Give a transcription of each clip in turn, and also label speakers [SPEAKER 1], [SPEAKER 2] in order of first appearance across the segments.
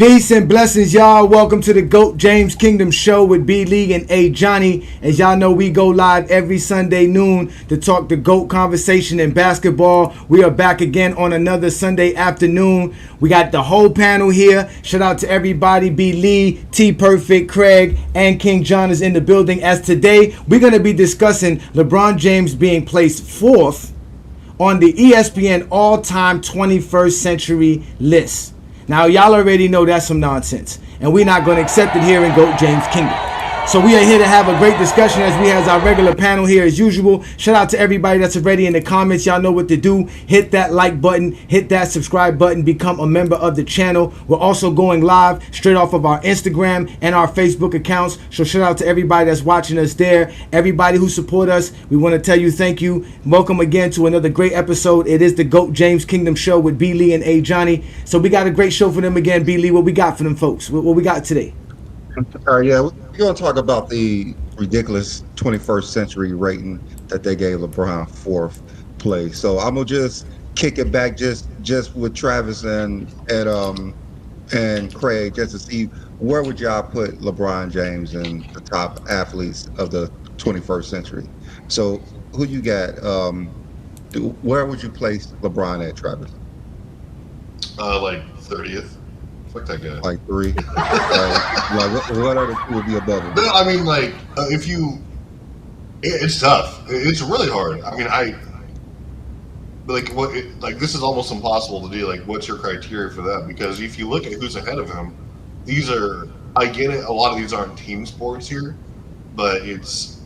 [SPEAKER 1] Peace and blessings, y'all. Welcome to the GOAT James Kingdom Show with B. Lee and A. Johnny. As y'all know, we go live every Sunday noon to talk the GOAT conversation in basketball. We are back again on another Sunday afternoon. We got the whole panel here. Shout out to everybody. B. Lee, T. Perfect, Craig, and King John is in the building. As today, we're going to be discussing LeBron James being placed fourth on the ESPN all-time 21st century list. Now, y'all already know that's some nonsense, and we're not going to accept it here in GOAT James Kingdom. So we are here to have a great discussion as we have our regular panel here as usual. Shout out to everybody that's already in the comments. Y'all know what to do. Hit that like button, hit that subscribe button, become a member of the channel. We're also going live straight off of our Instagram and our Facebook accounts. So shout out to everybody that's watching us there. Everybody who support us, we want to tell you thank you. Welcome again to another great episode. It is the GOAT James Kingdom Show with B. Lee and A. Johnny. So we got a great show for them again. B. Lee, what we got for them folks? What we got today?
[SPEAKER 2] Yeah, we're going to talk about the ridiculous 21st century rating that they gave LeBron fourth place. So I'm gonna just kick it back just with Travis and Craig just to see where would y'all put LeBron James in the top athletes of the 21st century. So who you got? Where would you place LeBron at, Travis?
[SPEAKER 3] Like 30th. Fuck that guy.
[SPEAKER 2] Like 3. What other two would be above him?
[SPEAKER 3] No, I mean, like, it's tough. It's really hard. I mean, this is almost impossible to do. Like, what's your criteria for that? Because if you look at who's ahead of him, I get it, a lot of these aren't team sports here, but it's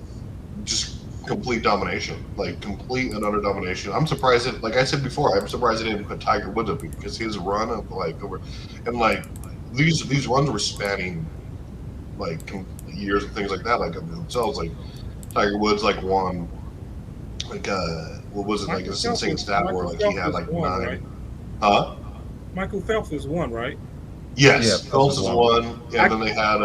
[SPEAKER 3] just complete domination. Like, complete and utter domination. I'm surprised that, like I said before, I'm surprised they didn't put Tiger Woods up because his run of, like, over, and, like, these runs were spanning, like, years and things like that, like, themselves. Like, Tiger Woods, like, won, like, what was it, like, this insane stat where, like, he had, like, 9. Right? Huh?
[SPEAKER 4] Michael Phelps is 1, right?
[SPEAKER 3] Yes, yeah, Phelps is 1, and then they had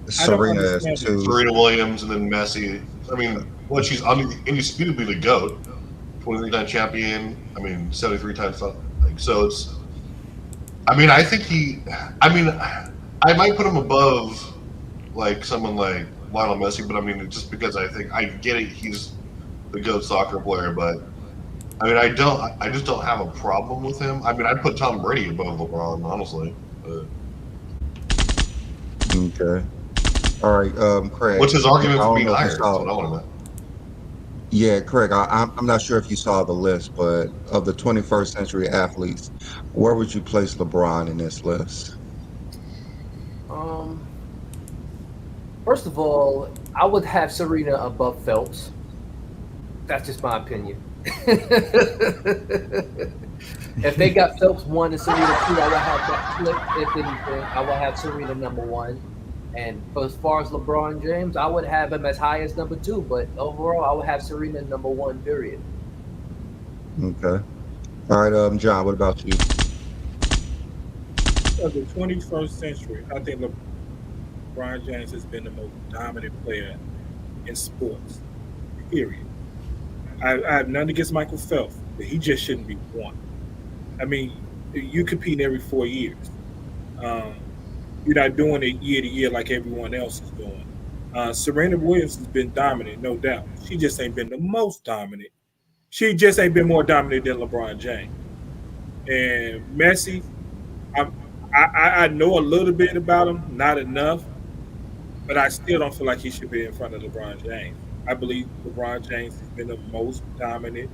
[SPEAKER 2] Serena is 2.
[SPEAKER 3] Serena Williams, and then Messi. I mean, well, she's indisputably the GOAT, 23-time champion. I mean, 73 times. Like, so it's. I mean, I think I might put him above, like, someone like Lionel Messi, but I mean, just because I get it, he's the GOAT soccer player, but I mean, I just don't have a problem with him. I mean, I'd put Tom Brady above LeBron, honestly. But.
[SPEAKER 2] Okay. All right, Craig.
[SPEAKER 3] What's his argument for being higher? That's what I want to know.
[SPEAKER 2] Yeah, Craig, I'm not sure if you saw the list, but of the 21st century athletes, where would you place LeBron in this list?
[SPEAKER 5] First of all, I would have Serena above Phelps. That's just my opinion. If they got Phelps 1 and Serena 2, I would have that flip. If anything, I would have Serena number 1. And as far as LeBron James, I would have him as high as number 2, but overall, I would have Serena number 1, period.
[SPEAKER 2] Okay. All right, John, what about you?
[SPEAKER 4] Of the 21st century, I think LeBron James has been the most dominant player in sports, period. I have nothing against Michael Phelps, but he just shouldn't be 1. I mean, you compete every 4 years. You're not doing it year to year like everyone else is doing. Serena Williams has been dominant, no doubt. She just ain't been the most dominant. She just ain't been more dominant than LeBron James. And Messi, I know a little bit about him, not enough, but I still don't feel like he should be in front of LeBron James. I believe LeBron James has been the most dominant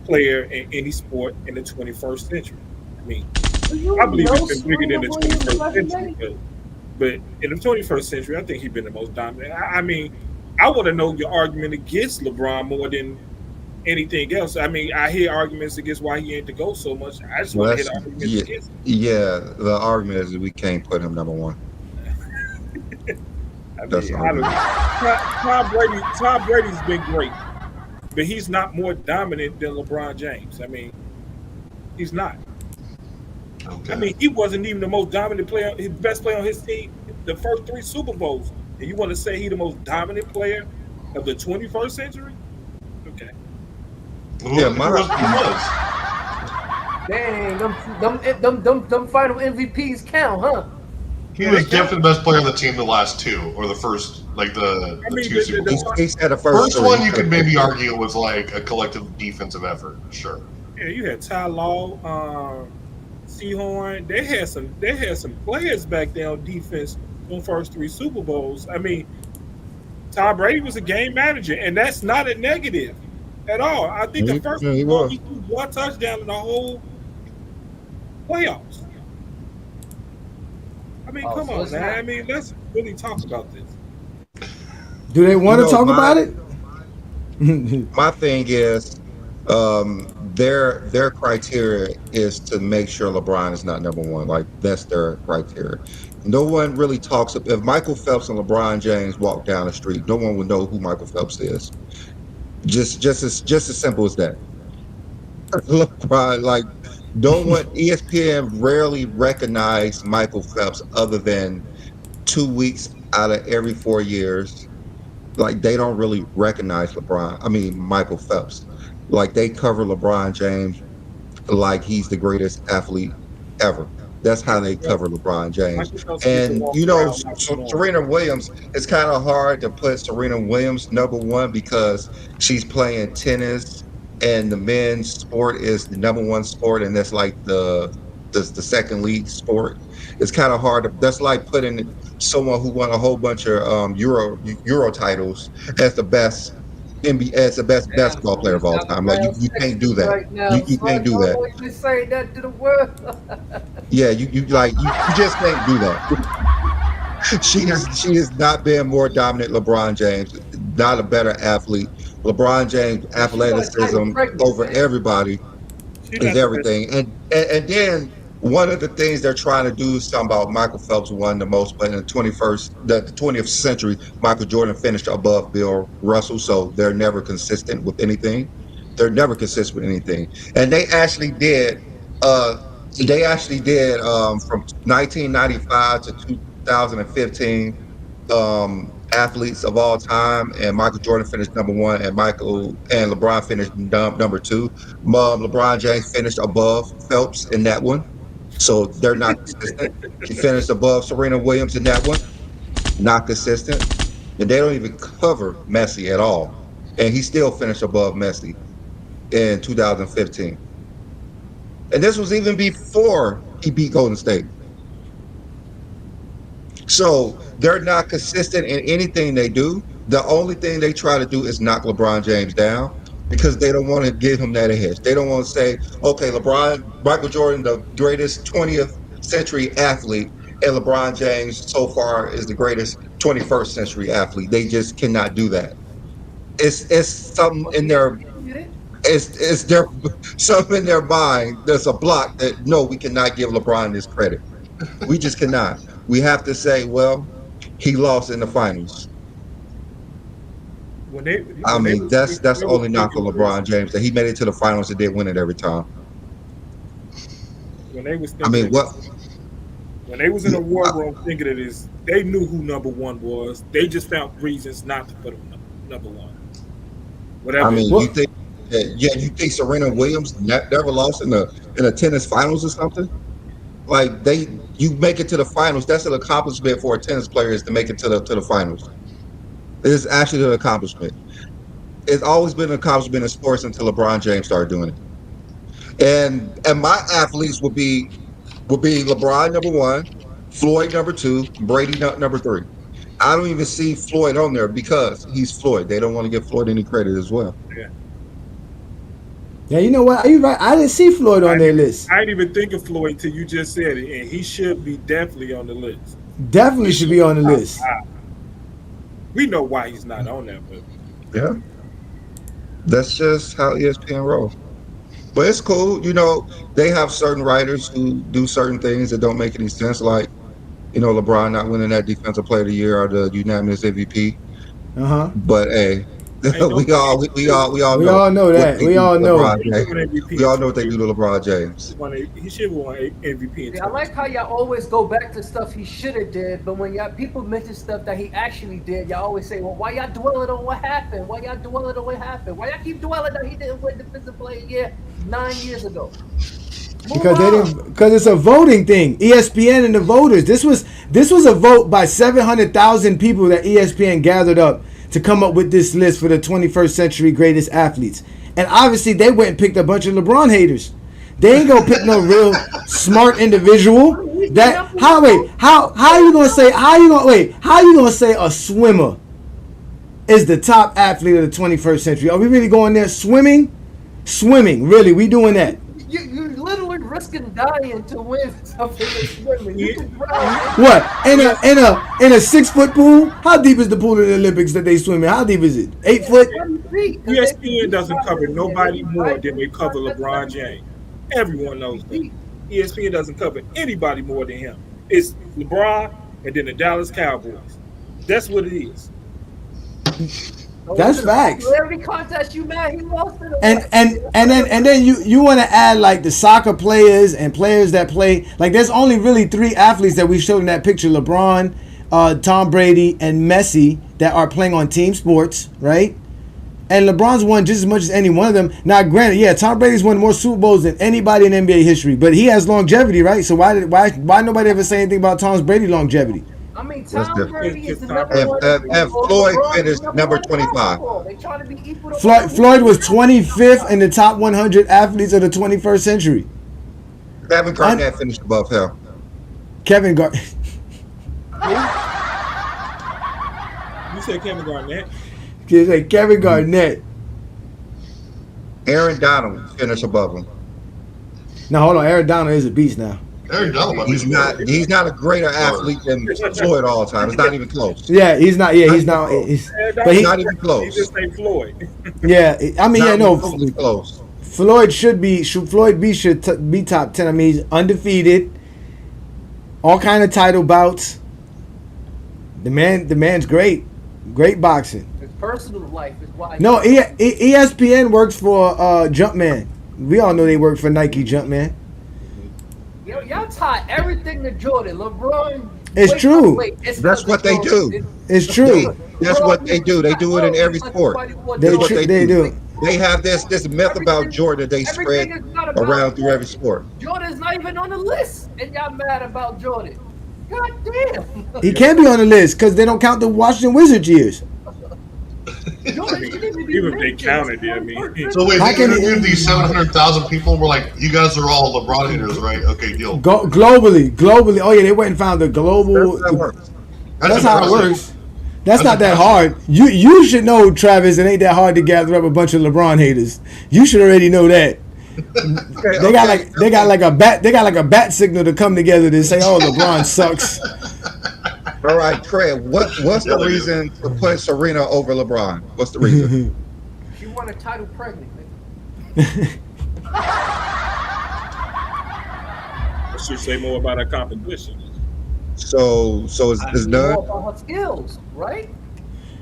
[SPEAKER 4] player in any sport in the 21st century. I mean, I believe he's been bigger than the 21st century, but in the 21st century, I think he's been the most dominant. I mean, I want to know your argument against LeBron more than anything else. I mean, I hear arguments against why he ain't to go so much. I just want to hear the arguments against him.
[SPEAKER 2] Yeah, the argument is that we can't put him number 1.
[SPEAKER 4] Tom Brady's been great, but he's not more dominant than LeBron James. I mean, he's not. Okay. I mean, he wasn't even the most dominant player, his best player on his team, the first 3 Super Bowls. And you want to say he's the most dominant player of the 21st century? Okay.
[SPEAKER 2] Yeah,
[SPEAKER 5] Dang, them final MVPs count, huh?
[SPEAKER 3] He was definitely the best player on the team the last two, or the first, like the
[SPEAKER 4] mean,
[SPEAKER 3] two Super Bowls.
[SPEAKER 2] He's had the first
[SPEAKER 3] First
[SPEAKER 2] three.
[SPEAKER 3] one you could maybe argue was like a collective defensive effort, sure.
[SPEAKER 4] Yeah, you had Ty Law, Seahorn. They had some players back there on defense on first three Super Bowls. I mean, Tom Brady was a game manager, and that's not a negative at all. I think the first
[SPEAKER 2] he
[SPEAKER 4] one
[SPEAKER 2] was.
[SPEAKER 4] he threw one touchdown in the whole playoffs. I mean, come
[SPEAKER 5] so
[SPEAKER 4] on,
[SPEAKER 5] it's
[SPEAKER 4] man.
[SPEAKER 5] not-
[SPEAKER 4] I mean, let's really talk about this.
[SPEAKER 1] Do they want to talk about it?
[SPEAKER 2] My thing is, their criteria is to make sure LeBron is not number one. Like that's their criteria. No one really talks. If Michael Phelps and LeBron James walk down the street, no one would know who Michael Phelps is. Just as simple as that. LeBron, like, no one. ESPN rarely recognize Michael Phelps other than 2 weeks out of every 4 years. Like they don't really recognize Michael Phelps. Like they cover LeBron James like he's the greatest athlete ever. That's how they cover LeBron James. And Serena Williams, it's kind of hard to put Serena Williams number one because she's playing tennis and the men's sport is the number one sport, and that's like the second lead sport. It's kind of hard to. That's like putting someone who won a whole bunch of Euro titles as the best as the best basketball player of all time. Like you can't do that.
[SPEAKER 5] Right now,
[SPEAKER 2] You can't do that.
[SPEAKER 5] You say that to the world.
[SPEAKER 2] Yeah, you just can't do that. She has not been more dominant. LeBron James, not a better athlete. LeBron James athleticism over everybody is everything. And then one of the things they're trying to do is talking about Michael Phelps won the most, but in the 20th century, Michael Jordan finished above Bill Russell, so they're never consistent with anything. They're never consistent with anything. And they actually did from 1995 to 2015 athletes of all time, and Michael Jordan finished number one, and LeBron finished number two. LeBron James finished above Phelps in that one, so they're not consistent. He finished above Serena Williams in that one, not consistent, and they don't even cover Messi at all, and he still finished above Messi in 2015. And this was even before he beat Golden State. So they're not consistent in anything they do. The only thing they try to do is knock LeBron James down because they don't want to give him that edge. They don't want to say, okay, Michael Jordan, the greatest 20th century athlete, and LeBron James so far is the greatest 21st century athlete. They just cannot do that. It's something in their something in their mind. There's a block that no, we cannot give LeBron this credit. We just cannot. We have to say, well, he lost in the finals. That's the only knock on LeBron James, that he made it to the finals and didn't win it every time.
[SPEAKER 4] When they was thinking when they was in the war room thinking of this, they knew who number one was. They just found reasons not to put him number one. Whatever.
[SPEAKER 2] You think Serena Williams never lost in a tennis finals or something? Like you make it to the finals. That's an accomplishment for a tennis player, is to make it to the finals. It is actually an accomplishment. It's always been an accomplishment in sports until LeBron James started doing it. And my athletes would be LeBron number one, Floyd number two, Brady number three. I don't even see Floyd on there because he's Floyd. They don't want to give Floyd any credit as well.
[SPEAKER 1] Yeah, you know what? You're right. I didn't see Floyd on their list.
[SPEAKER 4] I didn't even think of Floyd till you just said it, and he should be definitely on the list.
[SPEAKER 1] Definitely should be on the list.
[SPEAKER 4] We know why he's not on there, but
[SPEAKER 2] yeah, that's just how ESPN rolls. But it's cool. They have certain writers who do certain things that don't make any sense, like LeBron not winning that Defensive Player of the Year or the unanimous MVP. But hey. We all know
[SPEAKER 1] that. We all know.
[SPEAKER 2] We all know what they do to LeBron James.
[SPEAKER 4] He should have won MVP.
[SPEAKER 5] I like how y'all always go back to stuff he should have did, but when people mention stuff that he actually did, y'all always say, "Well, why y'all dwelling on what happened? Why y'all dwelling on what happened? Why y'all keep dwelling that he didn't win Defensive Player of the Year 9 years ago?"
[SPEAKER 1] Because it's a voting thing. ESPN and the voters. This was a vote by 700,000 people that ESPN gathered up to come up with this list for the 21st century greatest athletes. And obviously they went and picked a bunch of LeBron haters. They ain't gonna pick no real smart individual. How you gonna say a swimmer is the top athlete of the 21st century? Are we really going there? Swimming, really? We doing that?
[SPEAKER 5] You're literally risking dying to win something in swimming. You can drown.
[SPEAKER 1] What in a 6-foot pool? How deep is the pool in the Olympics that they swim in? How deep is it? 8 foot?
[SPEAKER 4] ESPN doesn't cover nobody more than they cover LeBron James. Everyone knows that. ESPN doesn't cover anybody more than him. It's LeBron and then the Dallas Cowboys. That's what it is.
[SPEAKER 1] That's facts.
[SPEAKER 5] Every contest you met, he lost it.
[SPEAKER 1] And then you want to add like the soccer players and players that play. Like there's only really 3 athletes that we showed in that picture: LeBron, Tom Brady, and Messi that are playing on team sports, right? And LeBron's won just as much as any one of them. Now, granted, yeah, Tom Brady's won more Super Bowls than anybody in NBA history, but he has longevity, right? So why nobody ever say anything about Tom Brady's longevity?
[SPEAKER 5] I mean, Tom Brady is the number one.
[SPEAKER 2] And Floyd finished number 25.
[SPEAKER 5] They trying to be equal to
[SPEAKER 1] Floyd was 25th in the top 100 athletes of the 21st century.
[SPEAKER 2] Kevin Garnett finished above him.
[SPEAKER 1] Kevin Garnett.
[SPEAKER 4] You said Kevin Garnett?
[SPEAKER 1] You say Kevin Garnett.
[SPEAKER 2] Aaron Donald finished above him.
[SPEAKER 1] Now hold on, Aaron Donald is a beast now.
[SPEAKER 3] Aaron Donald.
[SPEAKER 2] He's not a greater athlete than Floyd all the time. It's not even close.
[SPEAKER 1] Yeah, he's not. Yeah, he's not.
[SPEAKER 2] But he's not even close.
[SPEAKER 4] He just ain't Floyd.
[SPEAKER 1] Yeah, I mean, yeah, no.
[SPEAKER 2] Close.
[SPEAKER 1] Floyd should be top 10. I mean, he's undefeated. All kind of title bouts. The man's great. Great boxing.
[SPEAKER 5] His personal life is why.
[SPEAKER 1] No, ESPN works for Jumpman. We all know they work for Nike Jumpman.
[SPEAKER 5] Y'all tie everything to Jordan. LeBron.
[SPEAKER 1] It's true.
[SPEAKER 2] That's what they do.
[SPEAKER 1] It's true.
[SPEAKER 2] That's what they do. They do it in every sport.
[SPEAKER 1] They do.
[SPEAKER 2] They have this myth about Jordan that they spread around through every sport.
[SPEAKER 5] Jordan's not even on the list, and y'all mad about Jordan. God damn.
[SPEAKER 1] He can't be on the list because they don't count the Washington Wizards years.
[SPEAKER 4] Even if they counted it, I mean.
[SPEAKER 3] So wait, they interviewed these 700,000 people. We're like, you guys are all LeBron haters, right? Okay, deal.
[SPEAKER 1] Globally. Oh yeah, they went and found the global. That's how it works. That's not that hard. You should know, Travis. It ain't that hard to gather up a bunch of LeBron haters. You should already know that. They got like a bat signal to come together to say, "Oh, LeBron sucks."
[SPEAKER 2] All right, Craig. What's the reason to put Serena over LeBron? What's the reason?
[SPEAKER 5] She won a title pregnant.
[SPEAKER 4] I should say more about her competition.
[SPEAKER 2] So it's done.
[SPEAKER 5] More about her skills, right?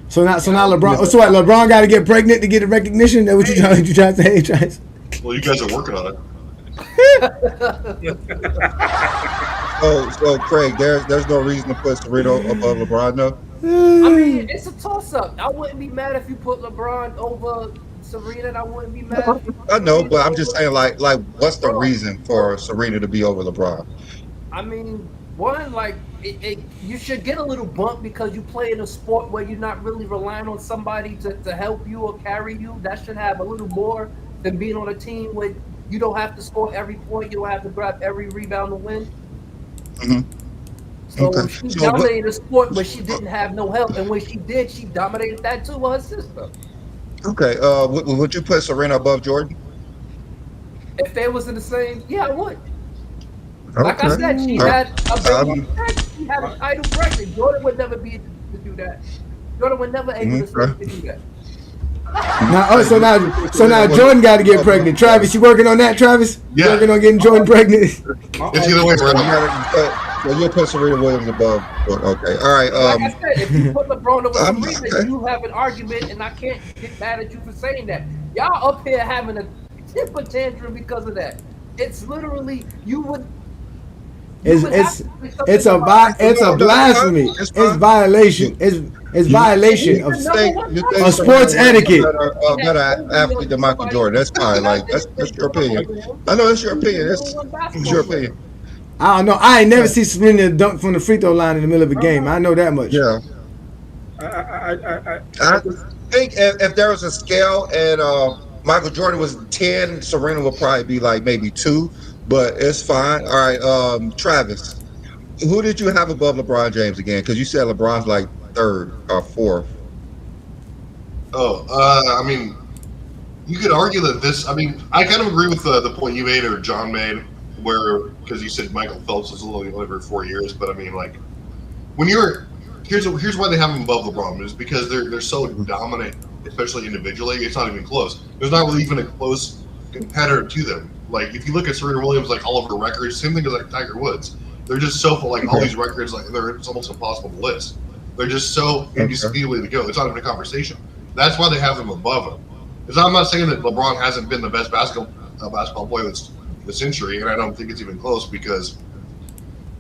[SPEAKER 1] So now LeBron. So what? LeBron got to get pregnant to get the recognition. That what you trying to say, Travis?
[SPEAKER 3] Well, you guys are working on it.
[SPEAKER 2] So Craig, there's no reason to put Serena above LeBron, no?
[SPEAKER 5] I mean, it's a toss-up. I wouldn't be mad if you put LeBron over Serena, and I wouldn't be mad.
[SPEAKER 2] I know, but I'm just saying, like, what's the reason for Serena to be over LeBron?
[SPEAKER 5] I mean, one, like, you should get a little bump because you play in a sport where you're not really relying on somebody to help you or carry you. That should have a little more than being on a team where you don't have to score every point, you don't have to grab every rebound to win.
[SPEAKER 2] Mm-hmm.
[SPEAKER 5] So she dominated a sport where she didn't have no help, and when she did, she dominated that too with her sister.
[SPEAKER 2] Okay, would you put Serena above Jordan?
[SPEAKER 5] If they was in the same, yeah, I would.
[SPEAKER 2] Okay.
[SPEAKER 5] Like I said, she had a title pregnant. Jordan would never be able to do that. Jordan would never able to do that.
[SPEAKER 1] So now Jordan got to get pregnant. Travis, you working on that, Travis?
[SPEAKER 3] Yeah.
[SPEAKER 1] You working on getting Jordan pregnant?
[SPEAKER 3] It's either way around.
[SPEAKER 2] So you'll put Serena Williams above. Okay, all right.
[SPEAKER 5] Like I said, if you put LeBron over Serena, you have an argument, and I can't get mad at you for saying that. Y'all up here having a temper tantrum because of that. It's literally you would.
[SPEAKER 1] It's a blasphemy. It's violation. It's violation of
[SPEAKER 2] You think
[SPEAKER 1] of sports
[SPEAKER 2] Serena
[SPEAKER 1] etiquette.
[SPEAKER 2] a better athlete than Michael Jordan? That's fine. Like that's your opinion. I know that's your opinion. It's your opinion.
[SPEAKER 1] I don't know. I ain't never seen Serena dunk from the free throw line in the middle of a game. I know that much.
[SPEAKER 2] Yeah. I think if there was a scale and Michael Jordan was 10, Serena would probably be like maybe 2, but it's fine. All right, Travis, who did you have above LeBron James again? Because you said LeBron's like 3rd or 4th.
[SPEAKER 3] I mean, you could argue that this. I mean, I kind of agree with the point you made or John made, where because you said Michael Phelps was only over 4 years, but I mean, like when you're here's why they have him above LeBron is because they're so dominant, especially individually. It's not even close. There's not really even a close competitor to them. Like if you look at Serena Williams, like all of her records, same thing as like Tiger Woods. They're just so full, like all these records, like it's almost impossible to list. They're just so indisputably to go. It's not even a conversation. That's why they have them above him. Because I'm not saying that LeBron hasn't been the best basketball player this century, and I don't think it's even close because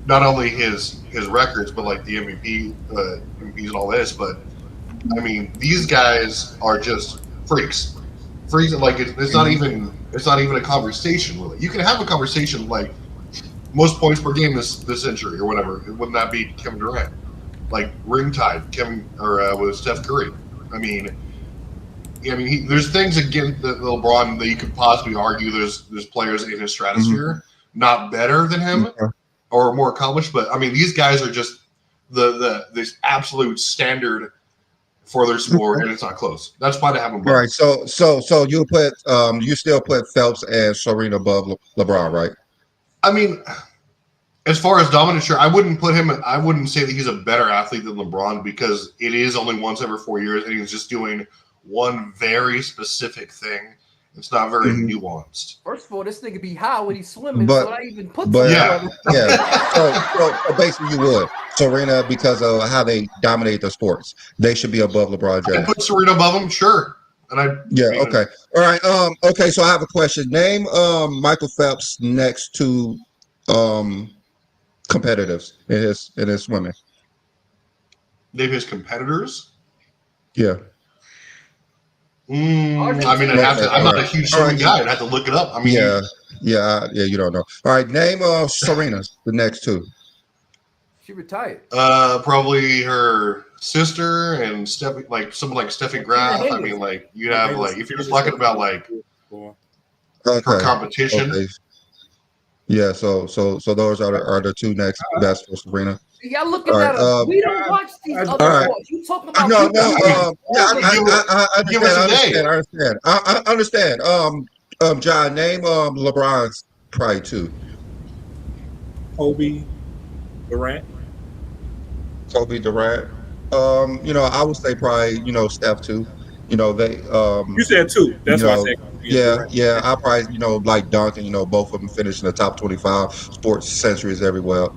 [SPEAKER 3] not only his records, but like the MVPs and all this. But I mean, these guys are just freaks. Freaks. Like it's not even a conversation really. You can have a conversation like most points per game this century or whatever. Wouldn't that be Kevin Durant? Like ring tide, Kevin or with Steph Curry. I mean, there's things against the LeBron that you could possibly argue. There's players in his stratosphere not better than him or more accomplished, but I mean these guys are just this absolute standard for their sport, and it's not close. That's why they have them.
[SPEAKER 2] All right, so you put you still put Phelps and Serena above LeBron, right?
[SPEAKER 3] I mean, as far as dominant, sure, I wouldn't put him. I wouldn't say that he's a better athlete than LeBron because it is only once every 4 years, and he's just doing one very specific thing. It's not very nuanced.
[SPEAKER 5] First of all, this nigga be high when he's swimming,
[SPEAKER 2] But-
[SPEAKER 5] so I even put
[SPEAKER 2] Yeah. So basically, you would Serena because of how they dominate the sports. They should be above LeBron
[SPEAKER 3] I
[SPEAKER 2] James.
[SPEAKER 3] put Serena above him, sure. And
[SPEAKER 2] Okay. All right. Okay. So I have a question. Name Michael Phelps next to competitors in his swimming.
[SPEAKER 3] name his competitors.
[SPEAKER 2] Yeah.
[SPEAKER 3] I mean, I'm not a huge swimming guy. I'd have to look it up. I mean,
[SPEAKER 2] yeah. You don't know. All right. Name Serena the next 2.
[SPEAKER 5] She retired.
[SPEAKER 3] Probably her sister and someone like Steffi Graf. I mean, like you have like if you're just talking about like her competition.
[SPEAKER 2] Okay. Yeah, so those are the 2 next best for Serena.
[SPEAKER 5] Y'all looking at us. We don't watch these other sports. You talking about
[SPEAKER 2] I understand. John, name LeBron's probably 2.
[SPEAKER 4] Kobe Durant.
[SPEAKER 2] I would say probably, Steph too. They
[SPEAKER 4] You said 2. That's why I said
[SPEAKER 2] Yeah, I probably, like dunking, both of them finished in the top 25 sports centuries everywhere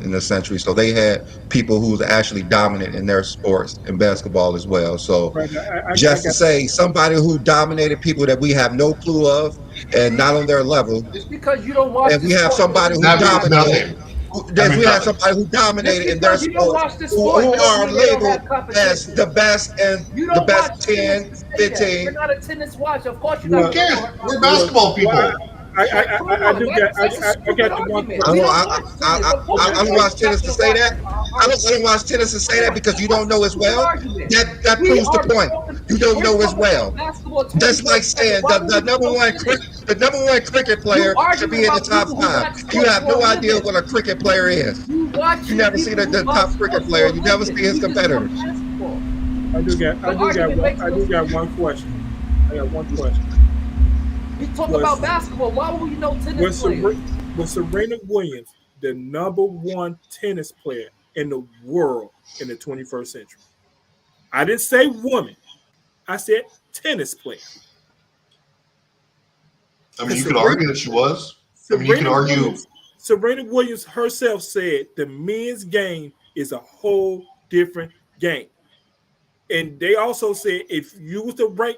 [SPEAKER 2] in the century. So they had people who was actually dominant in their sports and basketball as well. So to say somebody who dominated people that we have no clue of and not on their level.
[SPEAKER 5] Just because you don't watch
[SPEAKER 2] and we have somebody who dominated. We have somebody who dominated in their sport, who are labeled as the best and the best 10, 15.
[SPEAKER 5] You're not a tennis watcher. Of course you're
[SPEAKER 3] Who
[SPEAKER 5] not.
[SPEAKER 3] cares? We're basketball people.
[SPEAKER 4] I got the one.
[SPEAKER 2] I don't watch tennis to say that. I don't watch tennis to say that because you don't know as well. That proves the point. You don't know as well. That's like saying the number one cricket player should be in the top 5. You have no idea what a cricket player is. You never see the top cricket player. You never see his competitor.
[SPEAKER 4] I do got one question. I got one question.
[SPEAKER 5] We talk about basketball. Why would we know tennis players?
[SPEAKER 4] Was Serena Williams the number 1 tennis player in the world in the 21st century? I didn't say woman. I said tennis player.
[SPEAKER 3] I mean, you could argue that she was. I mean, you could argue.
[SPEAKER 4] Serena Williams herself said the men's game is a whole different game. And they also said if you was to rank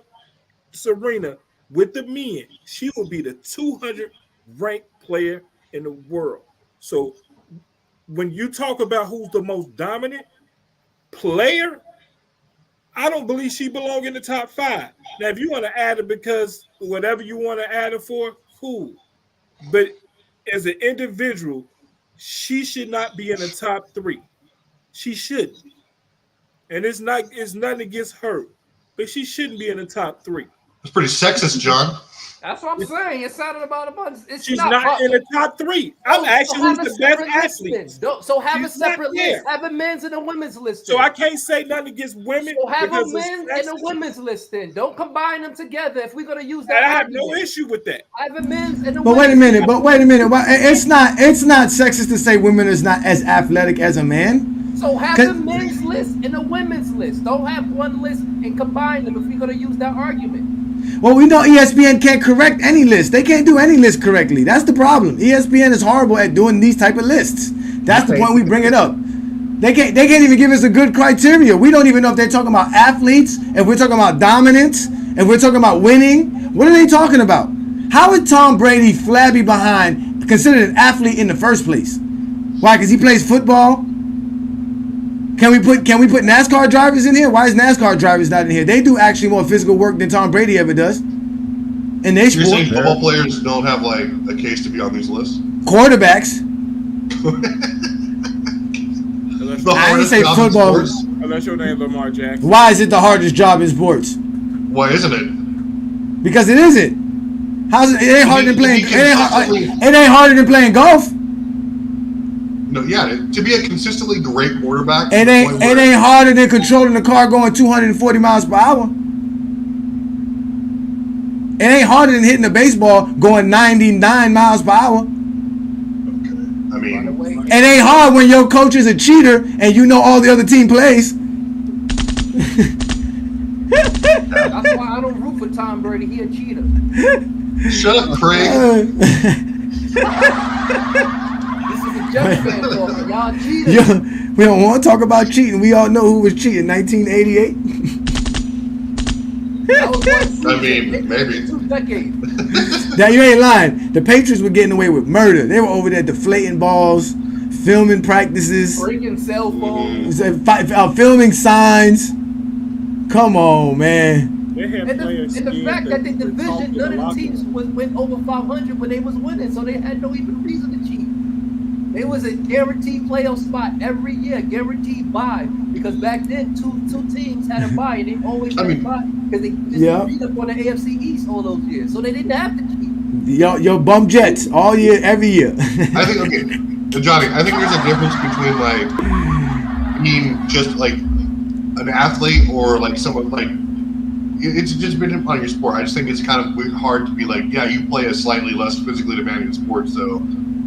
[SPEAKER 4] Serena with the men, she will be the 200th ranked player in the world. So when you talk about who's the most dominant player, I don't believe she belongs in the top 5. Now, if you want to add it because whatever you want to add it for, cool. But as an individual, she should not be in the top 3. She shouldn't. And it's nothing against her, but she shouldn't be in the top 3.
[SPEAKER 3] It's pretty sexist, John.
[SPEAKER 5] That's what I'm saying. It sounded about a bunch.
[SPEAKER 4] She's not in the top 3. I'm asking who's the best athlete.
[SPEAKER 5] So have
[SPEAKER 4] She's
[SPEAKER 5] a separate
[SPEAKER 4] not there.
[SPEAKER 5] list. Have a men's and a women's list.
[SPEAKER 4] So I can't say nothing against women.
[SPEAKER 5] So have a
[SPEAKER 4] because
[SPEAKER 5] men's
[SPEAKER 4] it's
[SPEAKER 5] and a women's list then. Don't combine them together if we're gonna use
[SPEAKER 4] And
[SPEAKER 5] that.
[SPEAKER 4] I have no
[SPEAKER 5] argument.
[SPEAKER 4] issue with that.
[SPEAKER 5] Have a men's and a
[SPEAKER 1] But wait a minute. Why, it's not sexist to say women is not as athletic as a man.
[SPEAKER 5] So have a men's list and a women's list. Don't have one list and combine them if we're gonna use that argument.
[SPEAKER 1] Well, we know ESPN can't correct any list. They can't do any list correctly. That's the problem. ESPN is horrible at doing these type of lists. That's the point we bring it up. They can't even give us a good criteria. We don't even know if they're talking about athletes, if we're talking about dominance, if we're talking about winning. What are they talking about? How is Tom Brady flabby behind considered an athlete in the first place? Why? Because he plays football? Can we put NASCAR drivers in here? Why is NASCAR drivers not in here? They do actually more physical work than Tom Brady ever does. In their
[SPEAKER 3] You're
[SPEAKER 1] sport.
[SPEAKER 3] saying football players don't have like a case to be on these lists?
[SPEAKER 1] Quarterbacks.
[SPEAKER 3] The
[SPEAKER 1] I didn't
[SPEAKER 3] hardest
[SPEAKER 1] say
[SPEAKER 3] job in
[SPEAKER 1] football.
[SPEAKER 3] sports?
[SPEAKER 4] Unless your name Lamar Jackson.
[SPEAKER 1] Why is it the hardest job in sports?
[SPEAKER 3] Why isn't it?
[SPEAKER 1] Because it isn't. How's it? It ain't harder than playing. It ain't harder than playing golf.
[SPEAKER 3] No, yeah, to be a consistently great quarterback.
[SPEAKER 1] It ain't harder than controlling the car going 240 miles per hour. It ain't harder than hitting a baseball going 99 miles per hour.
[SPEAKER 3] I mean,
[SPEAKER 1] It ain't hard when your coach is a cheater and you know all the other team plays.
[SPEAKER 5] That's why I don't root for Tom Brady. He a cheater.
[SPEAKER 3] shut up, Craig.
[SPEAKER 5] This is a Jets fan talking. Y'all cheaters.
[SPEAKER 1] Yo, we don't want to talk about cheating. We all know who was cheating. 1988.
[SPEAKER 5] That was one season.
[SPEAKER 3] I mean, maybe.
[SPEAKER 5] 2 decades.
[SPEAKER 1] Now you ain't lying. The Patriots were getting away with murder. They were over there deflating balls, filming practices,
[SPEAKER 5] Breaking cell phones.
[SPEAKER 1] filming signs. Come on, man.
[SPEAKER 4] They have
[SPEAKER 5] And
[SPEAKER 4] players
[SPEAKER 5] the fact that the
[SPEAKER 4] scared to talk
[SPEAKER 5] division,
[SPEAKER 4] in the
[SPEAKER 5] none of the
[SPEAKER 4] locker
[SPEAKER 5] teams
[SPEAKER 4] room.
[SPEAKER 5] went over 500 when they was winning, so they had no even reason to cheat. It was a guaranteed playoff spot every year, guaranteed bye. Because back then, two teams had a bye, and they always had a bye because they just beat up on the AFC East all those years, so they didn't have to cheat.
[SPEAKER 1] Yo, bum Jets all year, every year.
[SPEAKER 3] I think Johnny, I think there's a difference between like being just like an athlete or like someone like it's just been on your sport. I just think it's kind of hard to be like, yeah, you play a slightly less physically demanding sport, so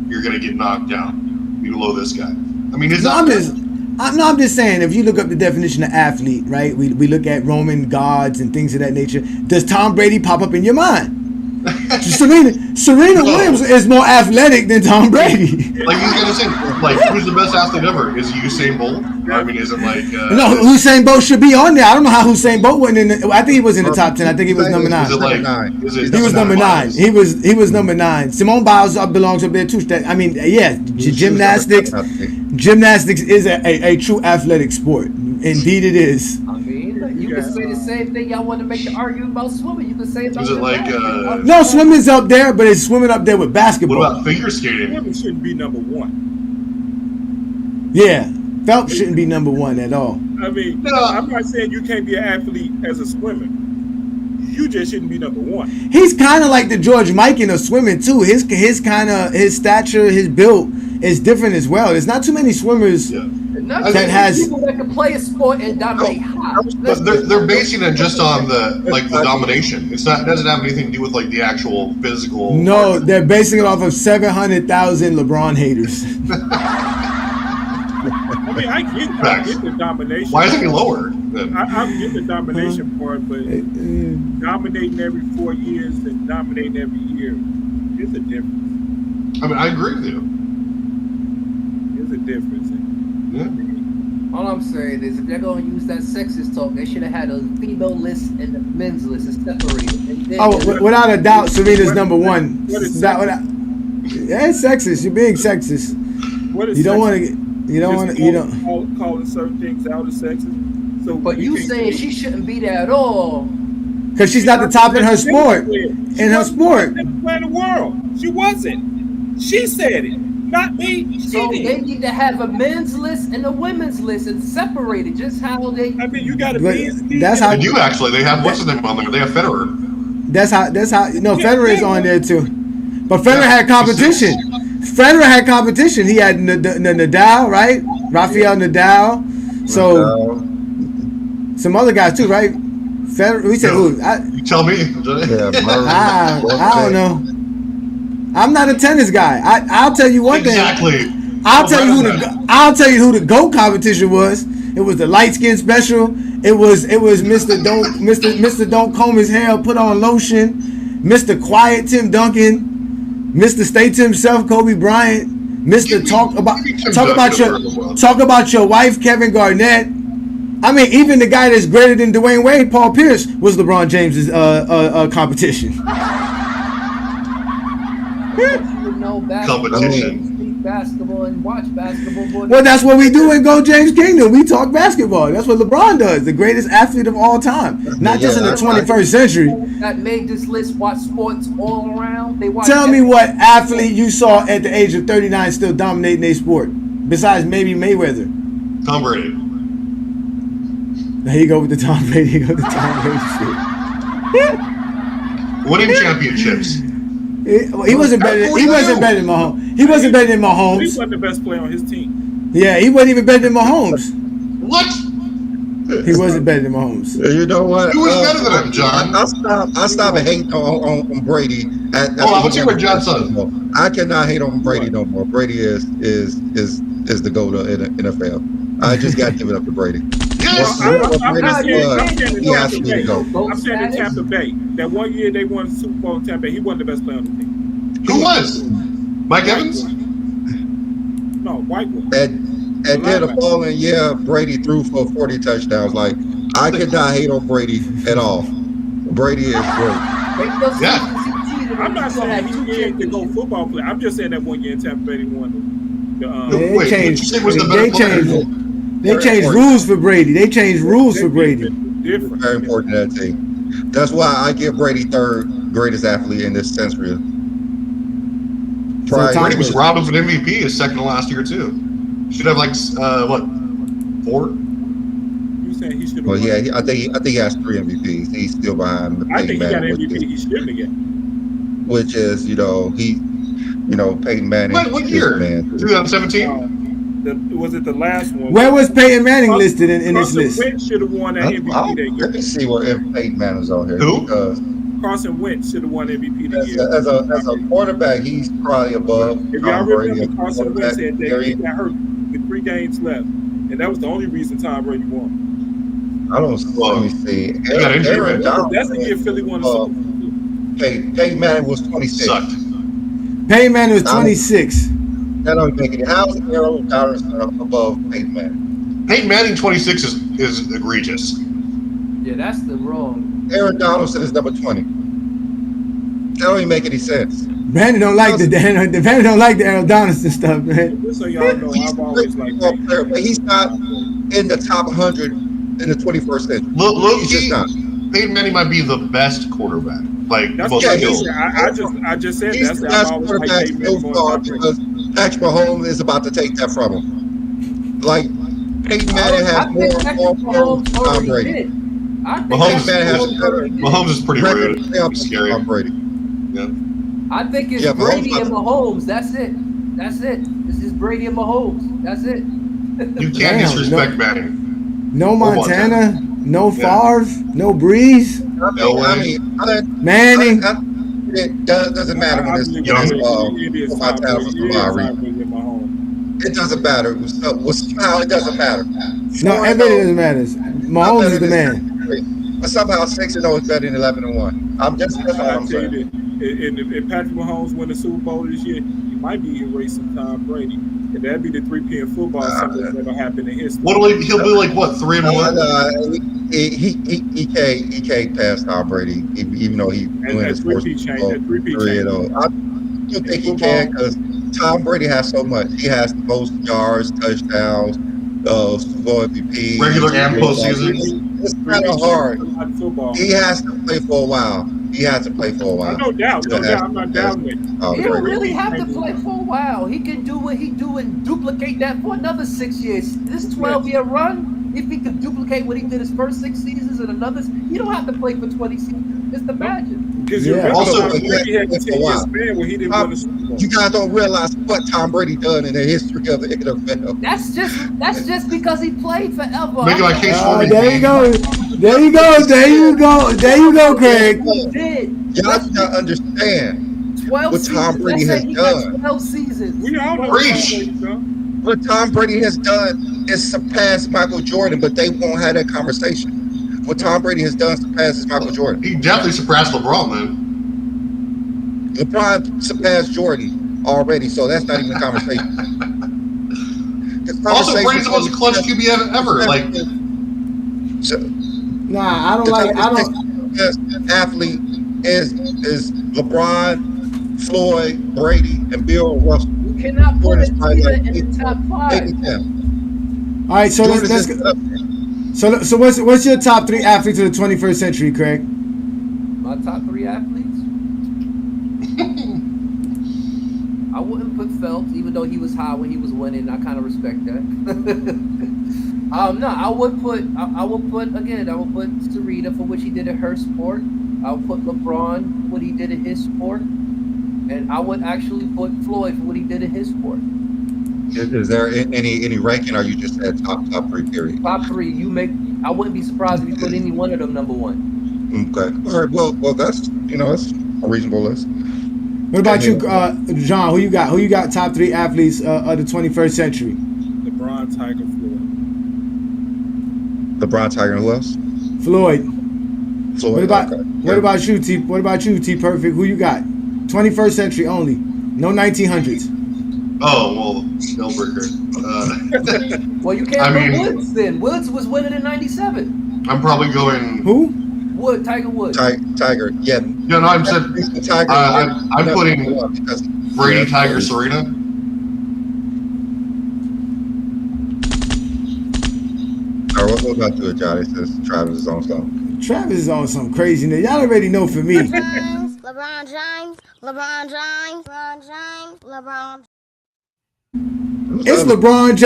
[SPEAKER 3] you're gonna get knocked down below this guy. I mean,
[SPEAKER 1] I'm just saying, if you look up the definition of athlete, right? We look at Roman gods and things of that nature. Does Tom Brady pop up in your mind? Serena Williams is more athletic than Tom Brady.
[SPEAKER 3] Like he's gonna say, like, who's the best athlete ever? Is it Usain Bolt? I mean, is it like?
[SPEAKER 1] No, Usain Bolt should be on there. I don't know how Usain Bolt wasn't in. I think he was in the top 10. I think he was number 9.
[SPEAKER 3] Is it like?
[SPEAKER 1] He was number 9. He was number 9. Simone Biles belongs up there too. I mean, yeah, gymnastics. Gymnastics is a true athletic sport. Indeed, it is.
[SPEAKER 5] I mean, you can say the same thing. Y'all want to make the argument about swimming. You can say about.
[SPEAKER 3] Is it like?
[SPEAKER 1] No, swimming's up there, but it's swimming up there with basketball.
[SPEAKER 3] What about figure skating?
[SPEAKER 4] Women shouldn't be number 1.
[SPEAKER 1] Yeah, Phelps shouldn't be number 1 at all.
[SPEAKER 4] I mean, I'm not saying you can't be an athlete as a swimmer. You just shouldn't be number 1.
[SPEAKER 1] He's kind of like the George Mikan of swimming too. His stature, his build is different as well. There's not too many swimmers that has
[SPEAKER 5] people that can play a sport and dominate.
[SPEAKER 3] But they're basing it just on the domination. It doesn't have anything to do with like the actual physical.
[SPEAKER 1] No, they're basing it off of 700,000 LeBron haters.
[SPEAKER 4] I mean, I get the domination.
[SPEAKER 3] Why isn't he lower?
[SPEAKER 4] I get the domination part, but dominating every 4 years and dominating every year is a difference.
[SPEAKER 3] I mean, I agree with you.
[SPEAKER 4] There's a difference.
[SPEAKER 3] Yeah.
[SPEAKER 5] All I'm saying is, if they're going to use that sexist talk, they should have had a female list and a men's list and separated.
[SPEAKER 1] Without a doubt, Serena's number 1.
[SPEAKER 4] What is
[SPEAKER 1] Yeah, it's sexist. You're being sexist.
[SPEAKER 4] What is
[SPEAKER 1] You don't want to.
[SPEAKER 4] calling certain things out as sexist. So
[SPEAKER 5] But you saying she shouldn't be there at all?
[SPEAKER 1] Because she's not the top in her sport. In her sport.
[SPEAKER 4] In the world, she wasn't. She said it, not me. She
[SPEAKER 5] So
[SPEAKER 4] did.
[SPEAKER 5] they need to have a men's list and a women's list and separate it. Just how they.
[SPEAKER 4] I mean, you got to
[SPEAKER 1] But
[SPEAKER 4] be.
[SPEAKER 1] that's how.
[SPEAKER 3] They do actually. They have what's his name on there? They have Federer.
[SPEAKER 1] That's how. No, Federer is on there too. But Federer had competition. Federer had competition. He had Nadal, right? Rafael Nadal. So some other guys too, right? Federer. We said who?
[SPEAKER 3] You tell me.
[SPEAKER 1] I don't know. I'm not a tennis guy. I'll tell you one thing.
[SPEAKER 3] Exactly.
[SPEAKER 1] I'll tell you who the GOAT competition was. It was the light skin special. It was Mr. Don't comb his hair, put on lotion. Mr. Quiet Tim Duncan. Mr. Stay to himself Kobe Bryant. Mr. Talk about your wife Kevin Garnett. I mean, even the guy that's greater than Dwayne Wade, Paul Pierce, was LeBron James's competition.
[SPEAKER 3] Competition.
[SPEAKER 5] Basketball and watch basketball.
[SPEAKER 1] Well, that's what we do in Go James Kingdom. We talk basketball. That's what LeBron does, the greatest athlete of all time. Not just in the 21st century.
[SPEAKER 5] That made this list watch sports all around. They watch.
[SPEAKER 1] Tell me what athlete you saw at the age of 39 still dominating a sport, besides maybe Mayweather.
[SPEAKER 3] Tom Brady.
[SPEAKER 1] There you go with the Tom Brady. Shit.
[SPEAKER 3] Winning championships.
[SPEAKER 1] He wasn't better than Mahomes. He wasn't better than Mahomes.
[SPEAKER 4] He wasn't the best player on his team.
[SPEAKER 1] Yeah, he wasn't even better than Mahomes.
[SPEAKER 3] What?
[SPEAKER 1] He wasn't better than Mahomes.
[SPEAKER 2] You know what?
[SPEAKER 3] Who was better than him, John?
[SPEAKER 2] I stopped hating on Brady.
[SPEAKER 3] Let's hear what John said.
[SPEAKER 2] I cannot hate on Brady no more. Brady is the GOAT in the NFL. I just got to give it up to Brady.
[SPEAKER 3] Yes.
[SPEAKER 4] I'm saying
[SPEAKER 5] in
[SPEAKER 4] Tampa Bay. That one year they won the Super Bowl in Tampa Bay, he wasn't the best player on the team.
[SPEAKER 3] Who was? Mike Evans?
[SPEAKER 4] No, white one.
[SPEAKER 2] And then the following year, Brady threw for 40 touchdowns. Like, I could not hate on Brady at all. Brady is great.
[SPEAKER 3] Yeah.
[SPEAKER 4] I'm not saying he did to go football player. I'm just saying that one year in Tampa Bay, they won the
[SPEAKER 3] Wait,
[SPEAKER 1] changed.
[SPEAKER 3] who was the better player?
[SPEAKER 1] They changed rules for Brady. Very
[SPEAKER 2] important to that team. That's why I give Brady third greatest athlete in this century.
[SPEAKER 3] Brady was robbed of an MVP his second to last year too. Should have 4?
[SPEAKER 4] You saying he should have?
[SPEAKER 2] Well, yeah, I think he has 3 MVPs. He's still behind.
[SPEAKER 4] I think he got an MVP. He shouldn't have got.
[SPEAKER 2] Which is, Peyton Manning.
[SPEAKER 3] What year? 2017.
[SPEAKER 4] Was it the last one?
[SPEAKER 1] Where was Peyton Manning listed in this list?
[SPEAKER 4] Carson Wentz should have won that MVP that year.
[SPEAKER 2] Let me see if Peyton Manning's on here.
[SPEAKER 3] Who?
[SPEAKER 2] Because
[SPEAKER 4] Carson Wentz should have won MVP that year.
[SPEAKER 2] as a quarterback, he's probably above.
[SPEAKER 4] If y'all remember, Carson Wentz had that he got hurt with 3 games left, and that was the only reason Tom Brady won.
[SPEAKER 2] I don't. Let me see.
[SPEAKER 3] Aaron
[SPEAKER 2] Donald.
[SPEAKER 4] That's the year Philly won the Super Bowl.
[SPEAKER 2] Peyton Manning was 26.
[SPEAKER 3] Sucked.
[SPEAKER 1] Peyton Manning was 26.
[SPEAKER 2] That don't make it. How's Aaron Donald above Peyton Manning?
[SPEAKER 3] Peyton Manning 26 is egregious.
[SPEAKER 5] Yeah, that's the wrong.
[SPEAKER 2] Aaron Donaldson is number 20. That don't even make any sense.
[SPEAKER 1] Brandon don't like the Aaron Donaldson stuff, man.
[SPEAKER 4] Just so y'all know, I've always liked Peyton.
[SPEAKER 2] But he's not in the top 100 in the 21st century.
[SPEAKER 3] He's
[SPEAKER 2] just not.
[SPEAKER 3] Peyton Manning might be the best quarterback.
[SPEAKER 4] That's
[SPEAKER 3] most skilled.
[SPEAKER 4] I just said
[SPEAKER 2] He's
[SPEAKER 4] that's
[SPEAKER 2] the
[SPEAKER 4] how
[SPEAKER 2] best
[SPEAKER 4] I always
[SPEAKER 2] quarterback
[SPEAKER 4] liked Peyton
[SPEAKER 2] so
[SPEAKER 4] Manning
[SPEAKER 2] far
[SPEAKER 4] going
[SPEAKER 2] because Patrick Mahomes is about to take that from him. Like, Peyton Manning has more than Tom Brady.
[SPEAKER 3] Mahomes is pretty rude. Scary.
[SPEAKER 2] Tom Brady.
[SPEAKER 3] Yeah.
[SPEAKER 5] I think it's Brady and Mahomes. That's it. This is Brady and Mahomes. That's it.
[SPEAKER 3] You can't disrespect Manning.
[SPEAKER 1] No Montana, no Favre, no Breeze. Manning.
[SPEAKER 2] It doesn't matter when it's It doesn't matter. Somehow it doesn't matter.
[SPEAKER 1] No, everything doesn't matter. Mahomes is the man.
[SPEAKER 2] But somehow 6-0 is better than 11-1. That's what I'm saying.
[SPEAKER 4] If Patrick Mahomes win the Super Bowl this year, he might be erasing Tom Brady. And that'd be the 3 p.m. football something that'll happen in history.
[SPEAKER 3] He'll be like what, 3-1?
[SPEAKER 2] He can't pass Tom Brady, even though he won his first Super Bowl 3-0. I don't think he can because Tom Brady has so much. He has the most yards, touchdowns, Super Bowl MVP.
[SPEAKER 3] Regular and postseason.
[SPEAKER 2] It's kind of hard.
[SPEAKER 4] Football.
[SPEAKER 2] He has to play for a while. He has to play for a while.
[SPEAKER 4] No doubt. I'm not doubting it.
[SPEAKER 5] He don't really have to play for a while. He can do what he do and duplicate that for another 6 years. This 12-year run, if he could duplicate what he did his first 6 seasons and another, you don't have to play for 20 seasons. Just imagine.
[SPEAKER 4] Because
[SPEAKER 3] Also,
[SPEAKER 4] Brady had a 10-year span where he didn't win a Super Bowl.
[SPEAKER 2] You guys don't realize what Tom Brady done in the history of the NFL.
[SPEAKER 5] That's just because he played forever.
[SPEAKER 3] Make it like case for me.
[SPEAKER 1] There you go. There you go, Craig.
[SPEAKER 5] He did.
[SPEAKER 2] Y'all do not understand
[SPEAKER 5] 12
[SPEAKER 2] what Tom Brady has
[SPEAKER 5] he got
[SPEAKER 2] done.
[SPEAKER 5] 12 seasons.
[SPEAKER 4] We all know
[SPEAKER 3] Preach.
[SPEAKER 2] What Tom Brady has done is surpassed Michael Jordan, but they won't have that conversation. What Tom Brady has done surpasses Michael Jordan.
[SPEAKER 3] He definitely surpassed LeBron, man.
[SPEAKER 2] LeBron surpassed Jordan already, so that's not even a conversation.
[SPEAKER 3] Also, Brady's the most clutch QB ever. Like,
[SPEAKER 2] so,
[SPEAKER 1] Nah, I don't.
[SPEAKER 2] Best athlete is LeBron, Floyd, Brady, and Bill Russell.
[SPEAKER 5] You cannot put
[SPEAKER 2] Jordan's
[SPEAKER 5] it
[SPEAKER 2] probably like
[SPEAKER 5] in the top 5.
[SPEAKER 2] 8-10.
[SPEAKER 1] All right, so
[SPEAKER 2] Jordan
[SPEAKER 1] let's
[SPEAKER 2] is
[SPEAKER 1] go.
[SPEAKER 2] up there.
[SPEAKER 1] So what's your top 3 athletes of the 21st century, Craig?
[SPEAKER 5] My top 3 athletes? I wouldn't put Phelps, even though he was high when he was winning. I kind of respect that. No, I would put Serena for what she did in her sport. I would put LeBron for what he did in his sport. And I would actually put Floyd for what he did in his sport.
[SPEAKER 2] Is there any ranking, or you just said top 3 period?
[SPEAKER 5] Top 3, I wouldn't be surprised if you put any one of them number 1.
[SPEAKER 2] Okay. All right. Well, that's that's a reasonable list.
[SPEAKER 1] What about you, John? Who you got? Who you got? Top 3 athletes of the 21st century?
[SPEAKER 4] LeBron, Tiger, Floyd.
[SPEAKER 2] LeBron, Tiger, and who else?
[SPEAKER 1] Floyd.
[SPEAKER 2] Floyd.
[SPEAKER 1] What about you, T? What about you, T? Perfect. Who you got? 21st century only. No 1900s.
[SPEAKER 3] oh, well, Snellbreaker.
[SPEAKER 5] Well, you can't put Woods then. Woods was winning in 97.
[SPEAKER 3] I'm probably going.
[SPEAKER 1] Who?
[SPEAKER 5] Tiger Woods.
[SPEAKER 2] Tiger. Yeah.
[SPEAKER 3] No, I'm saying.
[SPEAKER 2] Tiger.
[SPEAKER 3] I'm putting Brady, Tiger, Serena.
[SPEAKER 2] All right, what about you, Johnny? Since Travis is on something.
[SPEAKER 1] Travis is on some craziness. Y'all already know for me.
[SPEAKER 6] LeBron James.
[SPEAKER 1] It's LeBron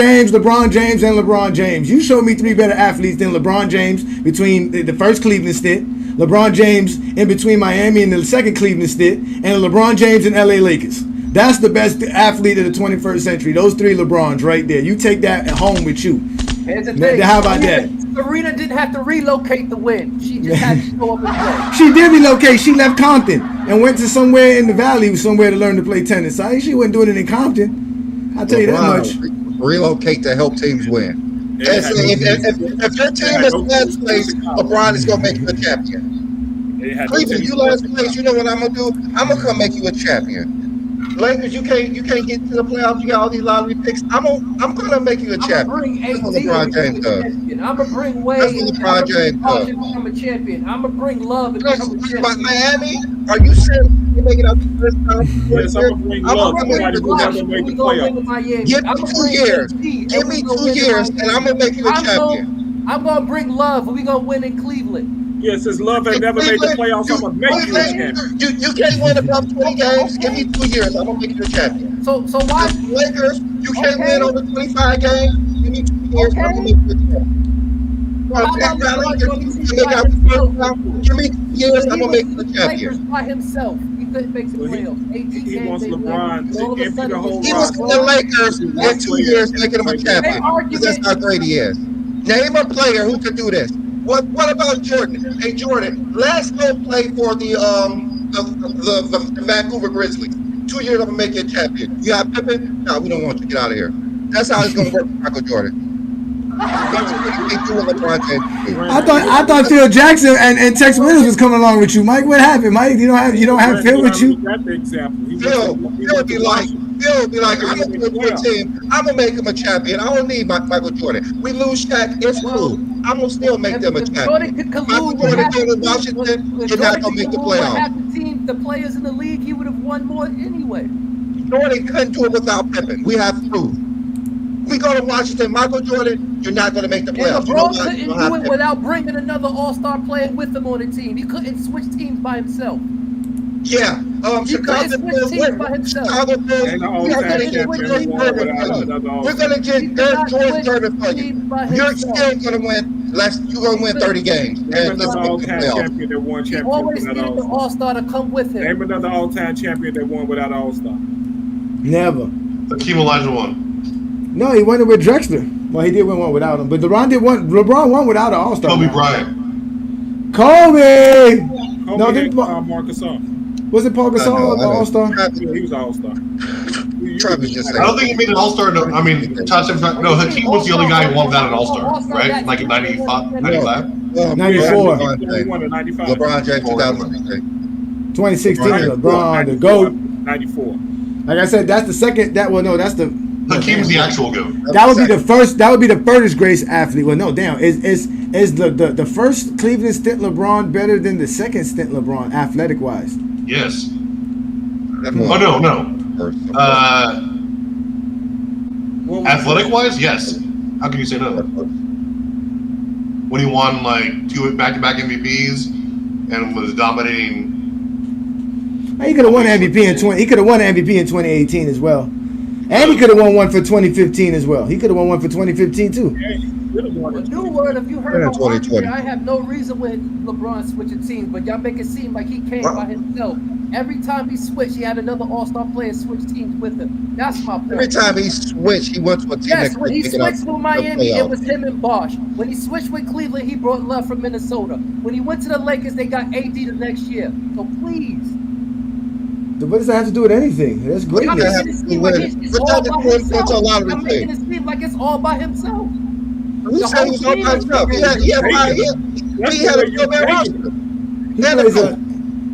[SPEAKER 1] James, and LeBron James. You show me 3 better athletes than LeBron James between the first Cleveland stint, LeBron James in between Miami and the second Cleveland stint, and LeBron James and LA Lakers. That's the best athlete of the 21st century. Those 3 LeBrons right there. You take that at home with you.
[SPEAKER 5] Here's the thing.
[SPEAKER 1] How about that?
[SPEAKER 5] Serena didn't have to relocate to win. She just had to show up and play.
[SPEAKER 1] She did relocate. She left Compton and went to somewhere in the valley, somewhere to learn to play tennis. So she wasn't doing it in Compton. I'll tell you that much.
[SPEAKER 2] Relocate to help teams win. If your team is last place, LeBron is going to make you a champion. Cleveland, you last place, you know what I'm going to do? I'm going to come make you a champion. Lakers, you can't get to the playoffs. You got all these lottery picks. I'm gonna make you a champion.
[SPEAKER 5] I'm gonna bring
[SPEAKER 2] LeBron James does.
[SPEAKER 5] I'm gonna bring Wade.
[SPEAKER 2] That's what LeBron James does.
[SPEAKER 5] Become a champion. I'm gonna bring Love and become a champion.
[SPEAKER 2] About Miami? Are you serious? You make it out the first time?
[SPEAKER 4] Yes, I'm gonna bring Love. Somebody who never made the playoffs.
[SPEAKER 2] Give me 2 years. Give me 2 years, and I'm gonna make you a champion.
[SPEAKER 5] I'm gonna bring Love, and we gonna win in Cleveland.
[SPEAKER 4] Yeah, since Love ain't never made the playoffs, I'm gonna make you a champion.
[SPEAKER 2] You can't win above 20 games. Give me 2 years. I'm gonna make you a champion.
[SPEAKER 5] So why?
[SPEAKER 2] Lakers, you can't win over 25 games. Give me 2 years. I'm gonna make you a champion. Give me 2 years. I'm gonna make you a champion.
[SPEAKER 5] Lakers by himself. He couldn't make the playoffs. 18
[SPEAKER 4] He
[SPEAKER 5] games.
[SPEAKER 4] wants LeBron to empty the whole
[SPEAKER 2] He was in the Lakers in 2 years, making him a champion. Because that's how great he is. Name a player who could do this. What about Jordan? Hey Jordan, let's go play for the Vancouver Grizzlies. 2 years, I'm gonna make you a champion. You got Pippen? No, we don't want you. Get out of here. That's how it's gonna work for Michael Jordan. That's what they do with LeBron James.
[SPEAKER 1] I thought Phil Jackson and Tex Williams was coming along with you, Mike. What happened, Mike? You don't have Phil with you?
[SPEAKER 4] That's the example.
[SPEAKER 2] Phil would be like, I'm gonna do it for a team. I'm gonna make him a champion. I don't need Michael Jordan. We lose Shaq, it's cool. I'm gonna still make them a champion. Michael Jordan came in Washington, you're not gonna make the playoffs.
[SPEAKER 5] The players in the league, he would have won more anyway.
[SPEAKER 2] Jordan couldn't do it without Pippen. We have proof. We go to Washington, Michael Jordan, you're not going to make the
[SPEAKER 5] And
[SPEAKER 2] playoffs. You know
[SPEAKER 5] LeBron
[SPEAKER 2] why? You
[SPEAKER 5] couldn't
[SPEAKER 2] don't
[SPEAKER 5] do
[SPEAKER 2] have
[SPEAKER 5] it
[SPEAKER 2] to.
[SPEAKER 5] without bringing another All-Star player with him on the team. He couldn't switch teams by himself.
[SPEAKER 2] Yeah.
[SPEAKER 5] He
[SPEAKER 2] Chicago
[SPEAKER 5] couldn't switch
[SPEAKER 2] Bulls.
[SPEAKER 5] teams by himself.
[SPEAKER 2] Chicago Bulls.
[SPEAKER 4] Ain't no
[SPEAKER 2] We are
[SPEAKER 4] all-time
[SPEAKER 2] going to get
[SPEAKER 5] switch
[SPEAKER 4] champion
[SPEAKER 2] George
[SPEAKER 5] teams
[SPEAKER 4] that won
[SPEAKER 5] by
[SPEAKER 2] Gervin
[SPEAKER 4] without
[SPEAKER 2] for
[SPEAKER 5] himself.
[SPEAKER 2] you.
[SPEAKER 4] another
[SPEAKER 2] We're going
[SPEAKER 4] all-star.
[SPEAKER 2] to
[SPEAKER 5] He
[SPEAKER 2] get
[SPEAKER 5] could not
[SPEAKER 2] George
[SPEAKER 5] switch
[SPEAKER 2] Gervin for you.
[SPEAKER 5] teams by
[SPEAKER 2] You're
[SPEAKER 5] himself.
[SPEAKER 2] still going to win. You're going to win 30 games.
[SPEAKER 4] Name
[SPEAKER 2] And it's
[SPEAKER 4] another
[SPEAKER 2] going to be
[SPEAKER 4] all-time
[SPEAKER 2] playoffs.
[SPEAKER 4] champion that won
[SPEAKER 5] He
[SPEAKER 4] championship
[SPEAKER 5] always
[SPEAKER 4] without
[SPEAKER 5] needed the
[SPEAKER 4] all-star.
[SPEAKER 5] All-Star to come with him.
[SPEAKER 4] Name another all-time champion that won without all-star.
[SPEAKER 1] Never.
[SPEAKER 3] Hakeem Olajuwon.
[SPEAKER 1] No, he won it with Drexler. Well, he did win one without him, but LeBron won without an All-Star.
[SPEAKER 3] Kobe
[SPEAKER 1] now.
[SPEAKER 3] Bryant.
[SPEAKER 1] Kobe.
[SPEAKER 4] Kobe
[SPEAKER 1] No,
[SPEAKER 4] had
[SPEAKER 1] didn't
[SPEAKER 4] Marcus on.
[SPEAKER 1] was it Paul Gasol
[SPEAKER 2] I know.
[SPEAKER 1] All-Star?
[SPEAKER 4] Yeah, he was an all-star.
[SPEAKER 2] Travis just
[SPEAKER 3] I don't think he made an All-Star. No, I mean, no, Hakeem was the only guy who won without an All-Star, right? Like in 95? 95?
[SPEAKER 1] 94.
[SPEAKER 4] He won in 95.
[SPEAKER 2] LeBron James 2016.
[SPEAKER 1] 2016,
[SPEAKER 2] LeBron.
[SPEAKER 1] LeBron, the GOAT.
[SPEAKER 4] 94.
[SPEAKER 1] Like I said, that's the second. That's the.
[SPEAKER 3] Hakeem's the actual GOAT.
[SPEAKER 1] That would be the first. That would be the furthest greatest athlete. Well, no, damn. Is the first Cleveland stint LeBron better than the second stint LeBron, athletic wise?
[SPEAKER 3] Yes.
[SPEAKER 2] Oh,
[SPEAKER 3] no. Athletic-wise, yes. How can you say no? When he won like 2 back-to-back MVPs and was dominating.
[SPEAKER 1] He could have won MVP in 20. He could have won MVP in 2018 as well, and he could have won one for 2015 as well. He could have won one for 2015 too.
[SPEAKER 5] New word, if you heard about
[SPEAKER 2] 2020.
[SPEAKER 5] I have no reason with LeBron switching teams, but y'all make it seem like he came by himself. Every time he switched, he had another All-Star player switch teams with him. That's my point.
[SPEAKER 2] Every time he switched, he went to a team.
[SPEAKER 5] Yes,
[SPEAKER 2] that
[SPEAKER 5] when he
[SPEAKER 2] could pick it up
[SPEAKER 5] switched with Miami,
[SPEAKER 2] the
[SPEAKER 5] it
[SPEAKER 2] playoffs.
[SPEAKER 5] was him and Bosh. When he switched with Cleveland, he brought love from Minnesota. When he went to the Lakers, they got AD the next year. So please.
[SPEAKER 1] What does that have to do with anything? That's great.
[SPEAKER 5] Y'all making it seem like it's all by himself. Y'all making it seem like it's all by himself.
[SPEAKER 2] Who said he was all by himself? He had a 12-man roster.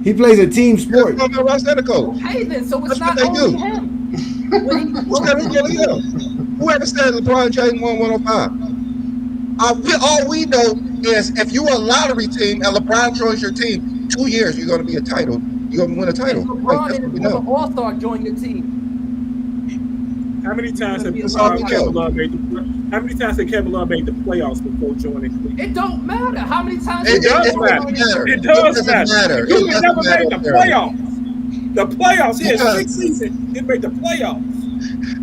[SPEAKER 1] He plays a team sport.
[SPEAKER 5] Okay, then, so it's not only him.
[SPEAKER 2] Whoever said LeBron James won 105? All we know is if you're a lottery team and LeBron joins your team, 2 years you're going to be a title. You're going to win a title.
[SPEAKER 5] LeBron and another All-Star join the team.
[SPEAKER 4] How many times have Kevin Love made the playoffs before joining Cleveland?
[SPEAKER 5] It don't matter. How many times
[SPEAKER 4] It does matter. It does matter. You never made the playoffs. The playoffs. He had 6 seasons. He made the playoffs.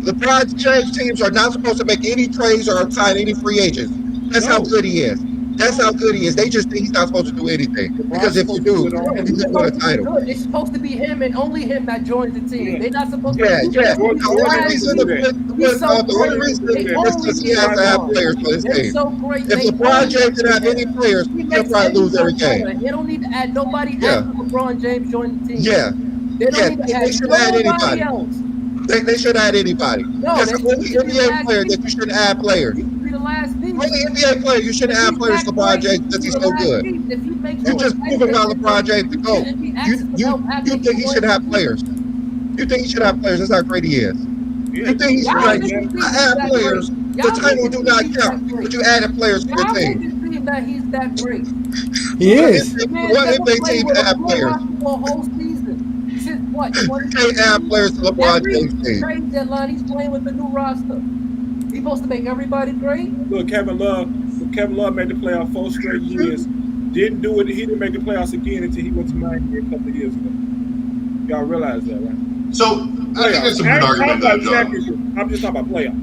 [SPEAKER 2] LeBron James teams are not supposed to make any trades or sign any free agents. That's how good he is. That's how good he is. They just think he's not supposed to do anything. Because if you do, you can win a title.
[SPEAKER 5] It's supposed to be him and only him that joins the team. They're not supposed to.
[SPEAKER 2] The only reason is because he has to have players for his team. If LeBron James didn't have any players, he'll probably lose every game.
[SPEAKER 5] They don't need to add nobody after LeBron James joined the team.
[SPEAKER 2] They should add anybody. They should add anybody. That's the only NBA player that you shouldn't add players. Only NBA player you shouldn't add players LeBron James because he's so good. You just proving why LeBron James to go. You think he should have players. You think he should have players. That's how great he is. You think he should add players. The title do not count. But you added players for your team.
[SPEAKER 5] That he's that great.
[SPEAKER 1] He is.
[SPEAKER 2] What NBA team to add players? You can't add players to LeBron James team.
[SPEAKER 5] Trade deadline, he's playing with the new roster. He's supposed to make everybody great.
[SPEAKER 4] Look, Kevin Love made the playoffs 4 straight years. Didn't do it. He didn't make the playoffs again until he went to Miami a couple of years ago. Y'all realize that, right?
[SPEAKER 3] So I think that's a weird argument, though, John.
[SPEAKER 4] I'm just talking about playoffs.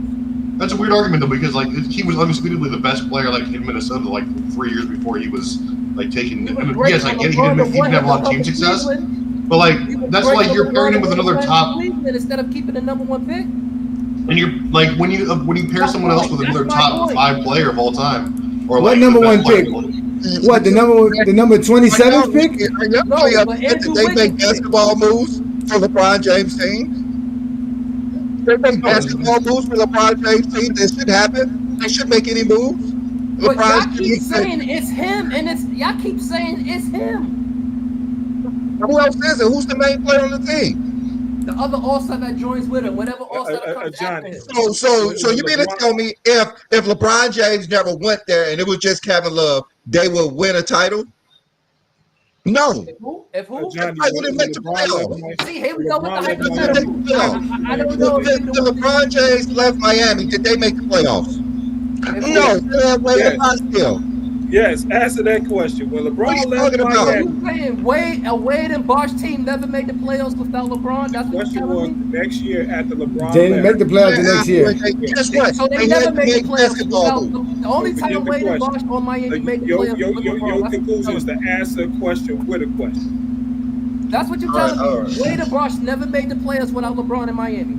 [SPEAKER 3] That's a weird argument, though, because like he was undisputably the best player like in Minnesota like 3 years before he was like taking. Yes, I get it. He didn't have a lot of team success, but like that's like you're pairing him with another top.
[SPEAKER 5] Instead of keeping the number 1 pick.
[SPEAKER 3] And you're like when you pair someone else with another top 5 player of all time, or
[SPEAKER 1] what
[SPEAKER 3] like
[SPEAKER 1] number 1 pick? What the number 27th pick?
[SPEAKER 2] They make basketball moves for LeBron James team. They make basketball moves for LeBron James team. This should happen. They should make any moves.
[SPEAKER 5] But y'all keep saying it's him, and y'all keep saying it's him.
[SPEAKER 2] Who else is it? Who's the main player on the team?
[SPEAKER 5] The other All-Star that joins with him, whatever All-Star comes after him.
[SPEAKER 2] So you mean to tell me if LeBron James never went there and it was just Kevin Love, they would win a title? No.
[SPEAKER 5] If who?
[SPEAKER 4] Johnny,
[SPEAKER 2] I wouldn't make the
[SPEAKER 4] LeBron left
[SPEAKER 2] playoffs.
[SPEAKER 4] Miami-
[SPEAKER 5] See, here we go with the
[SPEAKER 4] LeBron left
[SPEAKER 5] hypothetical.
[SPEAKER 4] Miami.
[SPEAKER 5] I don't know if
[SPEAKER 2] When LeBron James left Miami, did they make the playoffs? No. Wade and Bosh still.
[SPEAKER 4] Yes, answer that question. When
[SPEAKER 2] What are you
[SPEAKER 4] LeBron left
[SPEAKER 2] talking about?
[SPEAKER 5] So
[SPEAKER 4] Miami,
[SPEAKER 5] you saying Wade and Bosh team never made the playoffs without LeBron? That's
[SPEAKER 4] the
[SPEAKER 5] what
[SPEAKER 4] question
[SPEAKER 5] you're
[SPEAKER 4] was
[SPEAKER 5] telling me?
[SPEAKER 4] next year after LeBron
[SPEAKER 1] They didn't
[SPEAKER 4] left.
[SPEAKER 1] make the playoffs the next year.
[SPEAKER 2] Guess what?
[SPEAKER 5] So they
[SPEAKER 2] had
[SPEAKER 5] never
[SPEAKER 2] to
[SPEAKER 5] made the
[SPEAKER 2] make
[SPEAKER 5] playoffs
[SPEAKER 2] basketball
[SPEAKER 5] without
[SPEAKER 2] moves.
[SPEAKER 5] the only
[SPEAKER 4] Forget
[SPEAKER 5] time
[SPEAKER 4] the
[SPEAKER 5] Wade and Bosh
[SPEAKER 4] question.
[SPEAKER 5] on Miami made the
[SPEAKER 4] Your
[SPEAKER 5] playoffs with LeBron.
[SPEAKER 4] your
[SPEAKER 5] That's what
[SPEAKER 4] conclusion
[SPEAKER 5] you're
[SPEAKER 4] is to
[SPEAKER 5] telling me.
[SPEAKER 4] answer a question with a question.
[SPEAKER 5] That's what you're
[SPEAKER 2] All right,
[SPEAKER 5] telling
[SPEAKER 2] all
[SPEAKER 5] me.
[SPEAKER 2] right.
[SPEAKER 5] Wade and Bosh never made the playoffs without LeBron in Miami.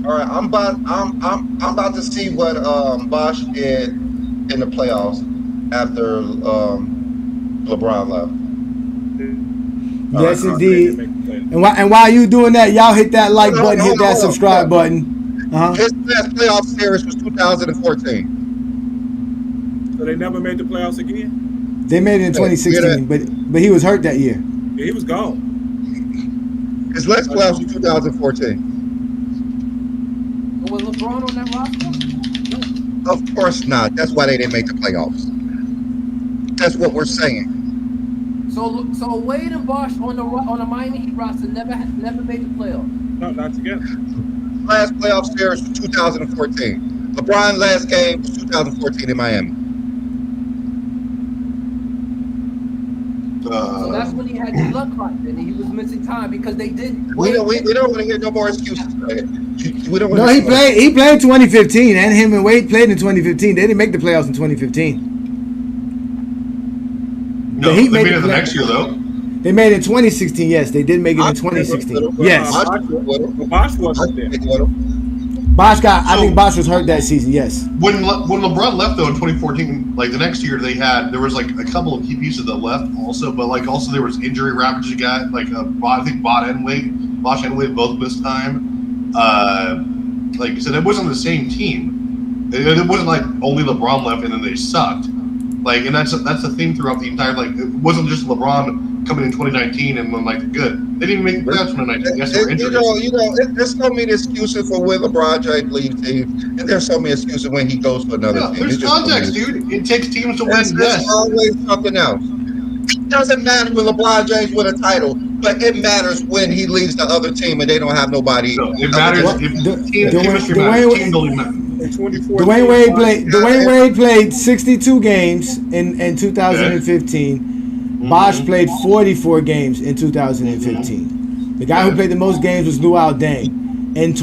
[SPEAKER 2] All right, I'm about to see what Bosh did in the playoffs after LeBron left.
[SPEAKER 1] Yes,
[SPEAKER 2] All right,
[SPEAKER 1] indeed.
[SPEAKER 4] They make the playoffs.
[SPEAKER 1] And while you doing that, y'all hit that like
[SPEAKER 2] Hold on,
[SPEAKER 1] button, hit
[SPEAKER 2] hold on,
[SPEAKER 1] that
[SPEAKER 2] hold on.
[SPEAKER 1] subscribe button.
[SPEAKER 2] His last playoff series was 2014.
[SPEAKER 4] So they never made the playoffs again?
[SPEAKER 1] They made it in 2016, but he was hurt that year.
[SPEAKER 4] Yeah, he was gone.
[SPEAKER 2] His last playoffs was 2014.
[SPEAKER 5] Was LeBron on that roster?
[SPEAKER 2] Of course not. That's why they didn't make the playoffs. That's what we're saying.
[SPEAKER 5] So Wade and Bosh on the Miami Heat roster never made the playoffs.
[SPEAKER 4] No, not together.
[SPEAKER 2] Last playoff series was 2014. LeBron last game was 2014 in Miami.
[SPEAKER 5] So that's when he had the blood clot and he was missing time because they did.
[SPEAKER 2] We don't want to hear no more excuses. We don't.
[SPEAKER 1] No, he played 2015, and him and Wade played in 2015. They didn't make the playoffs in 2015.
[SPEAKER 3] No,
[SPEAKER 1] The Heat
[SPEAKER 3] they
[SPEAKER 1] made
[SPEAKER 3] made it
[SPEAKER 1] the
[SPEAKER 3] the
[SPEAKER 1] play-
[SPEAKER 3] next year though.
[SPEAKER 1] They made it in 2016. Yes, they did make it in 2016. Yes,
[SPEAKER 4] Bosh wasn't there.
[SPEAKER 1] Bosh got. I think Bosh was hurt that season. Yes.
[SPEAKER 3] When LeBron left though in 2014, like the next year there was like a couple of key pieces that left also, but like also there was injury ravage you got like I think Bosh and Wade both missed time. Like you said, it wasn't the same team. It wasn't like only LeBron left and then they sucked. Like, and that's the theme throughout the entire. Like, it wasn't just LeBron coming in 2019 and when like good. They didn't even make the playoffs in 2019. Yes, there were injuries.
[SPEAKER 2] There's so many excuses for when LeBron James leaves teams, and there's so many excuses when he goes to another team.
[SPEAKER 3] There's context, dude. It takes teams to win.
[SPEAKER 2] There's always something else. It doesn't matter when LeBron James win a title, but it matters when he leaves the other team and they don't have nobody.
[SPEAKER 3] No, it matters if team chemistry matters. Team building matters.
[SPEAKER 1] Dwayne Wade played 62 games in 2015. Bosh played 44 games in 2015. The guy who played the most games was Luol Deng. In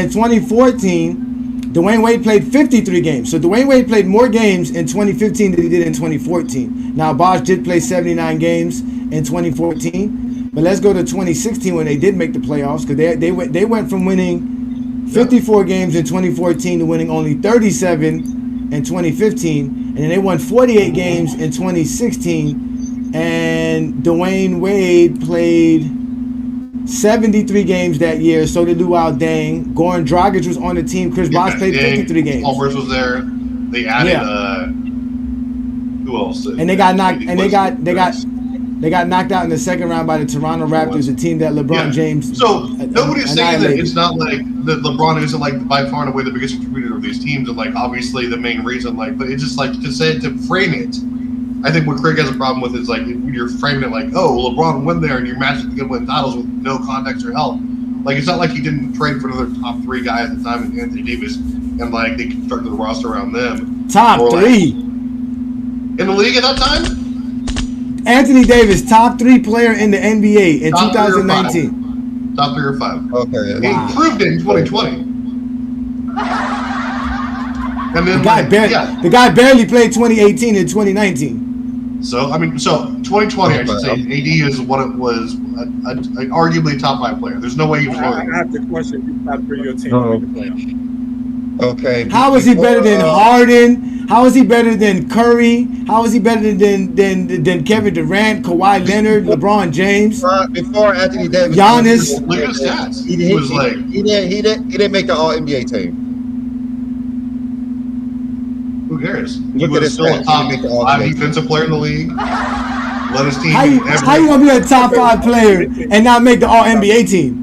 [SPEAKER 1] 2014, Dwayne Wade played 53 games. So Dwayne Wade played more games in 2015 than he did in 2014. Now Bosh did play 79 games in 2014, but let's go to 2016 when they did make the playoffs because they went from winning 54 games in 2014 to winning only 37 in 2015, and then they won 48 games in 2016, and Dwayne Wade played 73 games that year. So did Luol Deng. Goran Dragic was on the team. Chris Bosh played 53 games.
[SPEAKER 3] Paul Pierce was there. They added who else?
[SPEAKER 1] And they got knocked. And they got knocked out in the second round by the Toronto Raptors, a team that LeBron James.
[SPEAKER 3] So nobody's saying that
[SPEAKER 1] annihilated.
[SPEAKER 3] it's not like that LeBron isn't like by far and away the biggest contributor of these teams, and like obviously the main reason. Like, but it's just like to frame it. I think what Craig has a problem with is like when you're framing it like, oh, LeBron went there and you're matching to win titles with no context or help. Like it's not like he didn't trade for another top 3 guy at the time, in Anthony Davis, and like they constructed the roster around them.
[SPEAKER 1] Top 3
[SPEAKER 3] like, in the league at that time.
[SPEAKER 1] Anthony Davis, top 3 player in the NBA in
[SPEAKER 3] Top
[SPEAKER 1] 2019.
[SPEAKER 3] Top 3 or 5.
[SPEAKER 2] Okay.
[SPEAKER 3] He improved it in 2020. And then
[SPEAKER 1] The guy barely played 2018 and 2019.
[SPEAKER 3] So 2020, I should say, AD is what it was, an arguably top 5 player. There's no way he was lower.
[SPEAKER 4] I have to question top 3 of your team to make the playoffs.
[SPEAKER 2] Okay.
[SPEAKER 1] How is he better than Harden? How is he better than Curry? How is he better than Kevin Durant, Kawhi Leonard, LeBron James?
[SPEAKER 2] Before Anthony Davis,
[SPEAKER 1] Giannis.
[SPEAKER 3] Look at his stats.
[SPEAKER 2] He didn't make the All NBA team.
[SPEAKER 3] Who cares?
[SPEAKER 2] Look
[SPEAKER 3] He
[SPEAKER 2] at
[SPEAKER 3] was
[SPEAKER 2] his
[SPEAKER 3] still a
[SPEAKER 2] stats.
[SPEAKER 3] top
[SPEAKER 2] He didn't make the All
[SPEAKER 3] 5
[SPEAKER 2] NBA
[SPEAKER 3] defensive player in the league. Led his team.
[SPEAKER 1] How you gonna be a top 5 player and not make the All NBA team?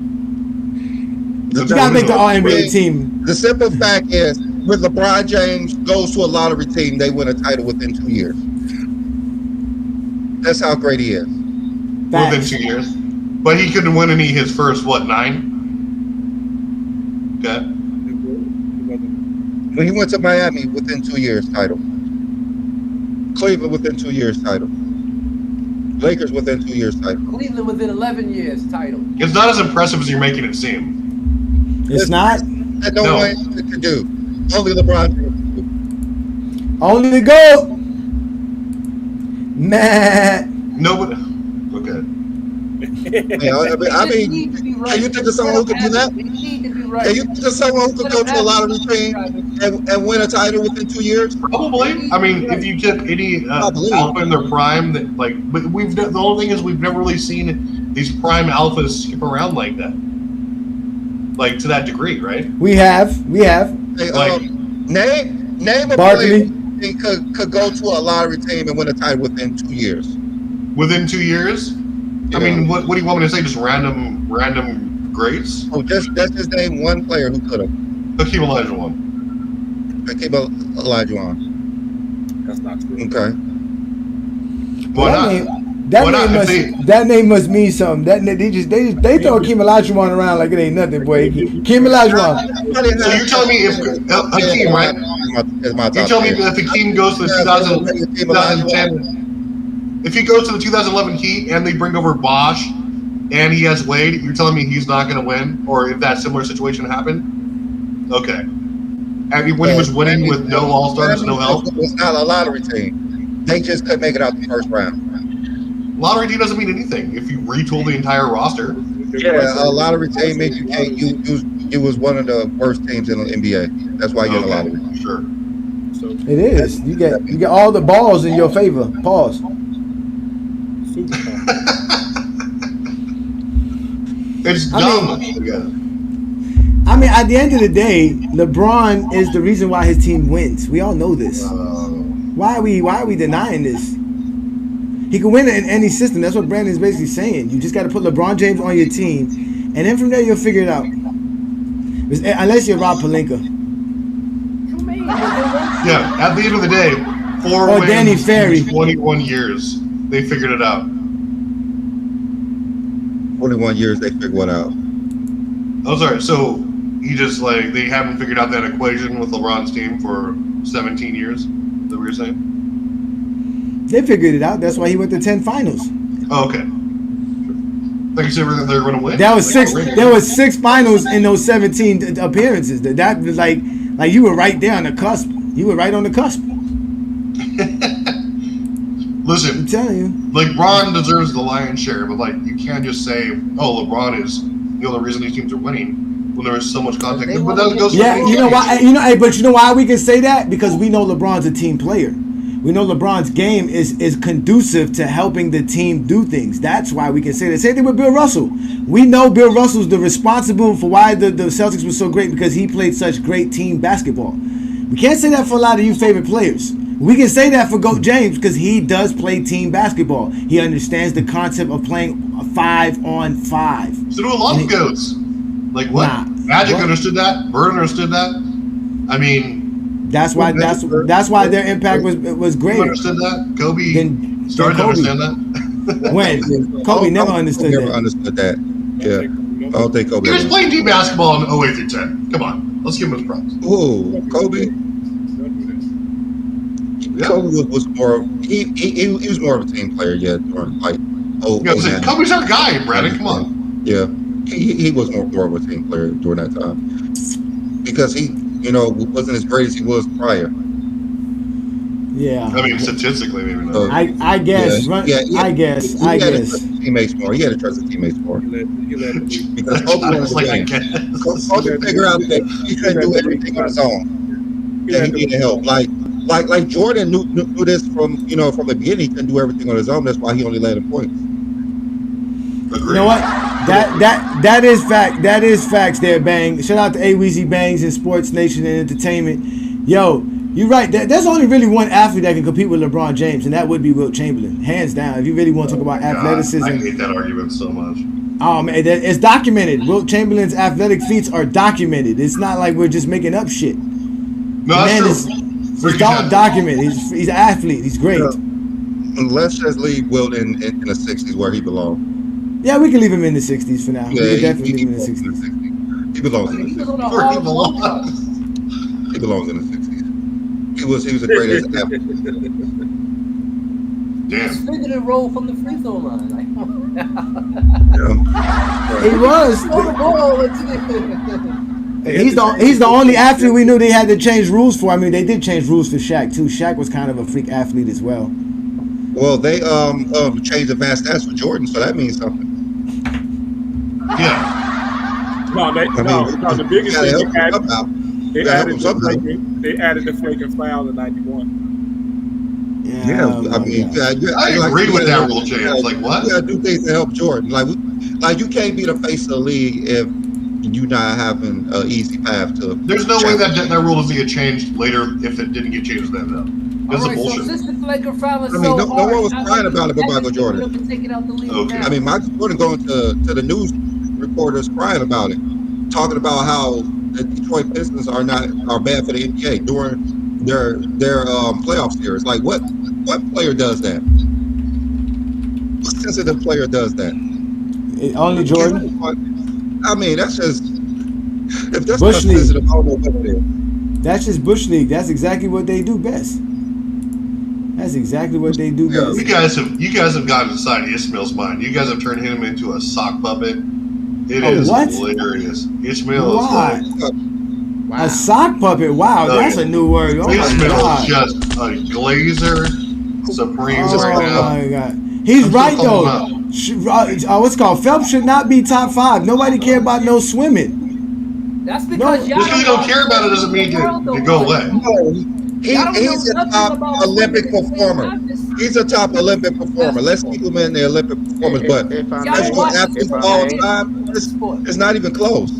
[SPEAKER 1] You gotta make the All NBA team.
[SPEAKER 2] The simple fact is, when LeBron James goes to a lottery team, they win a title within 2 years. That's how great he is.
[SPEAKER 3] Within 2 years. But he couldn't win his first, 9? Okay.
[SPEAKER 2] When he went to Miami, within 2 years, title. Cleveland within 2 years, title. Lakers within 2 years, title.
[SPEAKER 5] Cleveland within 11 years, title.
[SPEAKER 3] It's not as impressive as you're making it seem.
[SPEAKER 1] It's not.
[SPEAKER 2] That no one can do. Only LeBron can do.
[SPEAKER 1] Only the GOAT. Man.
[SPEAKER 3] Nobody. Okay.
[SPEAKER 2] Yeah, I mean, can you think of someone who could do that? Can you think of someone who could go to a lottery team and win a title within 2 years?
[SPEAKER 3] Probably. I mean, if you took any alpha in their prime, but the whole thing is we've never really seen these prime alphas skip around like that, like to that degree, right?
[SPEAKER 1] We have.
[SPEAKER 2] Hey, name a
[SPEAKER 1] Barkley.
[SPEAKER 2] player who could go to a lottery team and win a title within 2 years.
[SPEAKER 3] Within 2 years.
[SPEAKER 2] Yeah.
[SPEAKER 3] I mean, what do you want me to say? Just random greats?
[SPEAKER 2] Oh, let's just name one player who could have.
[SPEAKER 3] Hakeem Olajuwon.
[SPEAKER 2] Hakeem Olajuwon.
[SPEAKER 4] That's not true.
[SPEAKER 2] Okay.
[SPEAKER 3] Why not?
[SPEAKER 1] That name must mean something. They throw Hakeem Olajuwon around like it ain't nothing, boy. Hakeem Olajuwon.
[SPEAKER 3] So you're telling me if Hakeem, right? You tell me if Hakeem goes to the 2010. If he goes to the 2011 Heat and they bring over Bosch and he has Wade, you're telling me he's not going to win? Or if that similar situation happened? Okay. And when he was winning with no All-Stars, no help?
[SPEAKER 2] It was not a lottery team. They just couldn't make it out the first round.
[SPEAKER 3] Lottery team doesn't mean anything if you retool the entire roster.
[SPEAKER 2] Yeah, a lottery team means you can't. You was one of the worst teams in the NBA. That's why you're in the lottery.
[SPEAKER 3] Sure.
[SPEAKER 1] It is. You get all the balls in your favor. Pause.
[SPEAKER 3] It's dumb.
[SPEAKER 1] I mean, at the end of the day, LeBron is the reason why his team wins. We all know this. Why are we denying this? He can win in any system. That's what Brandon's basically saying. You just got to put LeBron James on your team, and then from there you'll figure it out. Unless you're Rob Pelinka.
[SPEAKER 3] Yeah, at the end of the day, 4
[SPEAKER 1] or
[SPEAKER 3] wins
[SPEAKER 1] Danny Ferry.
[SPEAKER 3] in 21 years. They figured it out.
[SPEAKER 2] 21 years, they figured what out.
[SPEAKER 3] Oh, sorry. So he just they haven't figured out that equation with LeBron's team for 17 years. Is that what you're saying?
[SPEAKER 1] They figured it out. That's why he went to 10 finals.
[SPEAKER 3] Oh, okay. Like you said, they're going to win.
[SPEAKER 1] That was six. There was 6 finals in those 17 appearances. That was like you were right there on the cusp. You were right on the cusp.
[SPEAKER 3] Listen,
[SPEAKER 1] I'm telling you.
[SPEAKER 3] LeBron deserves the lion's share, but you can't just say, "Oh, LeBron is the only reason these teams are winning." When there is so much context, but that goes.
[SPEAKER 1] Yeah, you know why? But you know why we can say that? Because we know LeBron's a team player. We know LeBron's game is conducive to helping the team do things. That's why we can say that. Same thing with Bill Russell. We know Bill Russell's the responsible for why the Celtics were so great because he played such great team basketball. We can't say that for a lot of you favorite players. We can say that for GOAT James because he does play team basketball. He understands the concept of playing a 5-on-5.
[SPEAKER 3] So do a lot of GOATs. Like what?
[SPEAKER 1] Nah.
[SPEAKER 3] Magic understood that. Bird understood that. I mean,
[SPEAKER 1] that's why their impact was great.
[SPEAKER 3] Understood that. Kobe started to understand that.
[SPEAKER 1] When Kobe never understood that.
[SPEAKER 2] Understood that. Yeah, I don't think Kobe.
[SPEAKER 3] He was playing team basketball in 08 through 10. Come on, let's give him his props.
[SPEAKER 2] Whoa, Kobe. Yeah. Kobe was more. He was more of a team player. Yeah,
[SPEAKER 3] Kobe's our guy, Brandon. Come on.
[SPEAKER 2] Yeah, he was more of a team player during that time because he wasn't as great as he was prior.
[SPEAKER 1] Yeah.
[SPEAKER 3] I mean, statistically, maybe not.
[SPEAKER 1] I guess. I guess.
[SPEAKER 2] Teammates more. He had to trust his teamates more. Because Kobe figured out that he couldn't do everything on his own. That he needed help. Like Jordan knew this from the beginning. He couldn't do everything on his own. That's why he only led in points.
[SPEAKER 3] Agreed.
[SPEAKER 1] You know what? That is fact. That is facts there, Bang. Shout out to A-Weezy Bangs and Sports Nation and Entertainment. Yo, you're right. There's only really one athlete that can compete with LeBron James, and that would be Wilt Chamberlain. Hands down. If you really want to talk about athleticism.
[SPEAKER 3] I hate that argument so much.
[SPEAKER 1] Oh, man. It's documented. Wilt Chamberlain's athletic feats are documented. It's not like we're just making up shit.
[SPEAKER 3] No, that's true.
[SPEAKER 1] It's documented. He's an athlete. He's great.
[SPEAKER 2] let's just leave Wilt in the 60s where he belongs.
[SPEAKER 1] Yeah, we can leave him in the 60s for now.
[SPEAKER 2] Yeah,
[SPEAKER 1] We can definitely leave him in the
[SPEAKER 2] belongs
[SPEAKER 1] 60s.
[SPEAKER 2] He belongs
[SPEAKER 5] I
[SPEAKER 2] in
[SPEAKER 5] mean,
[SPEAKER 2] the
[SPEAKER 5] he was
[SPEAKER 2] 60s.
[SPEAKER 5] on a
[SPEAKER 3] Where he
[SPEAKER 5] Harlem Globetrotters.
[SPEAKER 3] belongs.
[SPEAKER 2] He belongs in the 60s. He was the greatest athlete.
[SPEAKER 5] He was
[SPEAKER 3] Damn.
[SPEAKER 5] figured and roll from the free throw line. Like,
[SPEAKER 1] He was.
[SPEAKER 5] throw the ball into
[SPEAKER 1] He's the only athlete we knew they had to change rules for. I mean, they did change rules for Shaq too. Shaq was kind of a freak athlete as well.
[SPEAKER 2] Well, they changed advanced stats for Jordan, so that means something.
[SPEAKER 3] Yeah.
[SPEAKER 4] The biggest
[SPEAKER 2] gotta
[SPEAKER 4] thing
[SPEAKER 2] help him somehow.
[SPEAKER 4] they added the flagrant foul in 91.
[SPEAKER 2] Yeah, I mean,
[SPEAKER 3] I agree with that rule change. Like, what?
[SPEAKER 2] You gotta do things to help Jordan. Like you can't be the face of the league if you're not having an easy path to.
[SPEAKER 3] There's no way that rule doesn't get changed later if it didn't get changed then, though. This is bullshit.
[SPEAKER 5] So since the flagrant foul is
[SPEAKER 2] I mean,
[SPEAKER 5] so
[SPEAKER 2] no one was
[SPEAKER 5] hard,
[SPEAKER 2] crying about it, but Michael Jordan.
[SPEAKER 3] Okay.
[SPEAKER 2] I mean, Michael Jordan going to the news reporters crying about it, talking about how the Detroit Pistons are bad for the NBA during their playoff series. Like, what player does that? What sensitive player does that?
[SPEAKER 1] Only Jordan.
[SPEAKER 2] I mean, that's just if that's
[SPEAKER 1] Bush
[SPEAKER 2] not
[SPEAKER 1] League.
[SPEAKER 2] sensitive, I don't know what it is.
[SPEAKER 1] That's just Bush League. That's exactly what they do best. That's exactly what they do best.
[SPEAKER 3] You guys have gotten inside Ishmael's mind. You guys have turned him into a sock puppet. It is hilarious. Ishmael is like
[SPEAKER 1] a sock puppet. Wow, that's a new word. Oh my
[SPEAKER 3] Ishmael
[SPEAKER 1] God.
[SPEAKER 3] is just a glazer supreme right now.
[SPEAKER 1] Oh my God. He's right though. What's it called? Phelps should not be top 5. Nobody care about no swimming.
[SPEAKER 5] That's because
[SPEAKER 3] just because you don't care about it doesn't mean you go away.
[SPEAKER 2] No, he's a top Olympic performer. He's a top Olympic performer. Let's keep him in the Olympic performers. But professional athletes of all time, it's not even close.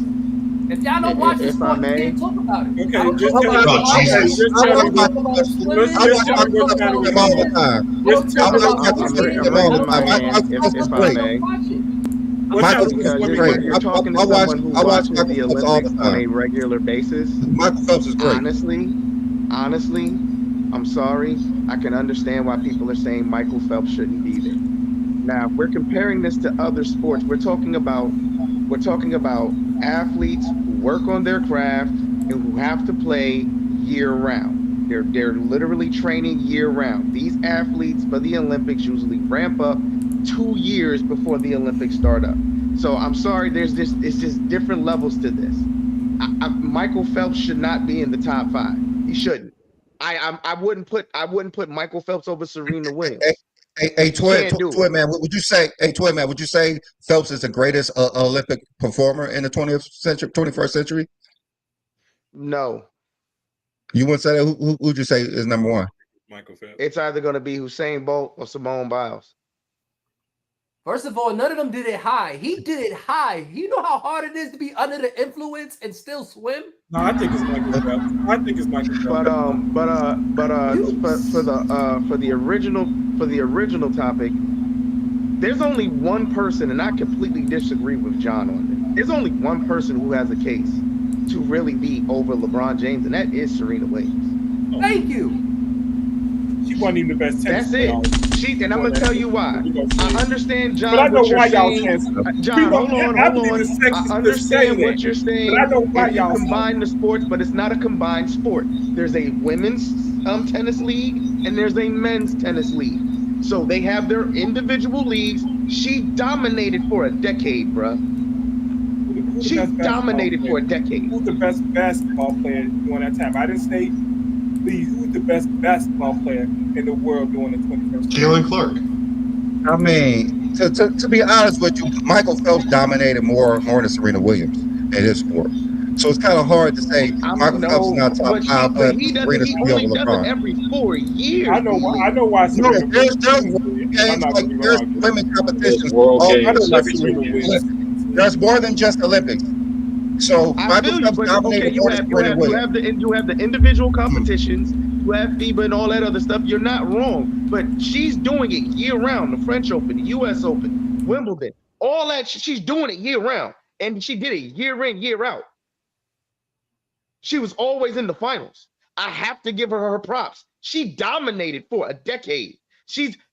[SPEAKER 5] If y'all don't watch the sport, you can't talk about it.
[SPEAKER 4] Okay,
[SPEAKER 2] I watch
[SPEAKER 7] Michael Phelps all the time on a regular basis.
[SPEAKER 2] Michael Phelps is great.
[SPEAKER 7] Honestly, I'm sorry. I can understand why people are saying Michael Phelps shouldn't be there. Now, if we're comparing this to other sports, we're talking about athletes who work on their craft and who have to play year round. They're literally training year round. These athletes for the Olympics usually ramp up 2 years before the Olympics start up. So I'm sorry, it's just different levels to this. Michael Phelps should not be in the top 5. He shouldn't. I wouldn't put Michael Phelps over Serena Williams.
[SPEAKER 2] Hey, Toy man, would you say Phelps is the greatest Olympic performer in the 21st century?
[SPEAKER 7] No.
[SPEAKER 2] You wouldn't say that? Who would you say is number 1?
[SPEAKER 4] Michael Phelps.
[SPEAKER 7] It's either going to be Usain Bolt or Simone Biles.
[SPEAKER 5] First of all, none of them did it high. He did it high. You know how hard it is to be under the influence and still swim?
[SPEAKER 4] No, I think it's Michael Phelps.
[SPEAKER 7] For the original topic, there's only one person, and I completely disagree with John on this. There's only one person who has a case to really be over LeBron James, and that is Serena Williams.
[SPEAKER 5] Thank you.
[SPEAKER 4] She wasn't even the best tennis player.
[SPEAKER 7] That's it. And I'm gonna tell you why. I understand, John.
[SPEAKER 4] But I know why y'all
[SPEAKER 7] saying.
[SPEAKER 4] can't.
[SPEAKER 7] John, hold on. I understand what you're saying.
[SPEAKER 4] But I know why
[SPEAKER 7] if
[SPEAKER 4] y'all
[SPEAKER 7] you combine the sports, but it's not a combined sport. There's a women's tennis league and there's a men's tennis league. So they have their individual leagues. She dominated for a decade, bruh. She dominated for a decade.
[SPEAKER 4] Who's the best basketball player during that time? I didn't say who's the best basketball player in the world during the 21st century?
[SPEAKER 3] Jalen Clark.
[SPEAKER 2] I mean, to be honest with you, Michael Phelps dominated more than Serena Williams in his sport. So it's kind of hard to say Michael Phelps is not top 5, but
[SPEAKER 7] he does it every 4 years.
[SPEAKER 4] I know why.
[SPEAKER 2] No, there's women competitions. There's more than just Olympics. So Michael Phelps dominated more than Serena Williams.
[SPEAKER 7] You have the individual competitions. You have FIBA and all that other stuff. You're not wrong, but she's doing it year round. The French Open, the U.S. Open, Wimbledon, all that. She's doing it year round, and she did it year in, year out. She was always in the finals. I have to give her props. She dominated for a decade.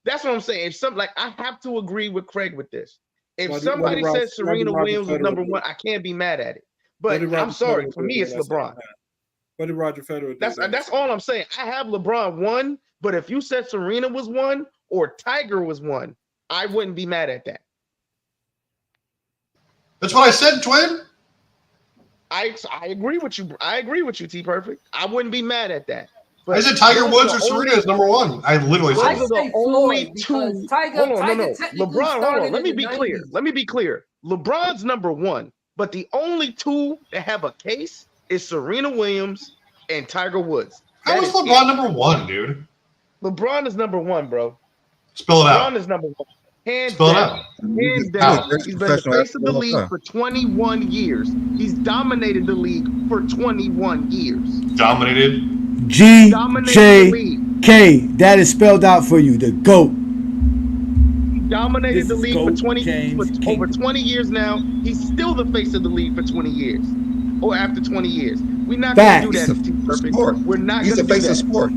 [SPEAKER 7] That's what I'm saying. If I have to agree with Craig with this. If
[SPEAKER 4] What
[SPEAKER 7] somebody
[SPEAKER 4] did
[SPEAKER 7] says Serena
[SPEAKER 4] Roger
[SPEAKER 7] Williams is
[SPEAKER 4] Federer
[SPEAKER 7] number
[SPEAKER 4] do?
[SPEAKER 7] one, I can't be mad at it.
[SPEAKER 4] What
[SPEAKER 7] But
[SPEAKER 4] did Roger
[SPEAKER 7] I'm sorry,
[SPEAKER 4] Federer
[SPEAKER 7] for
[SPEAKER 4] do
[SPEAKER 7] me, it's
[SPEAKER 4] during that same
[SPEAKER 7] LeBron.
[SPEAKER 4] time? What did Roger Federer do?
[SPEAKER 7] That's all I'm saying. I have LeBron one, but if you said Serena was one or Tiger was one, I wouldn't be mad at that.
[SPEAKER 3] That's what I said, Twin.
[SPEAKER 7] I agree with you. I agree with you, T Perfect. I wouldn't be mad at that. But
[SPEAKER 3] I said Tiger
[SPEAKER 7] those
[SPEAKER 3] Woods
[SPEAKER 7] are
[SPEAKER 3] or
[SPEAKER 7] the
[SPEAKER 3] Serena
[SPEAKER 7] only-
[SPEAKER 3] is number one. I literally
[SPEAKER 7] Those
[SPEAKER 3] said
[SPEAKER 5] I
[SPEAKER 7] are
[SPEAKER 3] that.
[SPEAKER 5] say
[SPEAKER 7] the only
[SPEAKER 5] Floyd
[SPEAKER 7] two.
[SPEAKER 5] because Tiger.
[SPEAKER 7] Hold on,
[SPEAKER 5] Tiger
[SPEAKER 7] no.
[SPEAKER 5] technically
[SPEAKER 7] LeBron, hold on.
[SPEAKER 5] started
[SPEAKER 7] Let me
[SPEAKER 5] in
[SPEAKER 7] be
[SPEAKER 5] the
[SPEAKER 7] clear.
[SPEAKER 5] 90s.
[SPEAKER 7] Let me be clear. LeBron's number one, but the only two that have a case is Serena Williams and Tiger Woods.
[SPEAKER 3] How
[SPEAKER 7] That
[SPEAKER 3] is
[SPEAKER 7] is
[SPEAKER 3] LeBron
[SPEAKER 7] it.
[SPEAKER 3] number one, dude?
[SPEAKER 7] LeBron is number one, bro.
[SPEAKER 3] Spell it
[SPEAKER 7] LeBron
[SPEAKER 3] out.
[SPEAKER 7] is number one. Hands
[SPEAKER 3] Spell it
[SPEAKER 7] down.
[SPEAKER 3] out.
[SPEAKER 7] Hands
[SPEAKER 2] He's
[SPEAKER 7] down.
[SPEAKER 2] the greatest
[SPEAKER 7] He's been the
[SPEAKER 2] professional
[SPEAKER 7] face of the
[SPEAKER 2] athlete of all
[SPEAKER 7] league
[SPEAKER 2] time.
[SPEAKER 7] for 21 years. He's dominated the league for 21 years.
[SPEAKER 3] Dominated.
[SPEAKER 7] Dominated the league.
[SPEAKER 1] GJK. That is spelled out for you. The GOAT.
[SPEAKER 7] Dominated
[SPEAKER 1] This
[SPEAKER 7] the
[SPEAKER 1] is
[SPEAKER 7] league
[SPEAKER 1] GOAT
[SPEAKER 7] for
[SPEAKER 1] James
[SPEAKER 7] over
[SPEAKER 1] Kingdom.
[SPEAKER 7] 20 years now. He's still the face of the league for 20 years. Or after 20 years. We're not going to do
[SPEAKER 1] Facts.
[SPEAKER 7] that, T Perfect.
[SPEAKER 2] Sport.
[SPEAKER 7] We're not
[SPEAKER 2] He's
[SPEAKER 7] going
[SPEAKER 2] the
[SPEAKER 7] to do
[SPEAKER 2] face of
[SPEAKER 7] that.
[SPEAKER 2] sport.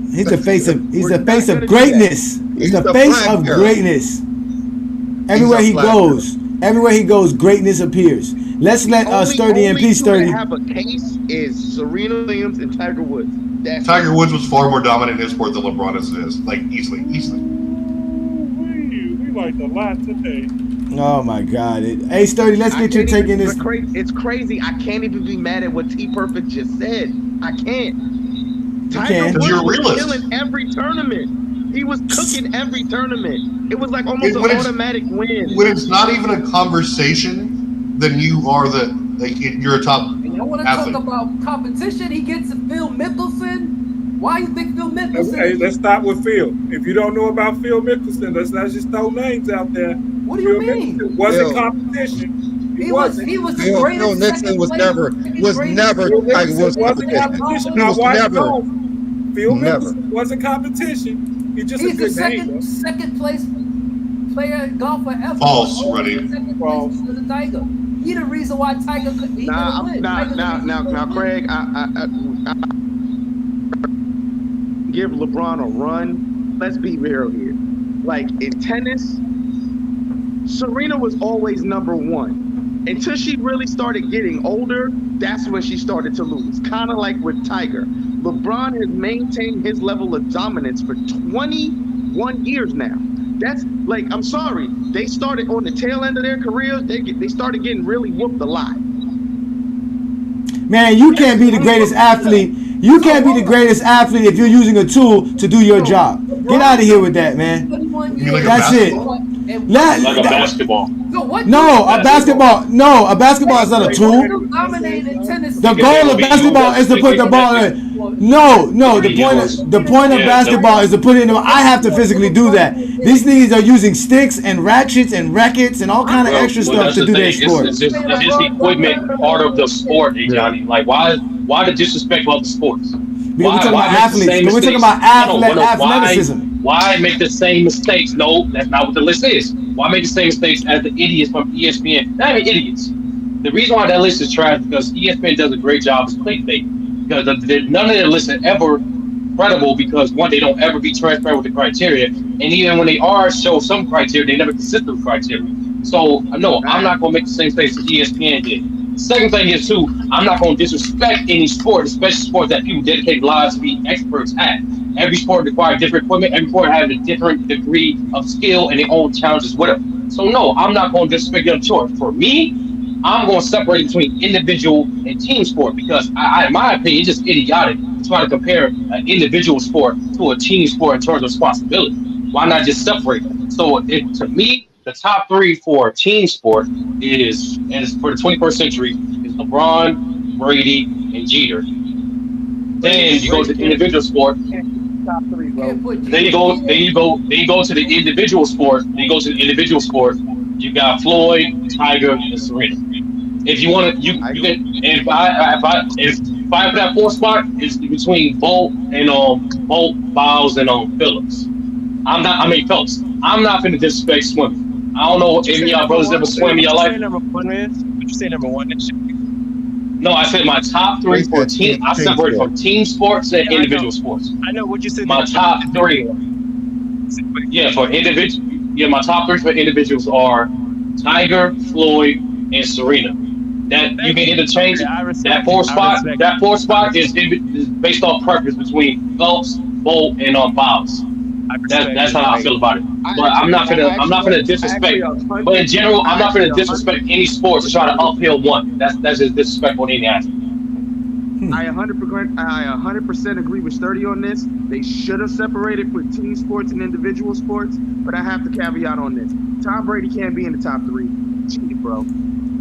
[SPEAKER 1] He's the face of
[SPEAKER 7] We're not gonna do
[SPEAKER 1] greatness. He's the
[SPEAKER 2] the
[SPEAKER 1] face
[SPEAKER 2] flag
[SPEAKER 1] of
[SPEAKER 2] bearer.
[SPEAKER 1] greatness. Everywhere
[SPEAKER 2] He's
[SPEAKER 1] he
[SPEAKER 2] a flag
[SPEAKER 1] goes, greatness appears. Let's let Sturdy and P
[SPEAKER 7] Only two
[SPEAKER 1] Sturdy.
[SPEAKER 7] that have a case is Serena Williams and Tiger Woods. That's
[SPEAKER 3] Tiger
[SPEAKER 7] it.
[SPEAKER 3] Woods was far more dominant in his sport than LeBron is. Like, easily.
[SPEAKER 4] We like the lot today.
[SPEAKER 1] Oh my God! Hey Sturdy, let's get your take in this.
[SPEAKER 7] It's crazy. I can't even be mad at what T Perfect just said. I can't. Tiger
[SPEAKER 1] can.
[SPEAKER 7] Woods
[SPEAKER 3] You're a
[SPEAKER 7] was
[SPEAKER 3] realist.
[SPEAKER 7] killing every tournament. He was cooking every tournament. It was like almost
[SPEAKER 3] When
[SPEAKER 7] an
[SPEAKER 3] it's-
[SPEAKER 7] automatic win.
[SPEAKER 3] When it's not even a conversation, then you are you're a top
[SPEAKER 5] And y'all want to
[SPEAKER 3] athlete.
[SPEAKER 5] talk about competition? He gets Phil Mickelson. Why you think Phil Mickelson?
[SPEAKER 4] Hey, let's start with Phil. If you don't know about Phil Mickelson, let's not just throw names out there.
[SPEAKER 5] What do you
[SPEAKER 4] Phil
[SPEAKER 5] mean?
[SPEAKER 4] Mickelson wasn't
[SPEAKER 2] Phil.
[SPEAKER 4] competition.
[SPEAKER 5] He was the
[SPEAKER 2] Phil
[SPEAKER 5] greatest.
[SPEAKER 2] Nixon
[SPEAKER 5] second
[SPEAKER 2] was
[SPEAKER 5] place,
[SPEAKER 2] never
[SPEAKER 5] second
[SPEAKER 2] was
[SPEAKER 5] greatest.
[SPEAKER 2] never
[SPEAKER 4] Phil
[SPEAKER 2] Tiger Woods
[SPEAKER 4] Mickelson wasn't
[SPEAKER 2] competition.
[SPEAKER 4] competition.
[SPEAKER 2] He
[SPEAKER 4] Now
[SPEAKER 2] was
[SPEAKER 4] watch
[SPEAKER 2] never.
[SPEAKER 4] Phil
[SPEAKER 2] Never.
[SPEAKER 4] Mickelson wasn't competition. He's just
[SPEAKER 5] He's
[SPEAKER 4] a
[SPEAKER 5] the
[SPEAKER 4] good name. though.
[SPEAKER 5] second place player golfer ever.
[SPEAKER 3] False,
[SPEAKER 5] Only
[SPEAKER 3] Ruddy.
[SPEAKER 5] Second
[SPEAKER 4] False.
[SPEAKER 5] place because of Tiger. He the reason why Tiger couldn't win.
[SPEAKER 7] Now,
[SPEAKER 5] Tiger
[SPEAKER 7] Craig, I give LeBron a run. Let's be real here. Like in tennis, Serena was always number one. Until she really started getting older, that's when she started to lose. Kind of like with Tiger. LeBron has maintained his level of dominance for 21 years now. That's like, I'm sorry, they started on the tail end of their careers. They started getting really whooped a lot.
[SPEAKER 1] Man, you can't be the greatest athlete. You can't be the greatest athlete if you're using a tool to do your job. Get out of here with that, man.
[SPEAKER 5] 21
[SPEAKER 3] You like a
[SPEAKER 1] That's it.
[SPEAKER 3] basketball?
[SPEAKER 1] Let-
[SPEAKER 8] Like a basketball.
[SPEAKER 5] So what?
[SPEAKER 1] No, a basketball is not a tool.
[SPEAKER 5] Dominated tennis.
[SPEAKER 1] The goal of basketball is to put the ball in. No. The point of basketball is to put it in. I have to physically do that. These niggas are using sticks and ratchets and rackets and all kind of extra stuff
[SPEAKER 8] that's
[SPEAKER 1] to
[SPEAKER 8] the
[SPEAKER 1] do their
[SPEAKER 8] thing.
[SPEAKER 1] sport.
[SPEAKER 8] It's just equipment part of the sport, Johnny. Like why the disrespect of other sports?
[SPEAKER 1] We're talking about
[SPEAKER 8] make the
[SPEAKER 1] athletes.
[SPEAKER 8] same
[SPEAKER 1] We're talking
[SPEAKER 8] mistakes?
[SPEAKER 1] about
[SPEAKER 8] No,
[SPEAKER 1] athleticism.
[SPEAKER 8] Why make the same mistakes? No, that's not what the list is. Why make the same mistakes as the idiots from ESPN? Not even idiots. The reason why that list is trash is because ESPN does a great job of clickbait. Because none of their lists are ever credible because one, they don't ever be transparent with the criteria, and even when they are show some criteria, they never consistent with criteria. So no, I'm not gonna make the same mistakes that ESPN did. Second thing is too, I'm not gonna disrespect any sport, especially sports that people dedicate lives to be experts at. Every sport requires different equipment. Every sport has a different degree of skill and their own challenges with it. So no, I'm not gonna disrespect them short. For me, I'm going to separate between individual and team sport because, in my opinion, it's just idiotic to try to compare an individual sport to a team sport in terms of responsibility. Why not just separate them? So, to me, the top three for team sport is for the 21st century is LeBron, Brady, and Jeter. Then you go to the individual sport.
[SPEAKER 5] Top three, bro.
[SPEAKER 8] Then you go to the individual sport. Then you go to the individual sport. You got Floyd, Tiger, and Serena. If you want to, you can. If I put that fourth spot, it's between Bolt and Bolt, Biles, and Phillips. Phelps. I'm not finna disrespect swimming. I don't know if any of y'all brothers ever swim in your life.
[SPEAKER 9] Would you say number one is?
[SPEAKER 8] No, I said my top three for team. I separated from team sports and individual sports.
[SPEAKER 9] I know what you said.
[SPEAKER 8] My top three. Yeah, for individual. Yeah, my top three for individuals are Tiger, Floyd, and Serena. That you
[SPEAKER 9] Thank
[SPEAKER 8] can
[SPEAKER 9] you.
[SPEAKER 8] interchange
[SPEAKER 9] Okay,
[SPEAKER 8] it.
[SPEAKER 9] I
[SPEAKER 8] That
[SPEAKER 9] respect it.
[SPEAKER 8] fourth
[SPEAKER 9] I
[SPEAKER 8] spot.
[SPEAKER 9] respect it.
[SPEAKER 8] That fourth
[SPEAKER 9] I
[SPEAKER 8] spot
[SPEAKER 9] respect
[SPEAKER 8] is based off preference between Phelps, Bolt, and Biles.
[SPEAKER 9] I
[SPEAKER 8] That's
[SPEAKER 9] respect
[SPEAKER 8] that's
[SPEAKER 9] it.
[SPEAKER 8] how I
[SPEAKER 9] Like
[SPEAKER 8] feel about it.
[SPEAKER 7] I
[SPEAKER 8] But
[SPEAKER 7] actually,
[SPEAKER 8] I'm not gonna
[SPEAKER 7] I actually
[SPEAKER 8] disrespect.
[SPEAKER 7] a
[SPEAKER 8] But
[SPEAKER 7] hundred,
[SPEAKER 8] in general, I'm
[SPEAKER 7] I
[SPEAKER 8] not
[SPEAKER 7] actually
[SPEAKER 8] gonna
[SPEAKER 7] a hundred
[SPEAKER 8] disrespect any sport to try to
[SPEAKER 7] percent
[SPEAKER 8] uphill one. That's just disrespectful in any aspect.
[SPEAKER 7] I 100% agree with Sturdy on this. They should have separated for team sports and individual sports, but I have to caveat on this. Tom Brady can't be in the top three. Cheated, bro.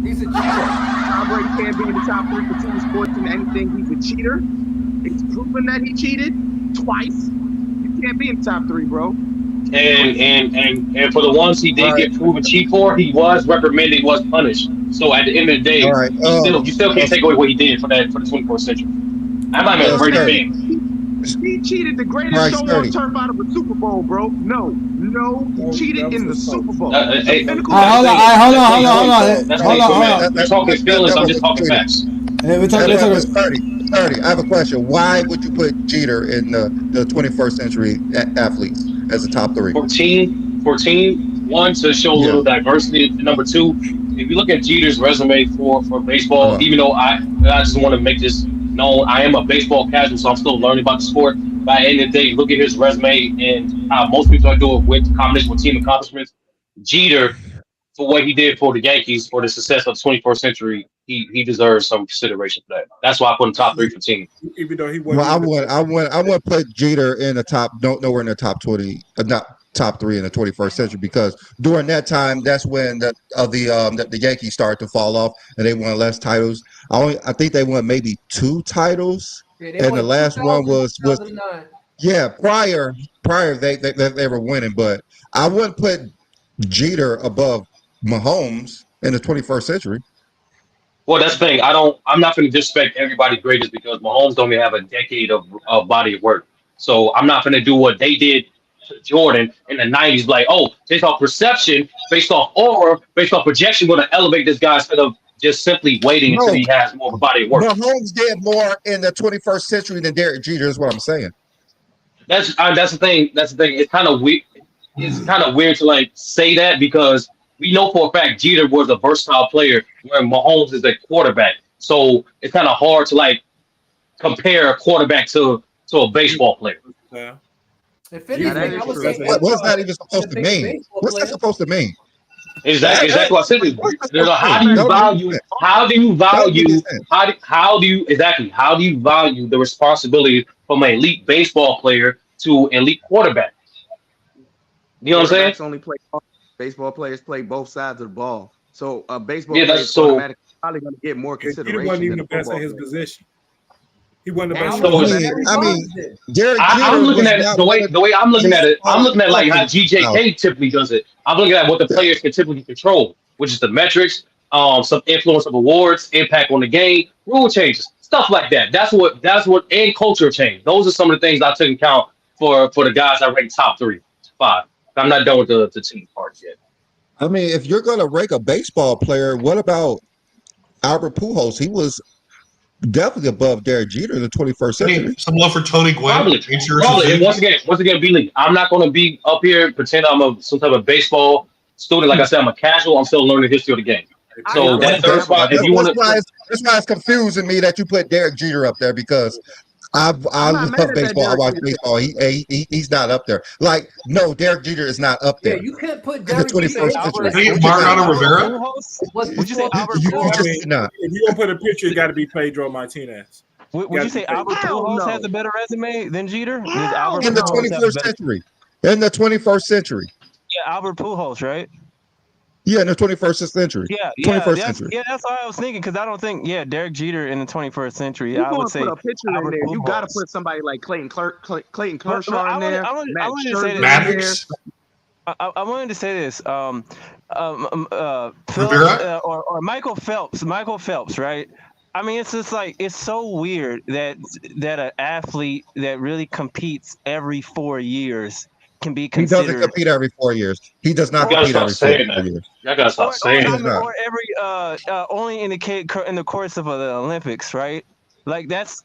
[SPEAKER 5] He's a cheater.
[SPEAKER 7] Tom Brady can't be in the top three for team sports and anything. He's a cheater. It's proven that he cheated twice. You can't be in the top three, bro.
[SPEAKER 8] And for the ones he
[SPEAKER 2] All
[SPEAKER 8] did
[SPEAKER 2] right,
[SPEAKER 8] get proven cheat for, he was reprimanded, he was punished. So at the end of the
[SPEAKER 2] all
[SPEAKER 8] day,
[SPEAKER 2] right.
[SPEAKER 8] you still can't take away what he did for the 24th century. I'm not even a Brady
[SPEAKER 2] Sturdy.
[SPEAKER 8] fan.
[SPEAKER 7] He cheated the
[SPEAKER 2] All
[SPEAKER 7] greatest
[SPEAKER 2] right,
[SPEAKER 7] show on
[SPEAKER 2] Sturdy.
[SPEAKER 7] turf out of a Super Bowl, bro. No, he cheated
[SPEAKER 4] That was
[SPEAKER 7] in the
[SPEAKER 4] his
[SPEAKER 7] Super
[SPEAKER 4] coach.
[SPEAKER 7] Bowl. The
[SPEAKER 8] Hey,
[SPEAKER 7] pinnacle
[SPEAKER 1] All right,
[SPEAKER 8] that's
[SPEAKER 1] hold
[SPEAKER 8] the
[SPEAKER 1] on,
[SPEAKER 8] thing.
[SPEAKER 1] all right, hold
[SPEAKER 8] That's
[SPEAKER 1] on,
[SPEAKER 8] what
[SPEAKER 1] hold
[SPEAKER 8] he's
[SPEAKER 1] on, hold
[SPEAKER 8] doing.
[SPEAKER 1] on,
[SPEAKER 8] That's what
[SPEAKER 1] hold
[SPEAKER 8] he's
[SPEAKER 1] on,
[SPEAKER 8] doing.
[SPEAKER 1] hold
[SPEAKER 8] Man.
[SPEAKER 1] on.
[SPEAKER 8] You're talking feelings.
[SPEAKER 2] That
[SPEAKER 8] I'm just
[SPEAKER 2] wasn't
[SPEAKER 8] talking
[SPEAKER 2] cheating.
[SPEAKER 8] facts.
[SPEAKER 1] We're talking,
[SPEAKER 2] But
[SPEAKER 1] we're talking.
[SPEAKER 2] Sturdy, I have a question. Why would you put Jeter in the 21st century athletes as a top three?
[SPEAKER 8] 14, one, to show a
[SPEAKER 2] Yeah.
[SPEAKER 8] little diversity. Number two, if you look at Jeter's resume for baseball,
[SPEAKER 2] Uh,
[SPEAKER 8] even though I just want to make this known, I am a baseball casual, so I'm still learning about the sport. By the end of the day, look at his resume and how most people are doing with combination with team accomplishments. Jeter, for what he did for the Yankees for the success of the 21st century, he deserves some consideration for that. That's why I put him top three for team.
[SPEAKER 4] Even though he
[SPEAKER 2] well,
[SPEAKER 4] wasn't even the best.
[SPEAKER 2] I want to put Jeter in the top, nowhere in the top 20, not top three in the 21st century, because during that time, that's when the Yankees started to fall off and they won less titles. I think they won maybe two titles,
[SPEAKER 5] Yeah, they
[SPEAKER 2] and the
[SPEAKER 5] won
[SPEAKER 2] last one
[SPEAKER 5] 2000,
[SPEAKER 2] was
[SPEAKER 5] 2009.
[SPEAKER 2] yeah, prior they were winning, but I wouldn't put Jeter above Mahomes in the 21st century.
[SPEAKER 8] Well, that's the thing. I'm not going to disrespect everybody's greatest because Mahomes don't even have a decade of body of work. So I'm not going to do what they did to Jordan in the '90s. Like, oh, based off perception, based off aura, based off projection, going to elevate this guy instead of just simply waiting until
[SPEAKER 2] No,
[SPEAKER 8] he has more of a body of work.
[SPEAKER 2] Mahomes did more in the 21st century than Derek Jeter is what I'm saying.
[SPEAKER 8] That's the thing. That's the thing. It's kind of weird. It's kind of weird to like say that because we know for a fact Jeter was a versatile player, where Mahomes is a quarterback. So it's kind of hard to like compare a quarterback to a baseball player.
[SPEAKER 4] Yeah.
[SPEAKER 5] If
[SPEAKER 7] Yeah, that
[SPEAKER 5] anything,
[SPEAKER 7] is
[SPEAKER 5] I would
[SPEAKER 7] true.
[SPEAKER 5] say
[SPEAKER 2] What's that
[SPEAKER 5] Edward
[SPEAKER 2] even
[SPEAKER 5] is
[SPEAKER 2] supposed
[SPEAKER 5] a
[SPEAKER 2] to
[SPEAKER 5] bigger
[SPEAKER 2] mean?
[SPEAKER 5] baseball
[SPEAKER 2] What's that
[SPEAKER 5] player.
[SPEAKER 2] supposed to mean?
[SPEAKER 8] Exactly what I said.
[SPEAKER 2] What's that supposed to
[SPEAKER 8] How
[SPEAKER 2] mean?
[SPEAKER 8] do you
[SPEAKER 2] That don't make
[SPEAKER 8] value?
[SPEAKER 2] sense. That don't make any sense.
[SPEAKER 8] How do you value the responsibility from an elite baseball player to elite quarterback? You know what I'm saying?
[SPEAKER 7] Quarterbacks only play. Baseball players play both sides of the ball. So a baseball
[SPEAKER 8] Yeah,
[SPEAKER 7] player
[SPEAKER 8] that's
[SPEAKER 7] is
[SPEAKER 8] so.
[SPEAKER 7] automatically probably going to get more
[SPEAKER 4] Yeah, Jeter wasn't
[SPEAKER 7] consideration
[SPEAKER 4] even
[SPEAKER 7] than
[SPEAKER 4] the
[SPEAKER 7] a
[SPEAKER 4] best at
[SPEAKER 7] football
[SPEAKER 4] his
[SPEAKER 7] player.
[SPEAKER 4] position. He wasn't the
[SPEAKER 5] Now
[SPEAKER 4] best
[SPEAKER 5] I'm
[SPEAKER 4] at
[SPEAKER 8] So
[SPEAKER 4] his
[SPEAKER 5] looking
[SPEAKER 8] is
[SPEAKER 5] at
[SPEAKER 8] it?
[SPEAKER 5] Barry
[SPEAKER 2] I
[SPEAKER 5] Bonds
[SPEAKER 2] mean,
[SPEAKER 5] then.
[SPEAKER 2] Derek
[SPEAKER 8] I'm
[SPEAKER 2] Jeter
[SPEAKER 8] looking
[SPEAKER 2] was
[SPEAKER 8] at it
[SPEAKER 2] not one of
[SPEAKER 8] the way I'm looking
[SPEAKER 2] he's
[SPEAKER 8] at it. I'm looking at like how
[SPEAKER 2] fucking no.
[SPEAKER 8] GJK typically does it. I'm looking at what the
[SPEAKER 2] Yeah.
[SPEAKER 8] players can typically control, which is the metrics, some influence of awards, impact on the game, rule changes, stuff like that. That's what and culture change. Those are some of the things I took into account for the guys I ranked top 5. I'm not done with the team part yet.
[SPEAKER 2] I mean, if you're going to rank a baseball player, what about Albert Pujols? He was definitely above Derek Jeter in the 21st
[SPEAKER 3] Hey,
[SPEAKER 2] century.
[SPEAKER 3] some love for Tony Gwynn.
[SPEAKER 8] Probably,
[SPEAKER 3] Answer
[SPEAKER 8] probably. And
[SPEAKER 3] Suzuki.
[SPEAKER 8] once again, B-League. I'm not going to be up here pretend I'm some type of baseball student. Like I said, I'm a casual. I'm still learning the history of the game.
[SPEAKER 7] I
[SPEAKER 8] So
[SPEAKER 7] have
[SPEAKER 8] that
[SPEAKER 7] one
[SPEAKER 8] third
[SPEAKER 7] example.
[SPEAKER 8] spot, if you want to,
[SPEAKER 2] That's why it's confusing me that you put Derek Jeter up there because I
[SPEAKER 7] I'm not mad
[SPEAKER 2] love
[SPEAKER 7] at that
[SPEAKER 2] baseball. I
[SPEAKER 7] Derek
[SPEAKER 2] watch
[SPEAKER 7] Jeter.
[SPEAKER 2] baseball. He's not up there. Like, no, Derek Jeter is not up
[SPEAKER 5] Yeah,
[SPEAKER 2] there
[SPEAKER 5] you can't put
[SPEAKER 2] in the
[SPEAKER 5] Derek
[SPEAKER 9] Would you say
[SPEAKER 2] 21st
[SPEAKER 5] Jeter.
[SPEAKER 2] century.
[SPEAKER 9] Albert?
[SPEAKER 3] Hey,
[SPEAKER 9] Would you say
[SPEAKER 3] Mariano
[SPEAKER 9] Albert
[SPEAKER 3] Rivera.
[SPEAKER 9] Pujols?
[SPEAKER 5] It was
[SPEAKER 9] Would you say
[SPEAKER 5] before
[SPEAKER 9] Albert
[SPEAKER 2] You
[SPEAKER 4] I
[SPEAKER 9] Pujols?
[SPEAKER 2] just
[SPEAKER 4] mean,
[SPEAKER 2] did not.
[SPEAKER 4] if you're gonna put a picture, it got to be Pedro Martinez.
[SPEAKER 9] Would you say Albert
[SPEAKER 7] Hell
[SPEAKER 9] Pujols
[SPEAKER 7] no.
[SPEAKER 9] has a better resume than Jeter? Does
[SPEAKER 7] Hell
[SPEAKER 9] Albert
[SPEAKER 2] In the
[SPEAKER 9] Pujols
[SPEAKER 7] no.
[SPEAKER 9] have a
[SPEAKER 2] 21st
[SPEAKER 9] better?
[SPEAKER 2] century. In the 21st century.
[SPEAKER 9] Yeah, Albert Pujols, right?
[SPEAKER 2] Yeah, in the 21st century.
[SPEAKER 9] Yeah,
[SPEAKER 2] 21st century.
[SPEAKER 9] that's what I was thinking because I don't think Derek Jeter in the 21st century.
[SPEAKER 7] You're
[SPEAKER 9] I
[SPEAKER 7] going
[SPEAKER 9] would
[SPEAKER 7] to put
[SPEAKER 9] say
[SPEAKER 7] a picture in
[SPEAKER 9] Albert
[SPEAKER 7] there. You got to
[SPEAKER 9] Pujols.
[SPEAKER 7] put somebody like Clayton
[SPEAKER 9] But
[SPEAKER 7] Kershaw in there,
[SPEAKER 9] I
[SPEAKER 7] Max
[SPEAKER 9] wanted to say
[SPEAKER 7] Scherzer
[SPEAKER 9] this.
[SPEAKER 7] in there.
[SPEAKER 3] Maddox.
[SPEAKER 9] I wanted to say this. Phelps
[SPEAKER 3] Rivera.
[SPEAKER 9] or Michael Phelps. Michael Phelps, right? I mean, it's just like it's so weird that an athlete that really competes every 4 years can be
[SPEAKER 2] He doesn't
[SPEAKER 9] considered,
[SPEAKER 2] compete every 4 years. He does not
[SPEAKER 8] you gotta
[SPEAKER 2] compete
[SPEAKER 8] stop
[SPEAKER 2] every
[SPEAKER 8] saying
[SPEAKER 2] 4
[SPEAKER 8] that.
[SPEAKER 2] years.
[SPEAKER 8] Y'all gotta stop saying
[SPEAKER 2] He
[SPEAKER 8] that.
[SPEAKER 2] does not.
[SPEAKER 9] or every only in the course of the Olympics, right? Like that's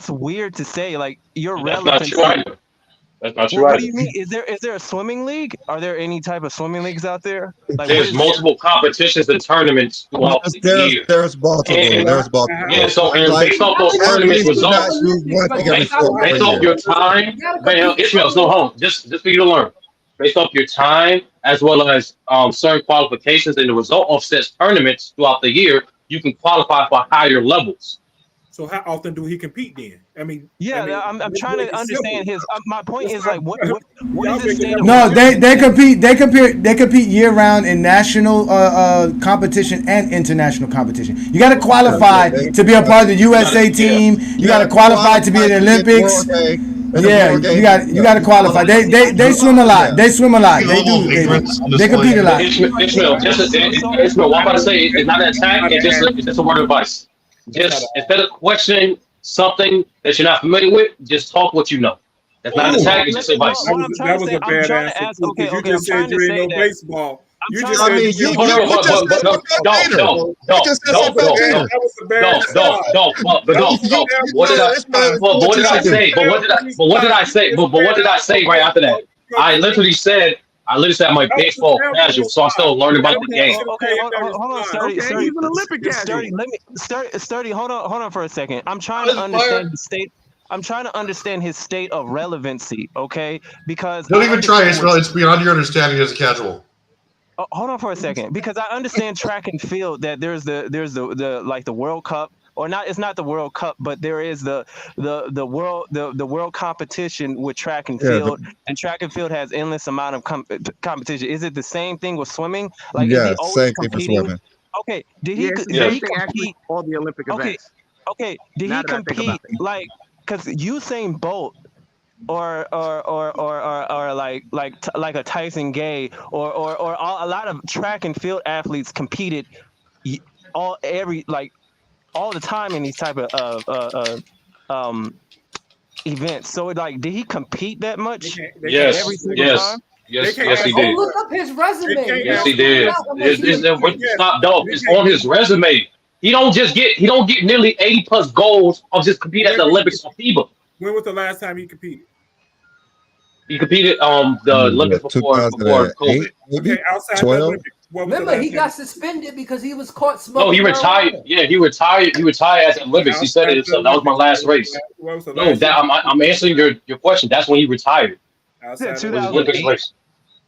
[SPEAKER 9] weird to say. Like your
[SPEAKER 8] That's not true
[SPEAKER 9] relevancy.
[SPEAKER 8] either. That's not true
[SPEAKER 9] Well, what
[SPEAKER 8] either.
[SPEAKER 9] do you mean? Is there a swimming league? Are there any type of swimming leagues out there? Like, what
[SPEAKER 8] There's
[SPEAKER 9] is
[SPEAKER 8] multiple competitions and tournaments throughout the year.
[SPEAKER 2] There's multiple.
[SPEAKER 8] And
[SPEAKER 2] There's multiple.
[SPEAKER 8] yeah, so and
[SPEAKER 2] Like
[SPEAKER 8] based off those tournaments
[SPEAKER 2] athletes do not
[SPEAKER 8] results,
[SPEAKER 2] do one thing every
[SPEAKER 8] based,
[SPEAKER 2] 4
[SPEAKER 8] based off
[SPEAKER 2] years.
[SPEAKER 8] your time, man, Ishmael, so hold on, just for you to learn, based off your time as well as certain qualifications and the result of such tournaments throughout the year, you can qualify for higher levels.
[SPEAKER 4] So how often do he compete then? I mean,
[SPEAKER 9] I'm trying to
[SPEAKER 4] it's
[SPEAKER 9] understand
[SPEAKER 4] simple.
[SPEAKER 9] his. My point
[SPEAKER 4] It's
[SPEAKER 9] is
[SPEAKER 4] not-
[SPEAKER 9] like, what
[SPEAKER 4] Y'all
[SPEAKER 9] is the
[SPEAKER 4] making
[SPEAKER 9] state
[SPEAKER 4] it
[SPEAKER 9] of?
[SPEAKER 1] No, they compete year round in national competition and international competition. You got to qualify to be a part of the USA team. You got to qualify to be in the Olympics. Yeah, you got to qualify. They swim a lot. They swim a lot. They do. They compete a lot.
[SPEAKER 8] Ishmael, Ishmael, what I'm about to say is not an attack, it's just a word of advice. Just instead of questioning something that you're not familiar with, just talk what you know. That's not an attack, it's just advice.
[SPEAKER 4] That was a bad answer.
[SPEAKER 9] Okay,
[SPEAKER 4] You just said you ain't know baseball. You just
[SPEAKER 2] I
[SPEAKER 4] said
[SPEAKER 2] mean, you
[SPEAKER 8] Hold on,
[SPEAKER 2] just said
[SPEAKER 8] don't.
[SPEAKER 4] that was a bad
[SPEAKER 8] What did I say? But what did I say? But what did I say right after that? I literally said I'm a baseball casual, so I'm still learning about the game.
[SPEAKER 9] Okay, hold on, Sturdy.
[SPEAKER 7] Okay, he's an Olympic casual.
[SPEAKER 9] Sturdy, hold on for a second. I'm trying to understand the state. I'm trying to understand his state of relevancy, okay? Because
[SPEAKER 3] Don't even try, Ishmael. It's beyond your understanding as a casual.
[SPEAKER 9] hold on for a second, because I understand track and field that there's the like the World Cup, or not. It's not the World Cup, but there is the world competition with track and field, and track and field has endless amount of competition. Is it the same thing with swimming? Like, is he always
[SPEAKER 2] same thing for
[SPEAKER 9] competing?
[SPEAKER 2] swimming.
[SPEAKER 9] Okay, did
[SPEAKER 7] Yeah,
[SPEAKER 9] he
[SPEAKER 7] it's the
[SPEAKER 9] did
[SPEAKER 7] same
[SPEAKER 9] he
[SPEAKER 7] thing actually
[SPEAKER 9] compete?
[SPEAKER 7] all the Olympic events.
[SPEAKER 9] Okay, did
[SPEAKER 7] Now
[SPEAKER 9] he
[SPEAKER 7] that I think about
[SPEAKER 9] compete
[SPEAKER 7] it.
[SPEAKER 9] like? Because Usain Bolt or like a Tyson Gay or a lot of track and field athletes competed all the time in these type of events. So did he compete that much?
[SPEAKER 8] Yes,
[SPEAKER 9] every single
[SPEAKER 8] yes,
[SPEAKER 9] time?
[SPEAKER 8] yes,
[SPEAKER 4] They
[SPEAKER 8] yes, he
[SPEAKER 4] can't-
[SPEAKER 5] Oh,
[SPEAKER 8] did.
[SPEAKER 5] look up his resume.
[SPEAKER 8] Yes, he did. Stop, dog. It's on his resume. He don't get nearly 80 plus goals of just competing at the Olympics or FIBA.
[SPEAKER 4] When was the last time he competed?
[SPEAKER 8] He competed the Olympics before
[SPEAKER 2] 2008,
[SPEAKER 8] COVID.
[SPEAKER 2] maybe
[SPEAKER 4] Okay, outside
[SPEAKER 2] 12.
[SPEAKER 4] the Olympics. What was the
[SPEAKER 5] Remember,
[SPEAKER 4] last
[SPEAKER 5] he
[SPEAKER 4] time?
[SPEAKER 5] got suspended because he was caught smoking.
[SPEAKER 8] No, he retired.
[SPEAKER 5] marijuana.
[SPEAKER 8] Yeah, he retired. He retired at the Olympics. He said it himself. That was my last race.
[SPEAKER 4] What was the
[SPEAKER 8] No,
[SPEAKER 4] last
[SPEAKER 8] that I'm answering your question. That's when he retired.
[SPEAKER 4] outside
[SPEAKER 9] Two
[SPEAKER 4] the
[SPEAKER 8] Was his
[SPEAKER 9] thousand
[SPEAKER 8] Olympics
[SPEAKER 9] eight.
[SPEAKER 8] race.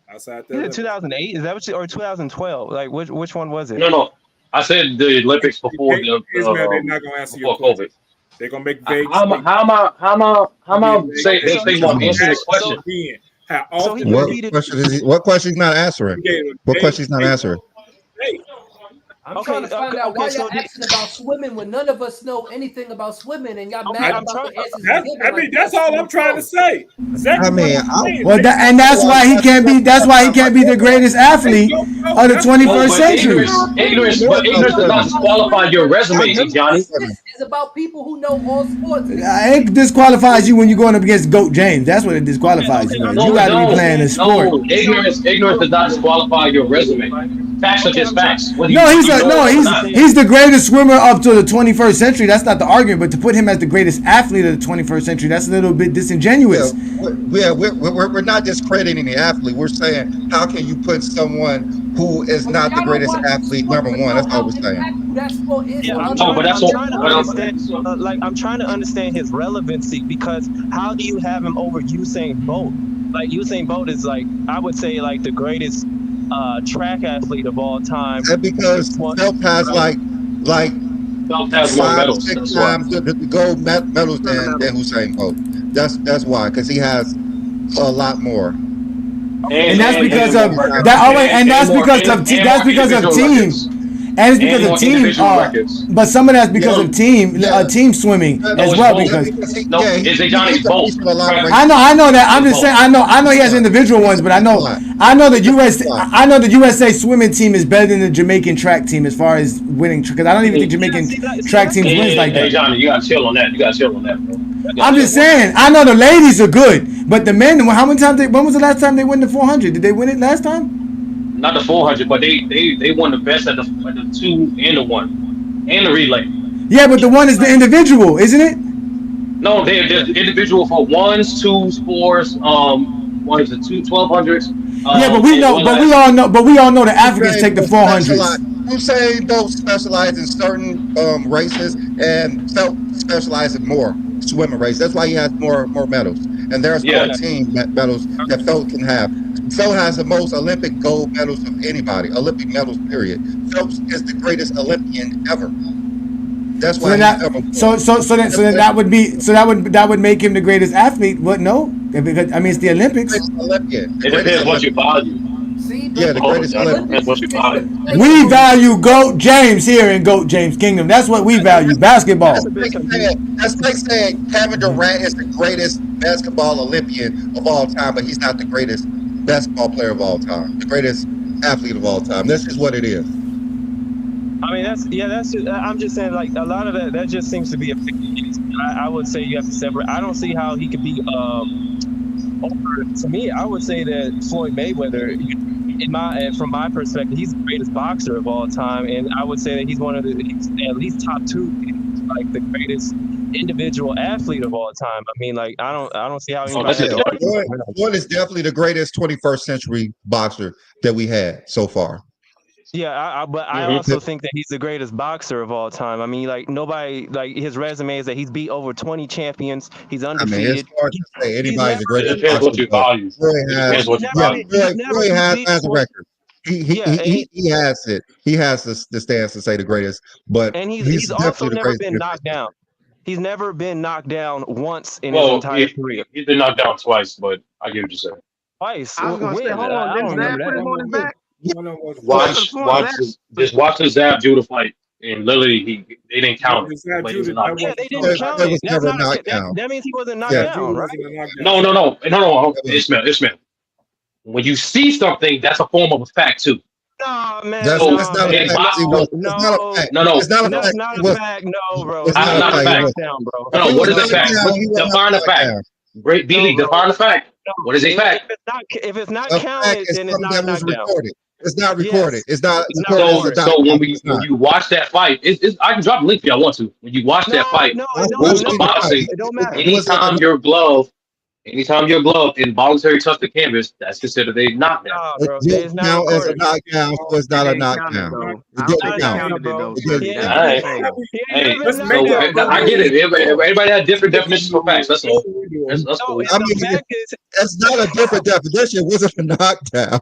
[SPEAKER 4] outside the
[SPEAKER 9] Is it
[SPEAKER 4] Olympics?
[SPEAKER 9] 2008? Is that what or 2012? Like which one was it?
[SPEAKER 8] No. I said the Olympics before the
[SPEAKER 4] Ishmael, they're not gonna answer your
[SPEAKER 8] before
[SPEAKER 4] question.
[SPEAKER 8] COVID.
[SPEAKER 4] They're gonna make vague
[SPEAKER 8] How am I saying I'm answering the question?
[SPEAKER 4] How
[SPEAKER 9] So
[SPEAKER 4] often?
[SPEAKER 9] he
[SPEAKER 2] What
[SPEAKER 9] competed-
[SPEAKER 2] question is he? What question he's not answering? What question he's not answering?
[SPEAKER 5] I'm
[SPEAKER 9] Okay,
[SPEAKER 5] trying to find out why
[SPEAKER 9] okay, so
[SPEAKER 5] y'all asking about swimming when none of us know anything about swimming, and y'all
[SPEAKER 9] Okay,
[SPEAKER 5] mad
[SPEAKER 9] I'm
[SPEAKER 5] about
[SPEAKER 9] trying-
[SPEAKER 5] the answers. you give,
[SPEAKER 4] I
[SPEAKER 5] like,
[SPEAKER 4] mean, that's all I'm trying to say.
[SPEAKER 2] I mean,
[SPEAKER 1] And that's why he can't be. That's why he can't be the greatest athlete of the 21st century.
[SPEAKER 8] Ignorance does not disqualify your resume, Johnny.
[SPEAKER 5] This is about people who know all sports.
[SPEAKER 1] It disqualifies you when you're going up against GOAT James. That's what it disqualifies you. You got to be playing a sport.
[SPEAKER 8] No, ignorance does not disqualify your resume. Facts are just facts.
[SPEAKER 1] No, he's the greatest swimmer up to the 21st century. That's not the argument. But to put him as the greatest athlete of the 21st century, that's a little bit disingenuous.
[SPEAKER 2] We're not discrediting the athlete. We're saying, how can you put someone who is not the greatest athlete number one? That's all we're saying.
[SPEAKER 5] That sport is.
[SPEAKER 9] Yeah, I'm trying to understand his relevancy, because how do you have him over Usain Bolt? Like, Usain Bolt is, like, I would say, like, the greatest track athlete of all time.
[SPEAKER 2] And because Phelps has like
[SPEAKER 8] Phelps has more
[SPEAKER 2] 5,
[SPEAKER 8] medals.
[SPEAKER 2] 6
[SPEAKER 8] That's why.
[SPEAKER 2] times the gold medals than Usain Bolt. That's why, because he has a lot more.
[SPEAKER 1] And that's because of that. Oh wait, and that's because of team. And it's because of team, but some of that's because of team swimming as well. Because I know that. I'm just saying. I know he has individual ones, but I know the USA swimming team is better than the Jamaican track team as far as winning. Because I don't even think Jamaican track teams wins like that.
[SPEAKER 8] Hey Johnny, you gotta chill on that. Bro.
[SPEAKER 1] I'm just saying. I know the ladies are good, but the men. How many times? When was the last time they won the 400? Did they win it last time?
[SPEAKER 8] Not the 400, but they won the best at the 2 and the 1 and the relay.
[SPEAKER 1] Yeah, but the one is the individual, isn't it?
[SPEAKER 8] No, there's individual for ones, twos, fours. What is it? 1200s.
[SPEAKER 1] Yeah, but we
[SPEAKER 8] As
[SPEAKER 1] know,
[SPEAKER 8] well
[SPEAKER 1] but
[SPEAKER 8] as
[SPEAKER 1] we all know the Africans
[SPEAKER 2] Usain
[SPEAKER 1] take the
[SPEAKER 2] don't
[SPEAKER 1] 400s.
[SPEAKER 2] specialize. Usain don't specialize in certain races, and Phelps specializes in more swimming races. That's why he has more medals. And there's
[SPEAKER 8] yeah.
[SPEAKER 2] 13 medals that Phelps can have. Phelps has the most Olympic gold medals of anybody. Olympic medals, period. Phelps is the greatest Olympian ever. That's
[SPEAKER 1] So
[SPEAKER 2] why
[SPEAKER 1] then
[SPEAKER 2] he's number one.
[SPEAKER 1] then that would make him the greatest athlete. What? No, because I mean it's the Olympics.
[SPEAKER 2] Greatest Olympian. The
[SPEAKER 8] It
[SPEAKER 2] greatest
[SPEAKER 8] depends what you
[SPEAKER 2] Olympian.
[SPEAKER 8] value.
[SPEAKER 5] See,
[SPEAKER 2] Yeah, the greatest
[SPEAKER 8] Yeah, it
[SPEAKER 2] Olympian.
[SPEAKER 8] depends what you value.
[SPEAKER 1] We value GOAT James here in GOAT James Kingdom. That's what we value. Basketball.
[SPEAKER 2] That's like saying Kevin Durant is the greatest basketball Olympian of all time, but he's not the greatest basketball player of all time, the greatest athlete of all time. That's just what it is.
[SPEAKER 9] I mean, that's just, I'm just saying, like, a lot of that just seems to be a fixed case. I would say you have to separate. I don't see how he could be over. To me, I would say that Floyd Mayweather, from my perspective, he's the greatest boxer of all time, and I would say that he's he's at least top two, like the greatest individual athlete of all time. I mean, like, I don't see how anybody has to argue.
[SPEAKER 2] Floyd is definitely the greatest 21st century boxer that we had so far.
[SPEAKER 9] Yeah, but I also think that he's the greatest boxer of all time. I mean, like, nobody, like, his resume is that he's beat over 20 champions. He's undefeated.
[SPEAKER 2] I mean, it's hard to say anybody's the greatest
[SPEAKER 8] It depends what you value.
[SPEAKER 2] Floyd has a record. He has it. He has the stance to say the greatest, but
[SPEAKER 9] and he's also never been knocked down. He's never been knocked down once in his entire career.
[SPEAKER 8] He's been knocked down twice, but I get what you're saying.
[SPEAKER 9] Twice.
[SPEAKER 10] I was gonna say, hold on, didn't Zab put him on his back?
[SPEAKER 8] Just watch the Zab Judah fight, and literally they didn't count him.
[SPEAKER 9] Yeah, they didn't count it. That means he wasn't knocked down, right?
[SPEAKER 8] No. Ishmael. When you see something, that's a form of a fact too.
[SPEAKER 9] No, man.
[SPEAKER 2] That's not a fact. It's not a fact.
[SPEAKER 8] No.
[SPEAKER 2] It's not a
[SPEAKER 9] That's
[SPEAKER 2] fact.
[SPEAKER 9] not a fact. No, bro.
[SPEAKER 2] It's not a fact.
[SPEAKER 8] No, what is a fact? Define a fact. Great B-League, define a fact. What is a fact?
[SPEAKER 9] If it's not counted, then it's not knocked down.
[SPEAKER 2] It's not recorded. It's not.
[SPEAKER 8] So when you watch that fight, I can drop a link if y'all want to. When you watch that fight, rules of boxing, anytime your glove involuntary touch the canvas, that's considered a knockdown.
[SPEAKER 2] It's now as a knockdown, so it's not a knockdown. It didn't count.
[SPEAKER 8] I get it. Everybody has different definitions for facts. That's all. That's cool.
[SPEAKER 2] I mean, it's not a different definition. It wasn't a knockdown.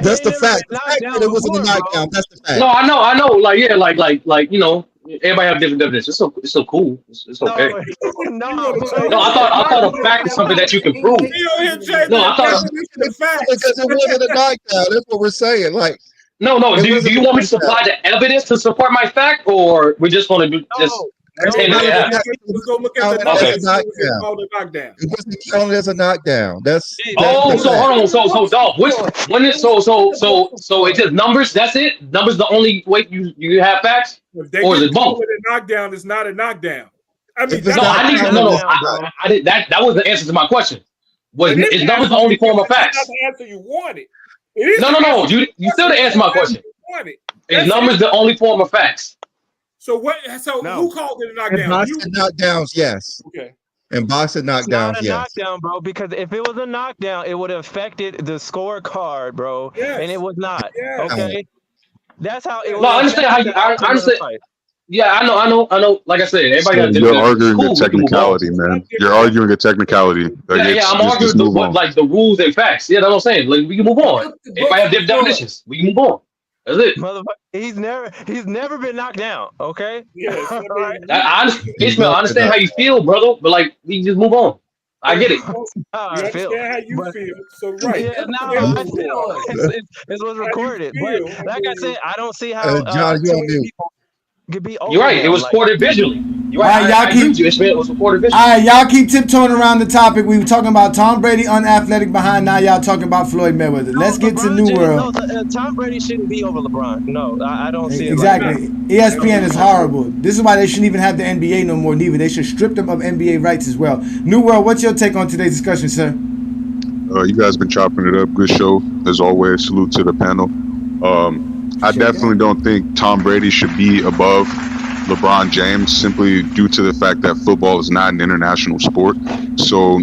[SPEAKER 2] That's the fact. The fact that it wasn't a knockdown. That's the fact.
[SPEAKER 8] No, I know. Like, yeah, like, you know, everybody have different definitions. It's so cool. It's okay.
[SPEAKER 9] No,
[SPEAKER 8] I thought a fact is something that you can prove. No, I thought
[SPEAKER 2] because it wasn't a knockdown. That's what we're saying. Like,
[SPEAKER 8] no. Do you want me to supply the evidence to support my fact, or we're just going to just?
[SPEAKER 4] Let's go look at the knockdown.
[SPEAKER 2] It wasn't counted as a knockdown.
[SPEAKER 8] So hold on. So Dolph, so it's just numbers. That's it. Numbers the only way you have facts, or is it both?
[SPEAKER 4] A knockdown is not a knockdown. I mean,
[SPEAKER 8] I did that. That was the answer to my question. Is numbers the only form of facts?
[SPEAKER 4] That's the answer you wanted.
[SPEAKER 8] No. You still didn't answer my question. Is numbers the only form of facts?
[SPEAKER 4] So what? So who called it a knockdown?
[SPEAKER 2] In boxing knockdowns, yes.
[SPEAKER 4] Okay.
[SPEAKER 2] In boxing knockdowns,
[SPEAKER 9] yes. Knockdown, bro. Because if it was a knockdown, it would have affected the scorecard, bro.
[SPEAKER 4] Yes.
[SPEAKER 9] And it was not. Yes. Okay. That's how it was.
[SPEAKER 8] No, I understand how you. I understand. Yeah, I know. Like I said, everybody got different.
[SPEAKER 11] You're arguing a technicality, man. You're arguing a technicality.
[SPEAKER 8] I'm arguing the rules and facts. Yeah, that's what I'm saying. Like, we can move on. Everybody have different definitions. We can move on. That's it.
[SPEAKER 9] Motherfucker, he's never been knocked down. Okay.
[SPEAKER 4] Yes.
[SPEAKER 8] Ishmael, I understand how you feel, brother, but like, we just move on. I get it.
[SPEAKER 4] You understand how you feel. So right.
[SPEAKER 9] Yeah, I feel. It was recorded. But like I said, I don't see how
[SPEAKER 2] John, you on mute.
[SPEAKER 9] Could be
[SPEAKER 8] You're right. It was recorded visually. You're right.
[SPEAKER 1] All right,
[SPEAKER 8] it was recorded visually.
[SPEAKER 1] All right, y'all keep tiptoeing around the topic. We were talking about Tom Brady, unathletic behind. Now y'all talking about Floyd Mayweather. Let's get to New World.
[SPEAKER 9] No, Tom Brady shouldn't be over LeBron. No, I don't see it.
[SPEAKER 1] Exactly.
[SPEAKER 9] Like
[SPEAKER 1] ESPN is horrible. This is why they shouldn't even have the NBA no more. Neither they should strip them of NBA rights as well. New World, what's your take on today's discussion, sir?
[SPEAKER 11] You guys been chopping it up. Good show as always. Salute to the panel. I definitely don't think Tom Brady should be above LeBron James simply due to the fact that football is not an international sport. So,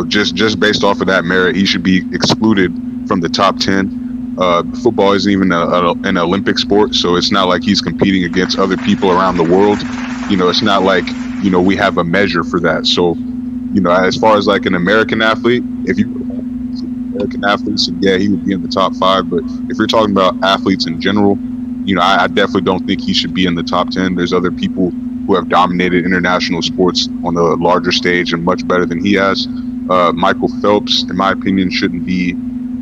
[SPEAKER 11] just based off of that merit, he should be excluded from the top 10. Football isn't even an Olympic sport, so it's not like he's competing against other people around the world. It's not like, we have a measure for that. So, as far as like an American athlete, if you American athletes, yeah, he would be in the top 5. But if you're talking about athletes in general, I definitely don't think he should be in the top 10. There's other people who have dominated international sports on a larger stage and much better than he has. Michael Phelps, in my opinion, shouldn't be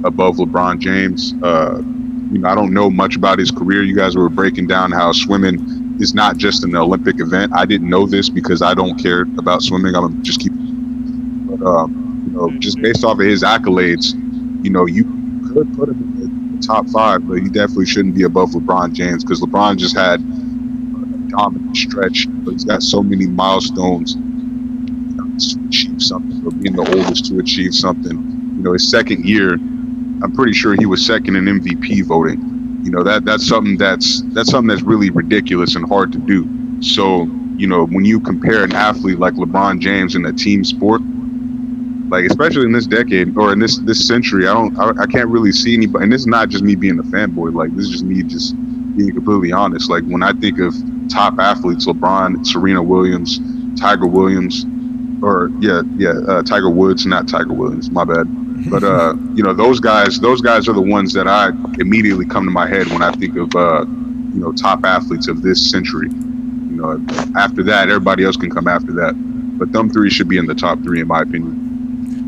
[SPEAKER 11] above LeBron James. I don't know much about his career. You guys were breaking down how swimming is not just an Olympic event. I didn't know this because I don't care about swimming. I'm just keep. But just based off of his accolades, you could put him in the top 5, but he definitely shouldn't be above LeBron James because LeBron just had a dominant stretch. He's got so many milestones to achieve something, or being the oldest to achieve something. His second year, I'm pretty sure he was second in MVP voting. That's something that's really ridiculous and hard to do. So, when you compare an athlete like LeBron James in a team sport, like especially in this decade or in this century, I can't really see anybody. And this is not just me being a fanboy. Like, this is just me just being completely honest. Like, when I think of top athletes, LeBron, Serena Williams, Tiger Williams, Tiger Woods, not Tiger Williams, my bad. But those guys are the ones that I immediately come to my head when I think of top athletes of this century. After that, everybody else can come after that. But them 3 should be in the top 3 in my opinion.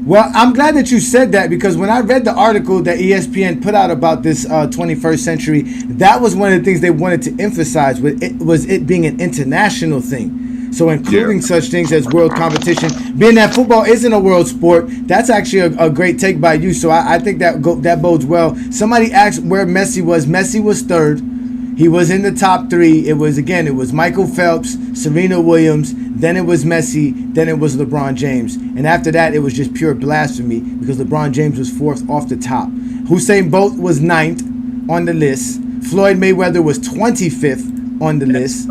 [SPEAKER 1] Well, I'm glad that you said that because when I read the article that ESPN put out about this 21st century, that was one of the things they wanted to emphasize was it being an international thing. So including such things as world competition, being that football isn't a world sport, that's actually a great take by you. So I think that bodes well. Somebody asked where Messi was. Messi was 3rd. He was in the top 3. It was Michael Phelps, Serena Williams, then it was Messi, then it was LeBron James. And after that, it was just pure blasphemy because LeBron James was 4th off the top. Usain Bolt was 9th on the list. Floyd Mayweather was 25th on the list.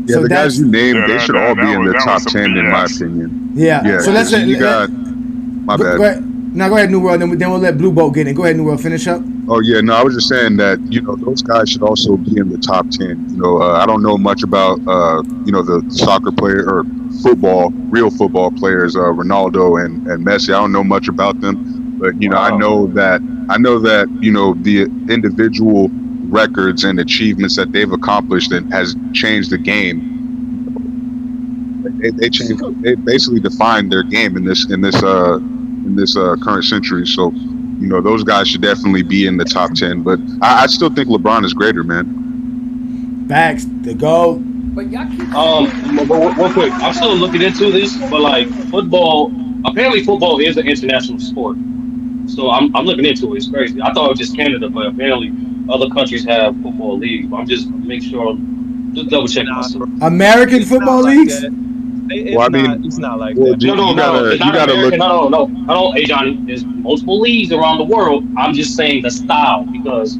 [SPEAKER 11] Yeah, so the guys you named, they should all be in the top 10 in my opinion.
[SPEAKER 1] Yeah. So let's
[SPEAKER 11] my bad.
[SPEAKER 1] Go ahead. Now go ahead, New World. Then we'll let Blue Boat get in. Go ahead, New World. Finish up.
[SPEAKER 11] Oh yeah, no, I was just saying that those guys should also be in the top 10. I don't know much about the soccer player or real football players, Ronaldo and Messi. I don't know much about them, but I know that the individual records and achievements that they've accomplished and has changed the game. They basically defined their game in this current century. So, those guys should definitely be in the top 10. But I still think LeBron is greater, man.
[SPEAKER 1] Facts, the GOAT.
[SPEAKER 5] But y'all keep
[SPEAKER 8] real quick, I'm still looking into this, but like apparently football is an international sport. So I'm looking into it. It's crazy. I thought it was just Canada, but apparently other countries have football leagues. But I'm just just double checking myself.
[SPEAKER 1] American football leagues?
[SPEAKER 9] It's not like that.
[SPEAKER 8] No. Hey, Johnny, there's multiple leagues around the world. I'm just saying the style because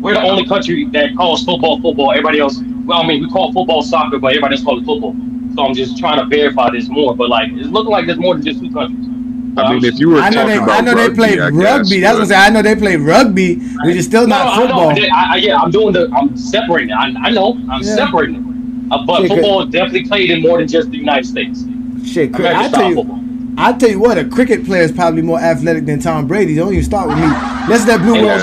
[SPEAKER 8] we're the only country that calls football. Everybody else, we call football soccer, but everybody else calls it football. So I'm just trying to verify this more. But it's looking like there's more than just 2 countries.
[SPEAKER 11] If you were talking about
[SPEAKER 1] I know they play rugby. That's what I'm saying. I know they play rugby, which is still not football.
[SPEAKER 8] I'm separating it. I know. I'm separating it. But football is definitely played in more than just the United States.
[SPEAKER 1] Shit, I tell you what, a cricket player is probably more athletic than Tom Brady. Don't even start with me. Let's let Blue Boat.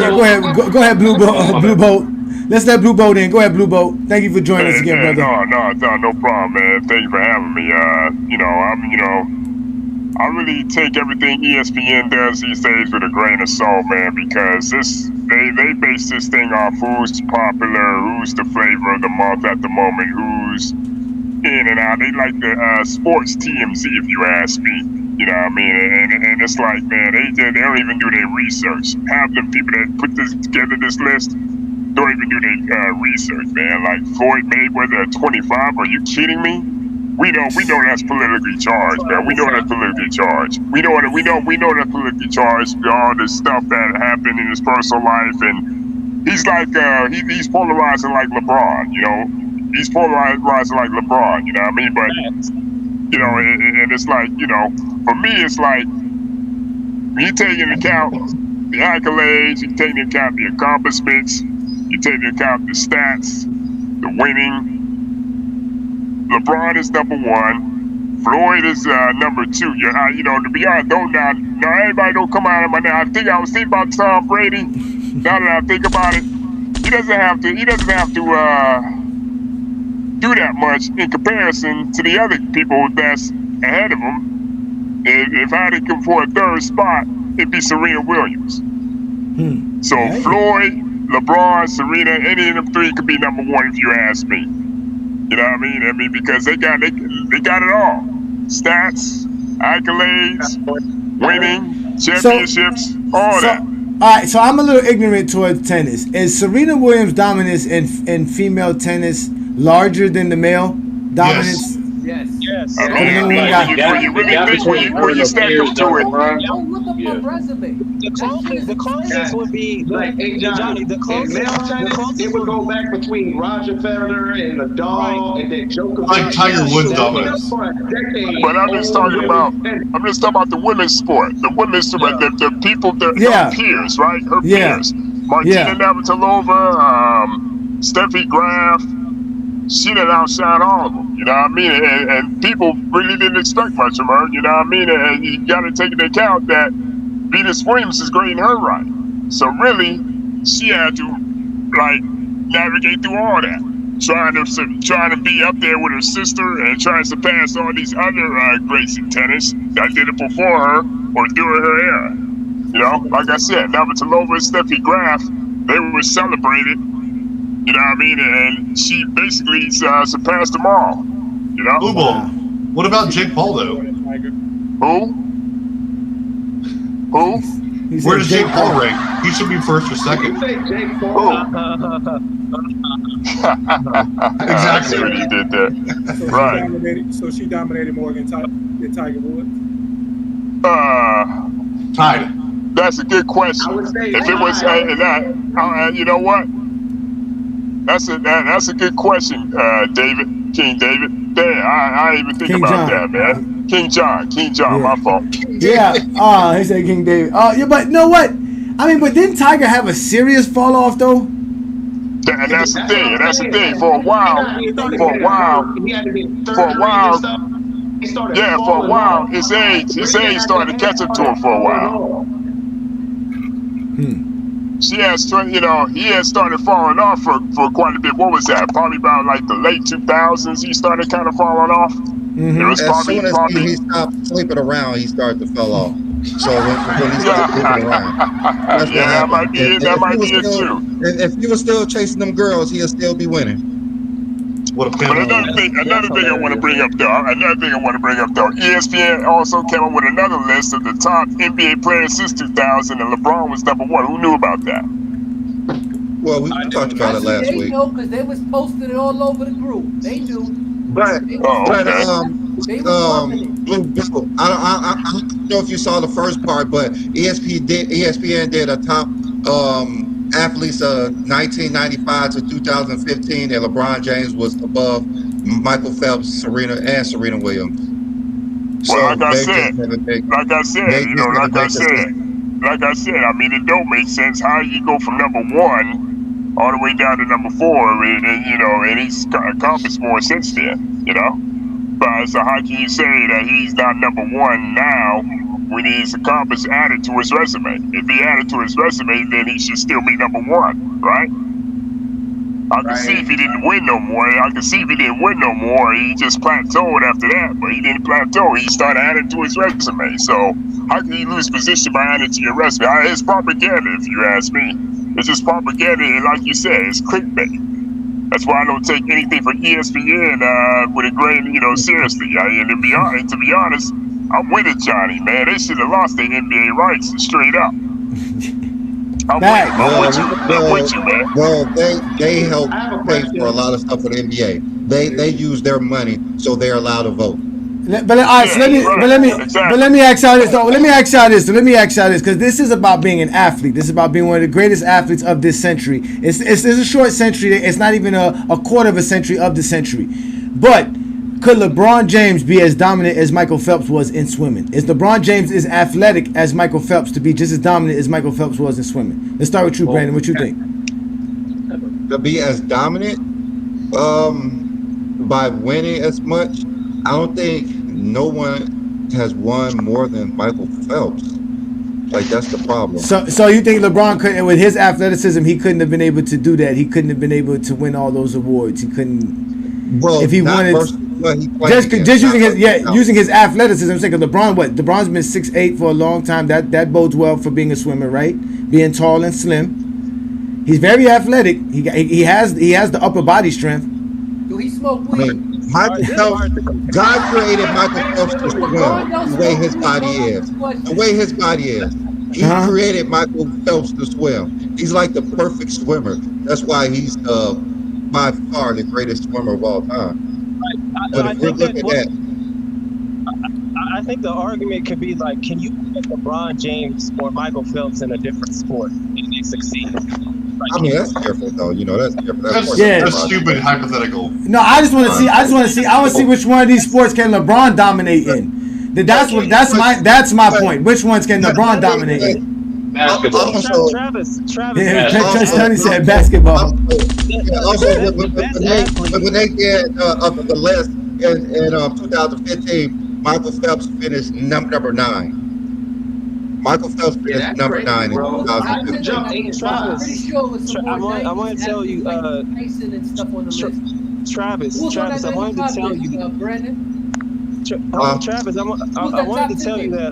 [SPEAKER 1] Go ahead, Blue Boat. Let's let Blue Boat in. Go ahead, Blue Boat. Thank you for joining us again, brother.
[SPEAKER 12] No problem, man. Thank you for having me. I really take everything ESPN does these days with a grain of salt, man, because they base this thing off who's popular, who's the flavor of the month at the moment, who's in and out. They like the sports TMZ, if you ask me. You know what I mean? And it's like, man, they don't even do their research. Half the people that put together this list don't even do their research, man. Like Floyd Mayweather at 25, are you kidding me? We know that's politically charged, man. We know that's politically charged. We know that's politically charged. All this stuff that happened in his personal life, and he's like he's polarizing like LeBron. He's polarizing like LeBron, you know what I mean? But you know, and it's like, you know, for me, it's like when you take into account the accolades, you take into account the accomplishments, you take into account the stats, the winning. LeBron is number one. Floyd is number two. You know, to be honest, now everybody don't come out of my now. I was thinking about Tom Brady. Now that I think about it, he doesn't have to do that much in comparison to the other people that's ahead of him. If I had to come for a third spot, it'd be Serena Williams. So Floyd, LeBron, Serena, any of them three could be number one if you ask me. You know what I mean? I mean, because they got it all. Stats, accolades, winning, championships, all that.
[SPEAKER 1] All right, so I'm a little ignorant towards tennis. Is Serena Williams' dominance in female tennis larger than the male dominance?
[SPEAKER 5] Yes.
[SPEAKER 12] I mean, when you really think, when you stack them to it.
[SPEAKER 5] Don't look up her resume.
[SPEAKER 9] The closest would be
[SPEAKER 10] like, hey, Johnny,
[SPEAKER 9] the closest.
[SPEAKER 10] It would go back between Roger Federer and Nadal, and then Djokovic.
[SPEAKER 3] Like Tiger Woods dominance.
[SPEAKER 12] But I'm just talking about the women's sport. The women's sport, the people, her peers, right? Her peers. Martina Navratilova, Steffi Graf. She done outshine all of them, you know what I mean? And people really didn't expect much of her, you know what I mean? And you got to take into account that Venus Williams is great in her right. So really, she had to like navigate through all that, trying to be up there with her sister and trying to surpass all these other greats in tennis that did it before her or during her era. You know, like I said, Navratilova and Steffi Graf, they were celebrated. You know what I mean? And she basically surpassed them all. You know?
[SPEAKER 3] Wow. What about Jake Paul, though?
[SPEAKER 12] Who?
[SPEAKER 3] Where does Jake Paul rank? He should be first or second.
[SPEAKER 12] Exactly what he did there. Right.
[SPEAKER 4] So she dominated more than Tiger Woods?
[SPEAKER 3] Tied.
[SPEAKER 12] That's a good question.
[SPEAKER 10] I would say
[SPEAKER 12] if it was, you know what? That's a good question, King David. Damn, I didn't even think about that, man. King John, my fault.
[SPEAKER 1] Yeah. He said King David. Yeah, but you know what? I mean, but didn't Tiger have a serious fall off though?
[SPEAKER 12] And that's the thing. For a while, his age started catching to him for a while. He had started falling off for quite a bit. What was that? Probably about like the late 2000s. He started kind of falling off. It was
[SPEAKER 2] as soon as he stopped sleeping around, he started to fall off. So when he stopped sleeping around,
[SPEAKER 12] that might be it too.
[SPEAKER 2] If he was still chasing them girls, he'll still be winning.
[SPEAKER 12] But another thing I want to bring up though, ESPN also came up with another list of the top NBA players since 2000, and LeBron was number one. Who knew about that?
[SPEAKER 2] Well, we talked about it last week.
[SPEAKER 5] They know because they was posting it all over the group. They knew.
[SPEAKER 2] But
[SPEAKER 5] they
[SPEAKER 2] I don't know if you saw the first part, but ESPN did a top athletes 1995 to 2015, and LeBron James was above Michael Phelps, Serena Williams.
[SPEAKER 12] Well, like I said, I mean, it don't make sense how you go from number one all the way down to number four, and he's accomplished more since then, you know. But so how can you say that he's not number one now when he's accomplished added to his resume? If he added to his resume, then he should still be number one, right? I can see if he didn't win no more. He just plateaued after that, but he didn't plateau. He started adding to his resume. So how can you lose position by adding to your resume? It's propaganda, if you ask me. It's just propaganda, and like you said, it's clickbait. That's why I don't take anything from ESPN with a grain, seriously. And to be honest, I'm with it, Johnny, man. They should have lost their NBA rights straight up. I'm with you, man.
[SPEAKER 2] Well, they help pay for a lot of stuff for the NBA. They use their money, so they're allowed to vote.
[SPEAKER 1] But all right, so let me ask y'all this though. Let me ask y'all this because this is about being an athlete. This is about being one of the greatest athletes of this century. It's a short century. It's not even a quarter of a century of the century. But could LeBron James be as dominant as Michael Phelps was in swimming? Is LeBron James as athletic as Michael Phelps to be just as dominant as Michael Phelps was in swimming? Let's start with you, Brandon. What you think?
[SPEAKER 2] To be as dominant, by winning as much, I don't think no one has won more than Michael Phelps. Like, that's the problem.
[SPEAKER 1] So you think LeBron couldn't, with his athleticism, he couldn't have been able to do that? He couldn't have been able to win all those awards. He couldn't.
[SPEAKER 2] Well,
[SPEAKER 1] if he wanted, just using his athleticism. Say, LeBron's been 6'8" for a long time. That bodes well for being a swimmer, right? Being tall and slim. He's very athletic. He has the upper body strength.
[SPEAKER 5] Do he smoke weed?
[SPEAKER 2] Michael Phelps, God created Michael Phelps to swim the way his body is. The way his body is. He created Michael Phelps to swim. He's like the perfect swimmer. That's why he's by far the greatest swimmer of all time. But if we look at that,
[SPEAKER 9] I think the argument could be like, can you put LeBron James or Michael Phelps in a different sport and they succeed?
[SPEAKER 2] I mean, that's careful though. You know, that's careful.
[SPEAKER 3] That's stupid hypothetical.
[SPEAKER 1] No, I just want to see. I want to see which one of these sports can LeBron dominate in. That's my point. Which ones can LeBron dominate in?
[SPEAKER 8] Basketball.
[SPEAKER 9] Travis.
[SPEAKER 1] Tony said basketball.
[SPEAKER 2] Also, when they get the list in 2015, Michael Phelps finished number 9. Michael Phelps finished number 9 in 2015.
[SPEAKER 9] I want to tell you, Travis. I wanted to tell you,
[SPEAKER 5] Brandon.
[SPEAKER 9] Travis. I wanted to tell you that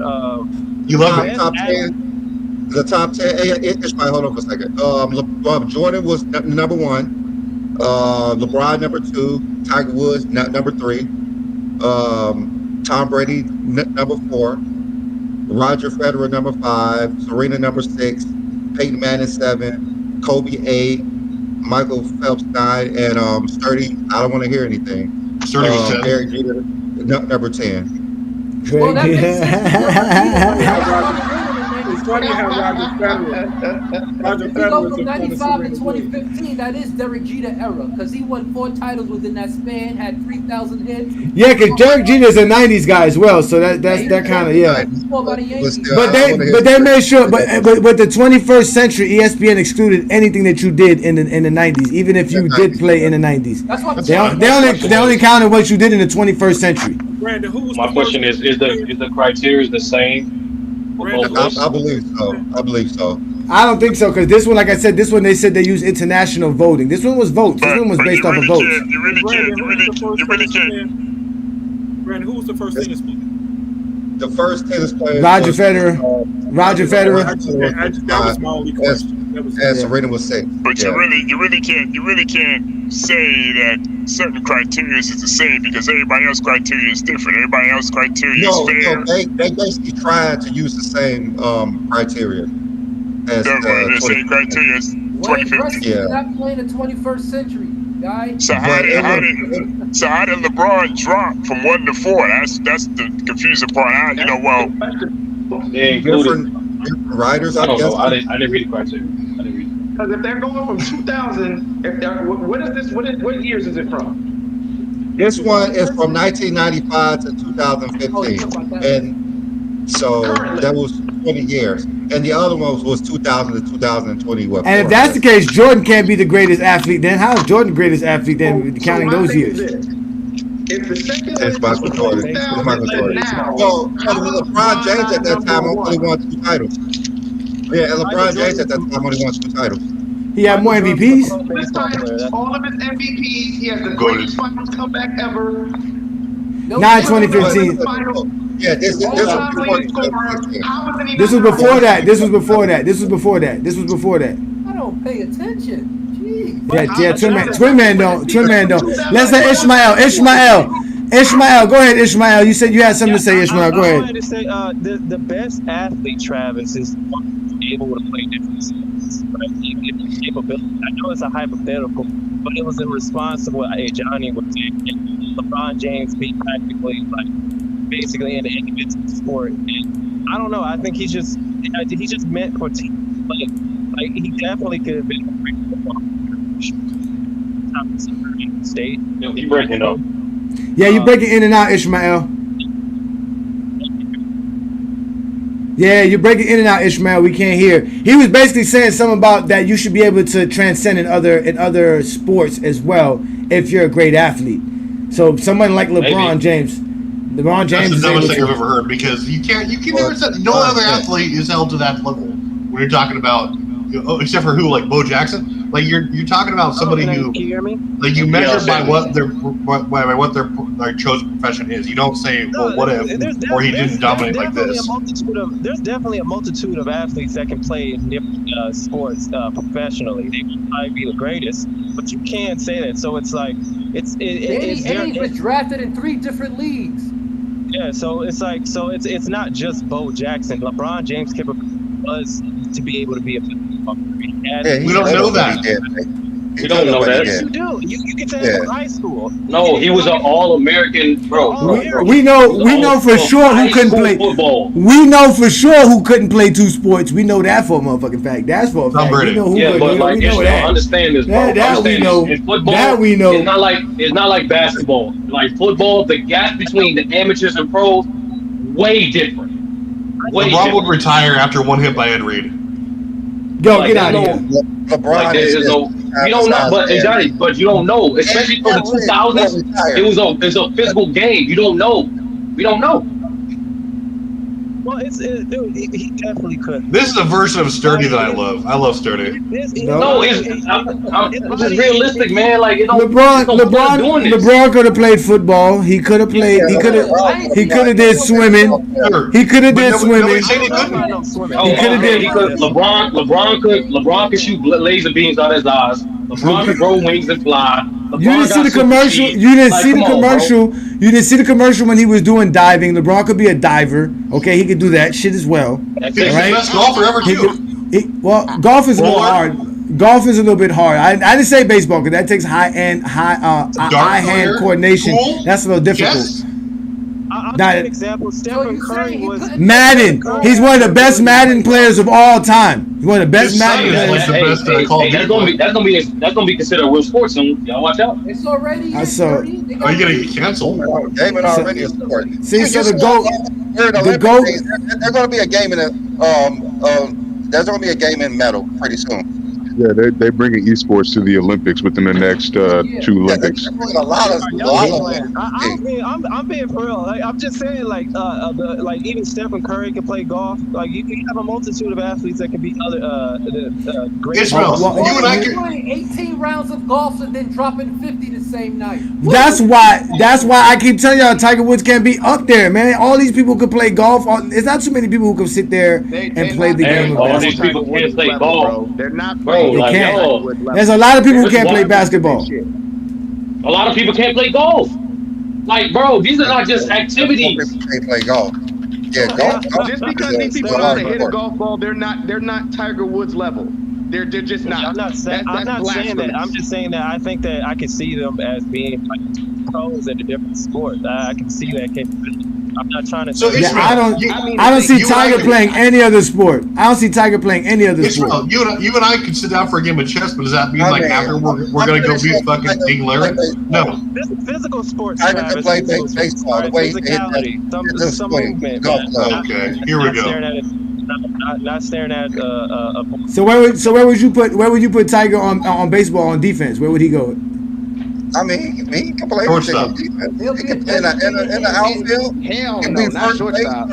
[SPEAKER 3] you love it.
[SPEAKER 2] Top 10. The top 10. Ishmael, hold on for a second. Jordan was number 1. LeBron number 2. Tiger Woods number 3. Tom Brady number 4. Roger Federer number 5. Serena number 6. Peyton Manning 7. Kobe 8. Michael Phelps 9. And Sturdy, I don't want to hear anything.
[SPEAKER 3] Sturdy was 10.
[SPEAKER 2] Derek Jeter number 10.
[SPEAKER 5] Well, that makes sense.
[SPEAKER 4] It's funny how Roger
[SPEAKER 5] If you go
[SPEAKER 4] Federer
[SPEAKER 5] from 95 to 2015, that is Derek Jeter era, because he won 4 titles within that span, had 3,000 hits.
[SPEAKER 1] Yeah, because Derek Jeter's a '90s guy as well, so that kind of But they made sure. But the 21st century, ESPN excluded anything that you did in the '90s, even if you did play in the '90s.
[SPEAKER 5] That's what
[SPEAKER 1] they only counted what you did in the 21st century.
[SPEAKER 4] Brandon, who was
[SPEAKER 8] My question is the criteria the same?
[SPEAKER 2] I believe so.
[SPEAKER 1] I don't think so, because this one, like I said, they said they use international voting. This one was votes. This one was based off of votes.
[SPEAKER 12] You really can't.
[SPEAKER 4] Brandon, who was the first tennis player?
[SPEAKER 2] The first tennis player.
[SPEAKER 1] Roger Federer.
[SPEAKER 4] That was my only question.
[SPEAKER 2] Serena was 6.
[SPEAKER 12] But you really can't say that certain criteria is the same because everybody else's criteria is different. Everybody else's criteria is fair.
[SPEAKER 2] No, they basically tried to use the same criteria as
[SPEAKER 12] the same criteria as 2015.
[SPEAKER 5] Yeah. Not playing the 21st century, guy.
[SPEAKER 12] So how did LeBron drop from 1 to 4? That's the confusing part.
[SPEAKER 2] Different writers.
[SPEAKER 8] I don't know. I didn't read the criteria.
[SPEAKER 10] Because if they're going from 2000, what years is it from?
[SPEAKER 2] This one is from 1995 to 2015, and so that was 20 years. And the other one was 2000 to 2020.
[SPEAKER 1] And if that's the case, Jordan can't be the greatest athlete. Then how is Jordan the greatest athlete? Then counting those years.
[SPEAKER 10] If the second
[SPEAKER 2] It's Michael Jordan. Well, LeBron James at that time only won 2 titles. Yeah, and LeBron James at that time only won 2 titles.
[SPEAKER 1] He had more MVPs.
[SPEAKER 10] All of his MVPs. He has the greatest finals comeback ever.
[SPEAKER 1] Not 2015.
[SPEAKER 2] Yeah, this was before 2015.
[SPEAKER 1] This was before that. This was before that. This was before that. This was before that.
[SPEAKER 5] I don't pay attention. Jeez.
[SPEAKER 1] Yeah. Twin man don't. Let's say Ishmael, go ahead, Ishmael. You said you had something to say, Ishmael. Go ahead.
[SPEAKER 9] I wanted to say the best athlete, Travis, is able to play different sports. Right? Capability. I know it's a hypothetical, but it was in response to what Johnny was saying. LeBron James beat practically like basically in the individual sport. And I don't know. I think he's just meant for team play. Like he definitely could have been a great football state.
[SPEAKER 8] He breaking up.
[SPEAKER 1] Yeah, you breaking in and out, Ishmael. Yeah, you're breaking in and out, Ishmael. We can't hear. He was basically saying something about that you should be able to transcend in other sports as well if you're a great athlete. So someone like LeBron James.
[SPEAKER 3] That's the dumbest thing I've ever heard because you can never say no other athlete is held to that level when you're talking about except for who, like Bo Jackson. Like you're talking about somebody who, like you measure by what their like chosen profession is. You don't say, well, what if, or he didn't dominate like this.
[SPEAKER 9] There's definitely a multitude of athletes that can play in different sports professionally. They might be the greatest, but you can't say that. So it's like it's
[SPEAKER 5] Ainge was drafted in 3 different leagues.
[SPEAKER 9] Yeah, so it's not just Bo Jackson. LeBron James was to be able to be a
[SPEAKER 3] we don't know that.
[SPEAKER 8] We don't know that.
[SPEAKER 9] Yes, you do. You can say it from high school.
[SPEAKER 8] No, he was an All-American, bro.
[SPEAKER 1] We know for sure who couldn't play
[SPEAKER 8] football.
[SPEAKER 1] We know for sure who couldn't play 2 sports. We know that for a motherfucking fact. That's for a fact. We know who
[SPEAKER 8] but like, understand this, bro.
[SPEAKER 1] That we know.
[SPEAKER 8] In football,
[SPEAKER 1] that we know.
[SPEAKER 8] It's not like basketball. Like football, the gap between the amateurs and pros, way different.
[SPEAKER 3] LeBron would retire after one hit by Ed Reed.
[SPEAKER 1] Yo, get out of here.
[SPEAKER 2] LeBron
[SPEAKER 8] we don't know, but Johnny, but you don't know, especially for the 2000s. It was a physical game. You don't know. We don't know.
[SPEAKER 9] Well, dude, he definitely could.
[SPEAKER 3] This is a version of Sturdy that I love. I love Sturdy.
[SPEAKER 8] It's just realistic, man. Like
[SPEAKER 1] LeBron could have played football. He could have played. He could have did swimming. He could have did swimming.
[SPEAKER 8] LeBron could shoot laser beams out his eyes. LeBron could grow wings and fly.
[SPEAKER 1] You didn't see the commercial. You didn't see the commercial. You didn't see the commercial when he was doing diving. LeBron could be a diver. Okay, he could do that shit as well.
[SPEAKER 3] He's the best golfer ever too.
[SPEAKER 1] Well, golf is a little hard. Golf is a little bit hard. I didn't say baseball because that takes high hand coordination.
[SPEAKER 3] Cool.
[SPEAKER 1] That's a little difficult.
[SPEAKER 3] Yes.
[SPEAKER 9] I'll give an example. Stephen Curry was
[SPEAKER 1] Madden. He's one of the best Madden players of all time. He's one of the best Madden players.
[SPEAKER 8] That's gonna be considered a real sports. So y'all watch out.
[SPEAKER 5] It's already.
[SPEAKER 1] I saw.
[SPEAKER 3] Are you gonna get canceled?
[SPEAKER 2] Damon already is sport.
[SPEAKER 1] See, so the GOAT.
[SPEAKER 2] There's gonna be a game in there's gonna be a game in metal pretty soon.
[SPEAKER 11] Yeah, they're bringing esports to the Olympics within the next 2 Olympics.
[SPEAKER 9] I'm being for real. Like, I'm just saying, like even Stephen Curry can play golf. Like you can have a multitude of athletes that can be other great.
[SPEAKER 3] Ishmael, you and I can
[SPEAKER 5] 18 rounds of golf and then dropping 50 the same night.
[SPEAKER 1] That's why I keep telling y'all Tiger Woods can't be up there, man. All these people could play golf. There's not too many people who can sit there and play the game.
[SPEAKER 8] All these people can't play golf.
[SPEAKER 7] They're not playing.
[SPEAKER 1] They can't. There's a lot of people who can't play basketball.
[SPEAKER 8] A lot of people can't play golf. Like, bro, these are not just activities.
[SPEAKER 2] They play golf. Yeah, golf.
[SPEAKER 7] Just because these people know how to hit a golf ball, they're not Tiger Woods level. They're just not.
[SPEAKER 9] I'm not saying that. I'm just saying that I think that I can see them as being like pros in a different sport. I can see that capability. I'm not trying to.
[SPEAKER 3] So Ishmael,
[SPEAKER 1] I don't see Tiger playing any other sport. I don't see Tiger playing any other sport.
[SPEAKER 3] You and I could sit down for a game of chess, but does that mean like after we're gonna go beat fucking King Larry? No.
[SPEAKER 9] This is physical sports.
[SPEAKER 2] Tiger can play baseball. The way
[SPEAKER 9] physicality, some movement.
[SPEAKER 3] Okay, here we go.
[SPEAKER 9] Not staring at a.
[SPEAKER 1] So where would you put Tiger on baseball on defense? Where would he go?
[SPEAKER 2] I mean, he can play everything. He can play in the outfield.
[SPEAKER 7] Hell
[SPEAKER 2] He can
[SPEAKER 7] no,
[SPEAKER 2] be
[SPEAKER 7] not shortstop.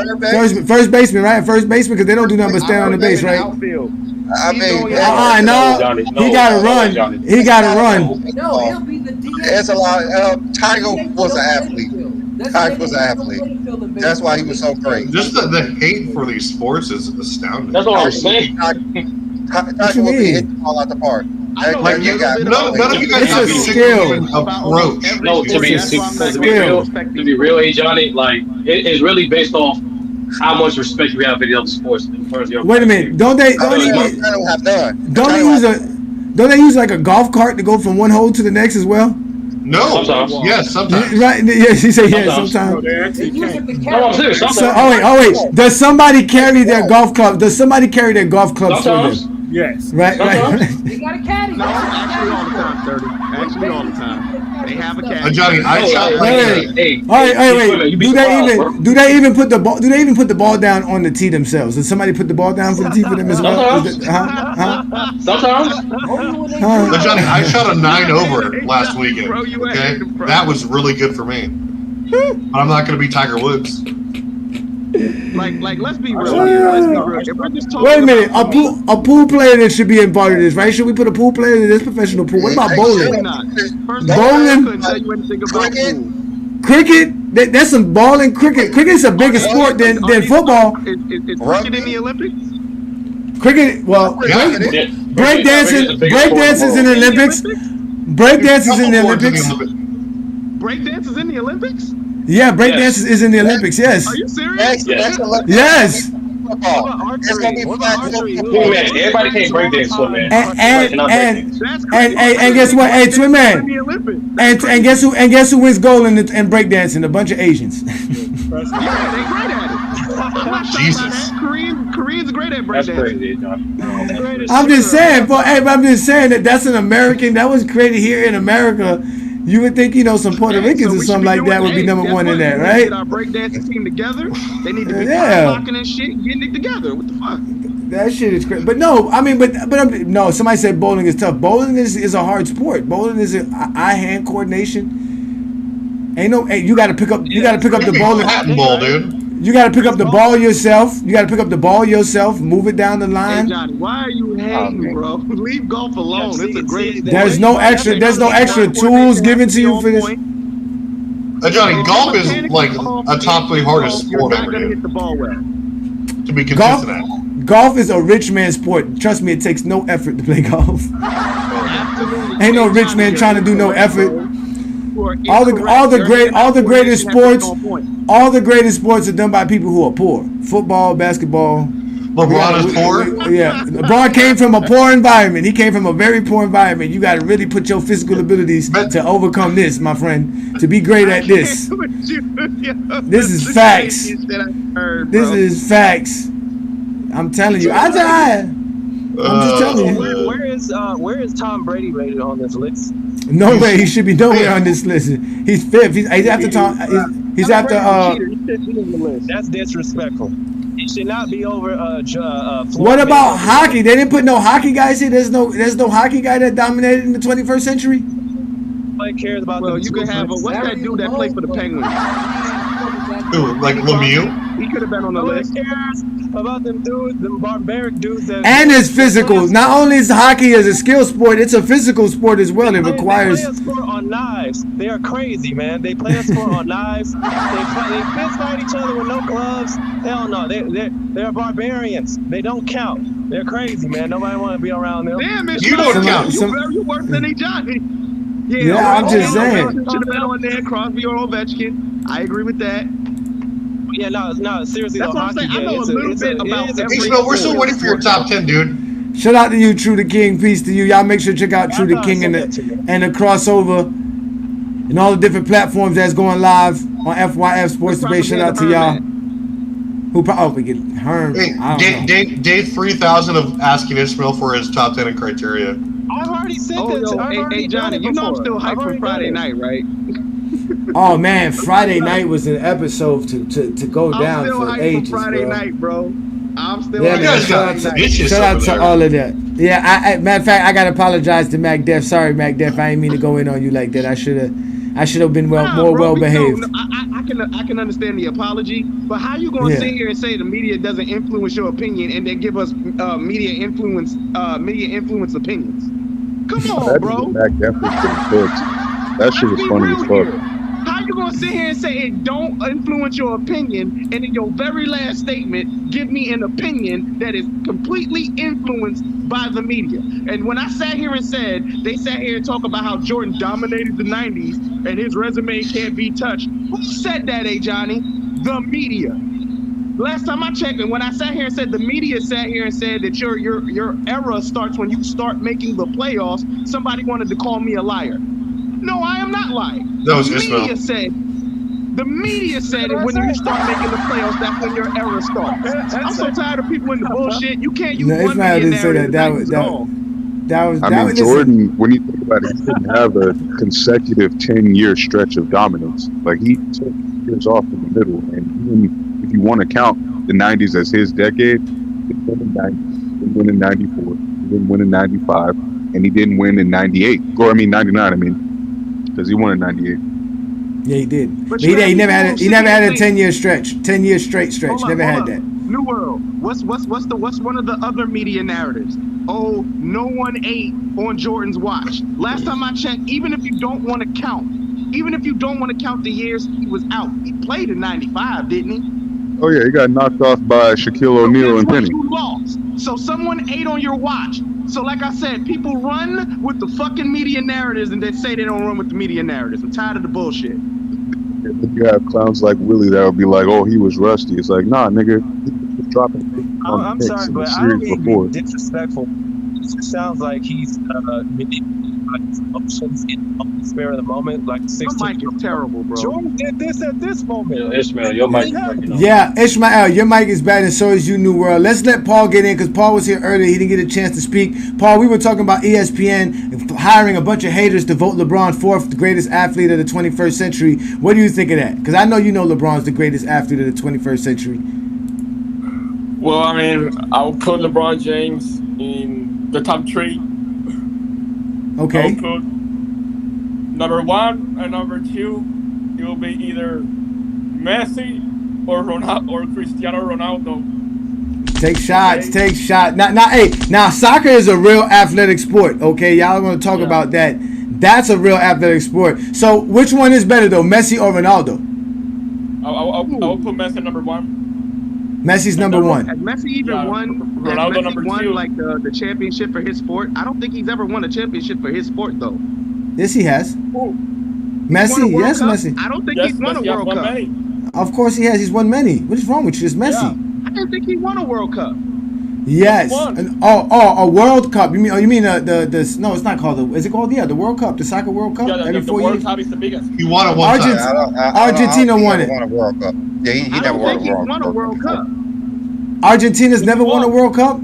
[SPEAKER 1] First baseman, right? First baseman, because they don't do nothing but stand on the base, right?
[SPEAKER 7] Outfield.
[SPEAKER 2] I mean,
[SPEAKER 1] no, he got to run. He got to run.
[SPEAKER 5] No, he'll be the DH.
[SPEAKER 2] There's a lot. Tiger was an athlete. Tiger was an athlete. That's why he was so great.
[SPEAKER 3] Just the hate for these sports is astounding.
[SPEAKER 8] That's what I'm saying.
[SPEAKER 2] Tiger will be hitting all out the park.
[SPEAKER 3] None of you guys
[SPEAKER 1] It's
[SPEAKER 3] have
[SPEAKER 1] a skill.
[SPEAKER 3] approach.
[SPEAKER 8] No, to be real, Johnny, like it's really based off how much respect you have for the other sports.
[SPEAKER 1] Wait a minute, don't they use like a golf cart to go from one hole to the next as well?
[SPEAKER 3] No.
[SPEAKER 8] Sometimes.
[SPEAKER 3] Yes, sometimes.
[SPEAKER 1] Right? Yeah, she said yeah.
[SPEAKER 8] Sometimes.
[SPEAKER 4] No,
[SPEAKER 1] Sometimes.
[SPEAKER 4] they actually
[SPEAKER 5] Use it
[SPEAKER 4] can't.
[SPEAKER 5] to
[SPEAKER 8] No, I'm serious.
[SPEAKER 5] carry.
[SPEAKER 8] Sometimes.
[SPEAKER 1] Oh wait. Does somebody carry their golf club? Does somebody carry their golf clubs for
[SPEAKER 8] Sometimes.
[SPEAKER 1] them?
[SPEAKER 4] Yes.
[SPEAKER 1] Right.
[SPEAKER 5] You got a caddy.
[SPEAKER 7] No, actually all the time, 30. Actually all the time. They have a caddy.
[SPEAKER 3] Johnny, I
[SPEAKER 8] Hey,
[SPEAKER 3] shot
[SPEAKER 8] hey,
[SPEAKER 3] like
[SPEAKER 8] hey, hey,
[SPEAKER 1] All right,
[SPEAKER 8] hey,
[SPEAKER 1] wait.
[SPEAKER 8] you be
[SPEAKER 1] Do they
[SPEAKER 8] quiet, bro.
[SPEAKER 1] even put the ball? Do they even put the ball down on the tee themselves? Does somebody put the ball down for the tee for them as well? Is that-
[SPEAKER 8] Sometimes.
[SPEAKER 3] But Johnny, I shot a 9 over last weekend.
[SPEAKER 7] Bro, you
[SPEAKER 3] Okay,
[SPEAKER 7] ain't, bro.
[SPEAKER 3] that was really good for me. But I'm not going to be Tiger Woods.
[SPEAKER 7] Like, let's be real here. Let's be real. If we're just talking
[SPEAKER 1] Wait a minute,
[SPEAKER 7] about
[SPEAKER 1] a pool player that should be in part of this, right? Should we put a pool player in this professional pool? What about
[SPEAKER 7] Absolutely
[SPEAKER 1] bowling?
[SPEAKER 7] not. First of all,
[SPEAKER 1] Bowling?
[SPEAKER 7] I couldn't tell you anything about pool.
[SPEAKER 1] Cricket? That's some balling cricket. Cricket's a bigger sport than football.
[SPEAKER 7] Is cricket in the Olympics?
[SPEAKER 1] Cricket, well,
[SPEAKER 3] Yeah.
[SPEAKER 1] breakdancing is in the Olympics. Breakdance is in the Olympics.
[SPEAKER 7] Breakdance is in the Olympics?
[SPEAKER 1] Yeah, breakdance is in the Olympics. Yes.
[SPEAKER 7] Are you serious?
[SPEAKER 1] Yes.
[SPEAKER 2] It's gonna be flag
[SPEAKER 8] Hey, man, everybody can't breakdance, Swim Man.
[SPEAKER 1] And guess what? Hey, Twin
[SPEAKER 7] In
[SPEAKER 1] Man.
[SPEAKER 7] the Olympics.
[SPEAKER 1] And guess who wins gold in breakdancing? A bunch of Asians.
[SPEAKER 7] Yeah, they great at it. I'm not shocked by
[SPEAKER 3] Jesus.
[SPEAKER 7] that. Koreans are great at
[SPEAKER 8] That's
[SPEAKER 7] breakdancing.
[SPEAKER 8] crazy, John.
[SPEAKER 1] I'm just saying, I'm just saying that's an American. That was created here in America. You would think, some Puerto Ricans or something like that would be number one in that, right?
[SPEAKER 7] Get our breakdancing team together. They need to be
[SPEAKER 1] Yeah.
[SPEAKER 7] blocking and shit, getting it together. What the fuck?
[SPEAKER 1] That shit is crazy. But no, I mean, no. Somebody said bowling is tough. Bowling is a hard sport. Bowling is eye-hand coordination. Hey, you got to pick up the bowling.
[SPEAKER 3] Latin ball, dude.
[SPEAKER 1] You got to pick up the ball yourself. Move it down the
[SPEAKER 7] Hey,
[SPEAKER 1] line.
[SPEAKER 7] Johnny, why are you hating, bro? Leave golf alone. It's a great sport.
[SPEAKER 1] There's no extra tools given to you for this.
[SPEAKER 3] Johnny, golf is like a top 3 hardest
[SPEAKER 7] You're
[SPEAKER 3] sport
[SPEAKER 7] not
[SPEAKER 3] ever,
[SPEAKER 7] gonna hit
[SPEAKER 3] dude,
[SPEAKER 7] the ball well.
[SPEAKER 3] to be
[SPEAKER 1] Golf,
[SPEAKER 3] consistent at.
[SPEAKER 1] golf is a rich man sport. Trust me, it takes no effort to play golf.
[SPEAKER 7] Absolutely.
[SPEAKER 1] Ain't no
[SPEAKER 7] Hey,
[SPEAKER 1] rich man
[SPEAKER 7] Johnny,
[SPEAKER 1] trying to do no
[SPEAKER 7] you're
[SPEAKER 1] effort.
[SPEAKER 7] bro. You are
[SPEAKER 1] All
[SPEAKER 7] incorrect.
[SPEAKER 1] the
[SPEAKER 7] Your
[SPEAKER 1] greatest
[SPEAKER 7] coordination has
[SPEAKER 1] sports,
[SPEAKER 7] to be on point.
[SPEAKER 1] all the greatest sports are done by people who are poor. Football, basketball.
[SPEAKER 3] LeBron is poor.
[SPEAKER 1] Yeah, LeBron came from a poor environment. He came from a very poor environment. You got to really put your physical abilities to overcome this, my friend. To be great at this. This is facts. This is facts. I'm telling you. I'm just telling you.
[SPEAKER 9] Where is Tom Brady rated on this list?
[SPEAKER 1] No way. He should be nowhere on this list. He's fifth. He's after Tom. He's after.
[SPEAKER 9] That's disrespectful. He should not be over.
[SPEAKER 1] What about hockey? They didn't put no hockey guys here. There's no hockey guy that dominated in the 21st century.
[SPEAKER 9] Nobody cares about.
[SPEAKER 7] Well, you could have what's that dude that played for the Penguins?
[SPEAKER 3] Who, like Lemieux?
[SPEAKER 7] He could have been on the
[SPEAKER 9] Nobody
[SPEAKER 7] list.
[SPEAKER 9] cares about them dudes, them barbaric dudes.
[SPEAKER 1] And it's physical. Not only is hockey as a skill sport, it's a physical sport as well. It requires.
[SPEAKER 9] They play a sport on knives. They are crazy, man. They play a sport on knives. They fist fight each other with no gloves. Hell no. They're barbarians. They don't count. They're crazy, man. Nobody want to be around them.
[SPEAKER 7] Damn, it's
[SPEAKER 3] You don't count.
[SPEAKER 7] You worse than Johnny.
[SPEAKER 1] Yeah, I'm just saying.
[SPEAKER 7] Should have been on there, Crosby or Ovechkin. I agree with that.
[SPEAKER 9] Yeah, no, seriously.
[SPEAKER 7] That's
[SPEAKER 9] though,
[SPEAKER 7] what I'm saying.
[SPEAKER 9] hockey,
[SPEAKER 7] I know a little bit about every
[SPEAKER 3] Hey, Snow, we're still waiting for your top 10, dude.
[SPEAKER 1] Shout out to you, True the King. Peace to you. Y'all make sure to check out True the King and the crossover and all the different platforms that's going live on FYF Sports Debate. Shout out to y'all. We get Herm.
[SPEAKER 3] Hey, day 3,000 of asking Ishmael for his top 10 and criteria.
[SPEAKER 9] I've already sent it.
[SPEAKER 7] Hey, Johnny, you know I'm still hyped from Friday night, right?
[SPEAKER 1] Oh man, Friday night was an episode to go down for ages,
[SPEAKER 7] Friday
[SPEAKER 1] bro.
[SPEAKER 7] night, bro. I'm still
[SPEAKER 1] Yeah, man, shout out to all of that. Yeah, I matter of fact, I gotta apologize to Mac Def. Sorry, Mac Def, I ain't mean to go in on you like that. I should have been more well behaved.
[SPEAKER 7] I can understand the apology, but how you gonna sit here and say the media doesn't influence your opinion and then give us media influence opinions? Come on, bro.
[SPEAKER 11] That shit was funny as fuck.
[SPEAKER 7] How you gonna sit here and say it don't influence your opinion, and in your very last statement, give me an opinion that is completely influenced by the media? And when I sat here and said, they sat here and talk about how Jordan dominated the 90s and his resume can't be touched. Who said that, Johnny? The media. Last time I checked, and when I sat here and said the media sat here and said that your era starts when you start making the playoffs, somebody wanted to call me a liar. No, I am not lying.
[SPEAKER 3] That was
[SPEAKER 7] The
[SPEAKER 3] Ismail.
[SPEAKER 7] media said it when you start making the playoffs, that's when your era starts. I'm so tired of people in the bullshit. You can't use
[SPEAKER 1] No,
[SPEAKER 7] one
[SPEAKER 1] Ismail
[SPEAKER 7] media
[SPEAKER 1] didn't say
[SPEAKER 7] narrative.
[SPEAKER 1] that.
[SPEAKER 11] I mean,
[SPEAKER 1] listen.
[SPEAKER 11] Jordan, when you think about it, he didn't have a consecutive 10-year stretch of dominance. Like, he took years off in the middle. And even if you want to count the 90s as his decade, he didn't win in 90, he didn't win in 94, he didn't win in 95, and he didn't win in 98. Or, 99, because he won in 98.
[SPEAKER 1] Yeah, he did.
[SPEAKER 7] But
[SPEAKER 1] He never had a 10-year stretch, 10-year straight stretch.
[SPEAKER 7] Hold
[SPEAKER 1] Never
[SPEAKER 7] up,
[SPEAKER 1] had
[SPEAKER 7] hold
[SPEAKER 1] that.
[SPEAKER 7] up. New World. What's one of the other media narratives? Oh, no one ate on Jordan's watch. Last time I checked, even if you don't want to count the years he was out, he played in 95, didn't he?
[SPEAKER 11] Oh, yeah, he got knocked off by Shaquille O'Neal and Penny.
[SPEAKER 7] You lost. So someone ate on your watch. So like I said, people run with the fucking media narratives and they say they don't run with the media narratives. I'm tired of the bullshit.
[SPEAKER 11] You have clowns like Willie that would be like, "Oh, he was rusty." It's like, nah, nigga, he was dropping.
[SPEAKER 9] I'm sorry, but I don't mean to be disrespectful. It just sounds like he's like his emotions in the spirit of the moment, like 16.
[SPEAKER 7] Your mic is terrible, bro.
[SPEAKER 9] Jordan did this at this moment.
[SPEAKER 8] Ishmael, your mic is breaking up.
[SPEAKER 1] Yeah, Ishmael, your mic is bad, and so is you, New World. Let's let Paul get in because Paul was here earlier. He didn't get a chance to speak. Paul, we were talking about ESPN hiring a bunch of haters to vote LeBron fourth greatest athlete of the 21st century. What do you think of that? Because I know you know LeBron's the greatest athlete of the 21st century.
[SPEAKER 13] Well, I mean, I'll put LeBron James in the top 3.
[SPEAKER 1] Okay.
[SPEAKER 13] I'll put number 1 and number 2. It will be either Messi or Ronaldo or Cristiano Ronaldo.
[SPEAKER 1] Take shots. Now soccer is a real athletic sport. Okay, y'all want to talk about that. That's a real athletic sport. So which one is better though, Messi or Ronaldo?
[SPEAKER 13] I'll put Messi number 1.
[SPEAKER 1] Messi's number 1.
[SPEAKER 7] Has Messi even won?
[SPEAKER 13] Ronaldo number 2.
[SPEAKER 7] Like the championship for his sport? I don't think he's ever won a championship for his sport though.
[SPEAKER 1] Yes, he has.
[SPEAKER 13] Ooh.
[SPEAKER 1] Messi, yes,
[SPEAKER 7] Cup?
[SPEAKER 1] Messi.
[SPEAKER 7] I don't think he's won a World Cup.
[SPEAKER 13] Many.
[SPEAKER 1] Of course he has. He's won many. What is wrong with you? It's Messi.
[SPEAKER 7] Yeah. I didn't think he won a World Cup.
[SPEAKER 1] Yes. A World Cup. You mean the no? It's not called is it called the World Cup? The soccer World Cup.
[SPEAKER 13] Yeah, the World Cup is the biggest.
[SPEAKER 3] He won it one time.
[SPEAKER 1] Argentina won it.
[SPEAKER 2] Won a World Cup. Yeah, he never won a World Cup.
[SPEAKER 1] Argentina's never won a World Cup.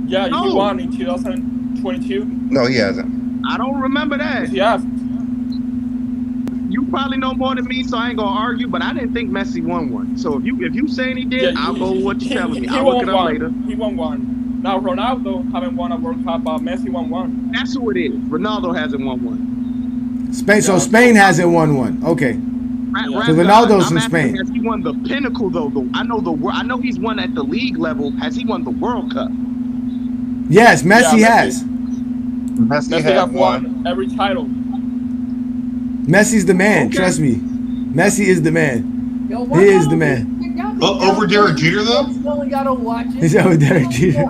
[SPEAKER 13] Yeah, he won in 2022.
[SPEAKER 2] No, he hasn't.
[SPEAKER 7] I don't remember that.
[SPEAKER 13] Yeah.
[SPEAKER 7] You probably know more than me, so I ain't gonna argue. But I didn't think Messi won one. So if you saying he did, I'll go with what you're telling me. I'll look it up later.
[SPEAKER 13] He won one. Now Ronaldo haven't won a World Cup, but Messi won one.
[SPEAKER 7] That's who it is. Ronaldo hasn't won one.
[SPEAKER 1] Spain. So Spain hasn't won one. Okay. So Ronaldo's from Spain.
[SPEAKER 7] Has he won the pinnacle though? I know he's won at the league level. Has he won the World Cup?
[SPEAKER 1] Yes, Messi has.
[SPEAKER 2] Messi
[SPEAKER 13] has won every title.
[SPEAKER 1] Messi's the man. Okay. Trust me. Messi is the man.
[SPEAKER 5] Yo,
[SPEAKER 1] he is the man.
[SPEAKER 3] Over Derek Jeter though?
[SPEAKER 5] Y'all don't watch it.
[SPEAKER 1] He's over Derek Jeter.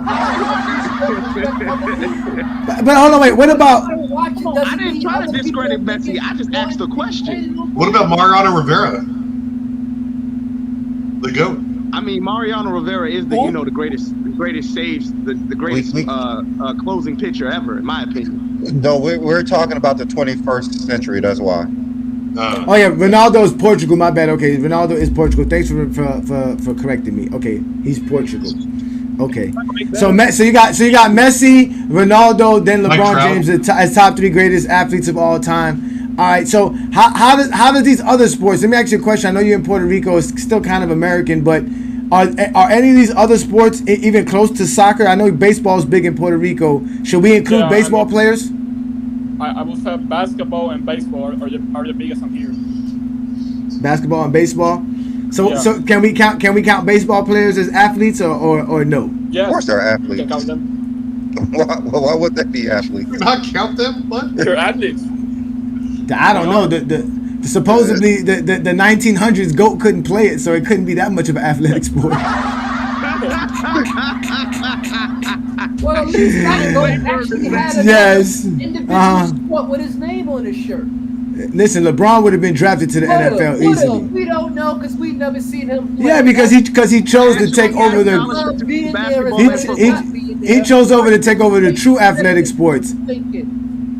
[SPEAKER 1] But hold on, wait. What about?
[SPEAKER 7] I didn't try to discredit Messi. I just asked a question.
[SPEAKER 3] What about Mariano Rivera? The GOAT.
[SPEAKER 7] I mean, Mariano Rivera is the the greatest saves, the greatest closing pitcher ever, in my opinion.
[SPEAKER 2] No, we're talking about the 21st century. That's why.
[SPEAKER 1] Oh yeah, Ronaldo is Portugal. My bad. Okay, Ronaldo is Portugal. Thanks for correcting me. Okay, he's Portugal. Okay, so you got Messi, Ronaldo, then LeBron James as top 3 greatest athletes of all time. All right, so how does these other sports? Let me ask you a question. I know you're in Puerto Rico. It's still kind of American, but are any of these other sports even close to soccer? I know baseball is big in Puerto Rico. Should we include baseball players?
[SPEAKER 13] I will say basketball and baseball are the biggest on here.
[SPEAKER 1] Basketball and baseball. So can we count baseball players as athletes or no?
[SPEAKER 13] Yes.
[SPEAKER 2] Of course they're athletes.
[SPEAKER 13] You can count them.
[SPEAKER 2] Why would that be athletes?
[SPEAKER 3] You not count them? What?
[SPEAKER 13] They're athletes.
[SPEAKER 1] I don't know. Supposedly the 1900s GOAT couldn't play it, so it couldn't be that much of an athletic sport.
[SPEAKER 5] Well, at least that GOAT actually had an individual sport with his name on his shirt.
[SPEAKER 1] Listen, LeBron would have been drafted to the NFL easily.
[SPEAKER 5] We don't know because we've never seen him play.
[SPEAKER 1] Yeah, because he chose to take over the he chose over to take over the true athletic sports.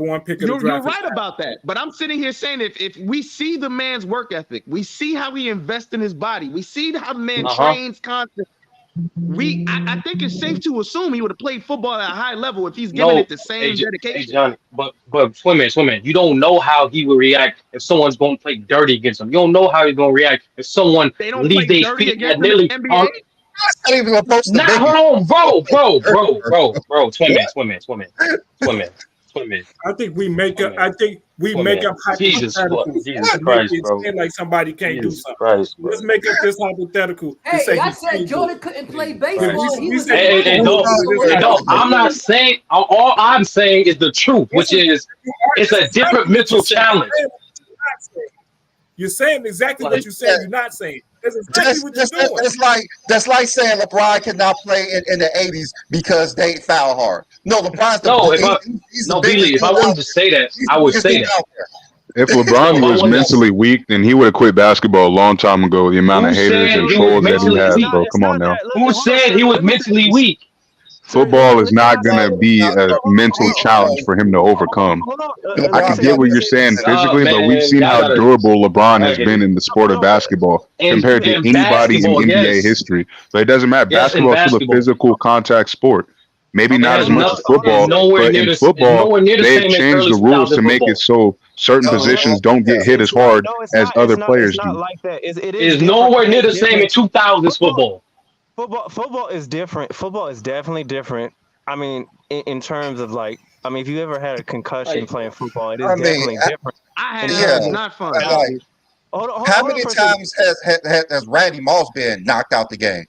[SPEAKER 4] number one pick of the
[SPEAKER 7] You're
[SPEAKER 4] draft.
[SPEAKER 7] right about that. But I'm sitting here saying if we see the man's work ethic, we see how he invests in his body, we see how the man trains constantly. I think it's safe to assume he would have played football at a high level if he's giving it the same dedication.
[SPEAKER 8] Hey Johnny, but swim. You don't know how he will react if someone's going to play dirty against him. You don't know how he's going to react if someone
[SPEAKER 7] They don't
[SPEAKER 8] leaves
[SPEAKER 7] play
[SPEAKER 8] their
[SPEAKER 7] dirty
[SPEAKER 8] feet
[SPEAKER 7] against
[SPEAKER 8] at
[SPEAKER 7] him in
[SPEAKER 8] nearly
[SPEAKER 7] the NBA.
[SPEAKER 2] Not even supposed to
[SPEAKER 8] Nah,
[SPEAKER 2] make
[SPEAKER 8] hold on, bro. Swim in.
[SPEAKER 4] I think we make up. I think we make up
[SPEAKER 8] Jesus
[SPEAKER 4] hypotheticals
[SPEAKER 8] Jesus
[SPEAKER 4] to make
[SPEAKER 8] Christ,
[SPEAKER 4] it
[SPEAKER 8] bro.
[SPEAKER 4] seem like somebody can't do
[SPEAKER 8] Jesus
[SPEAKER 4] something.
[SPEAKER 8] Christ, bro.
[SPEAKER 4] Let's make up this hypothetical. to say
[SPEAKER 5] Hey, I
[SPEAKER 4] he
[SPEAKER 5] said
[SPEAKER 4] can't do
[SPEAKER 5] Jordan
[SPEAKER 4] it.
[SPEAKER 5] couldn't play
[SPEAKER 8] Right.
[SPEAKER 5] baseball. He
[SPEAKER 4] We
[SPEAKER 5] was
[SPEAKER 4] said
[SPEAKER 8] Hey,
[SPEAKER 4] he
[SPEAKER 8] no,
[SPEAKER 4] can't do it.
[SPEAKER 8] I'm not saying. All I'm saying is the truth, which is it's a different mental challenge.
[SPEAKER 4] You're saying exactly what you said. You're not saying. That's exactly what you're doing.
[SPEAKER 2] That's like saying LeBron cannot play in the 80s because they foul hard. No, LeBron's he's the biggest
[SPEAKER 8] Billy, if I
[SPEAKER 2] dude
[SPEAKER 8] wanted
[SPEAKER 2] out
[SPEAKER 8] to say that,
[SPEAKER 2] He's
[SPEAKER 8] I
[SPEAKER 2] the
[SPEAKER 8] would
[SPEAKER 2] biggest
[SPEAKER 8] say
[SPEAKER 2] dude
[SPEAKER 8] that.
[SPEAKER 2] out there.
[SPEAKER 11] If LeBron was mentally weak, then he would have quit basketball a long time ago. The amount of
[SPEAKER 8] Who
[SPEAKER 11] haters
[SPEAKER 8] said
[SPEAKER 11] and
[SPEAKER 8] he was
[SPEAKER 11] trolls that he
[SPEAKER 8] mentally
[SPEAKER 11] has,
[SPEAKER 8] weak?
[SPEAKER 11] bro. Come on now.
[SPEAKER 8] Who said he was mentally weak?
[SPEAKER 11] Football is not going to be a mental challenge for him to overcome. I can get what you're saying physically, but we've seen how durable LeBron has been in the sport of basketball compared to anybody in NBA history. So it doesn't matter. Basketball is still a physical contact sport. Maybe not as much as football, but in football, they've changed the rules to make it so certain positions don't get hit as hard as other players do.
[SPEAKER 9] Like that. It
[SPEAKER 8] is nowhere near the same in 2000s football.
[SPEAKER 9] Football is different. Football is definitely different. I mean, in terms of like, I mean, if you ever had a concussion playing football, it is definitely different.
[SPEAKER 7] I had it's not fun.
[SPEAKER 2] How many times has Randy Moss been knocked out the game?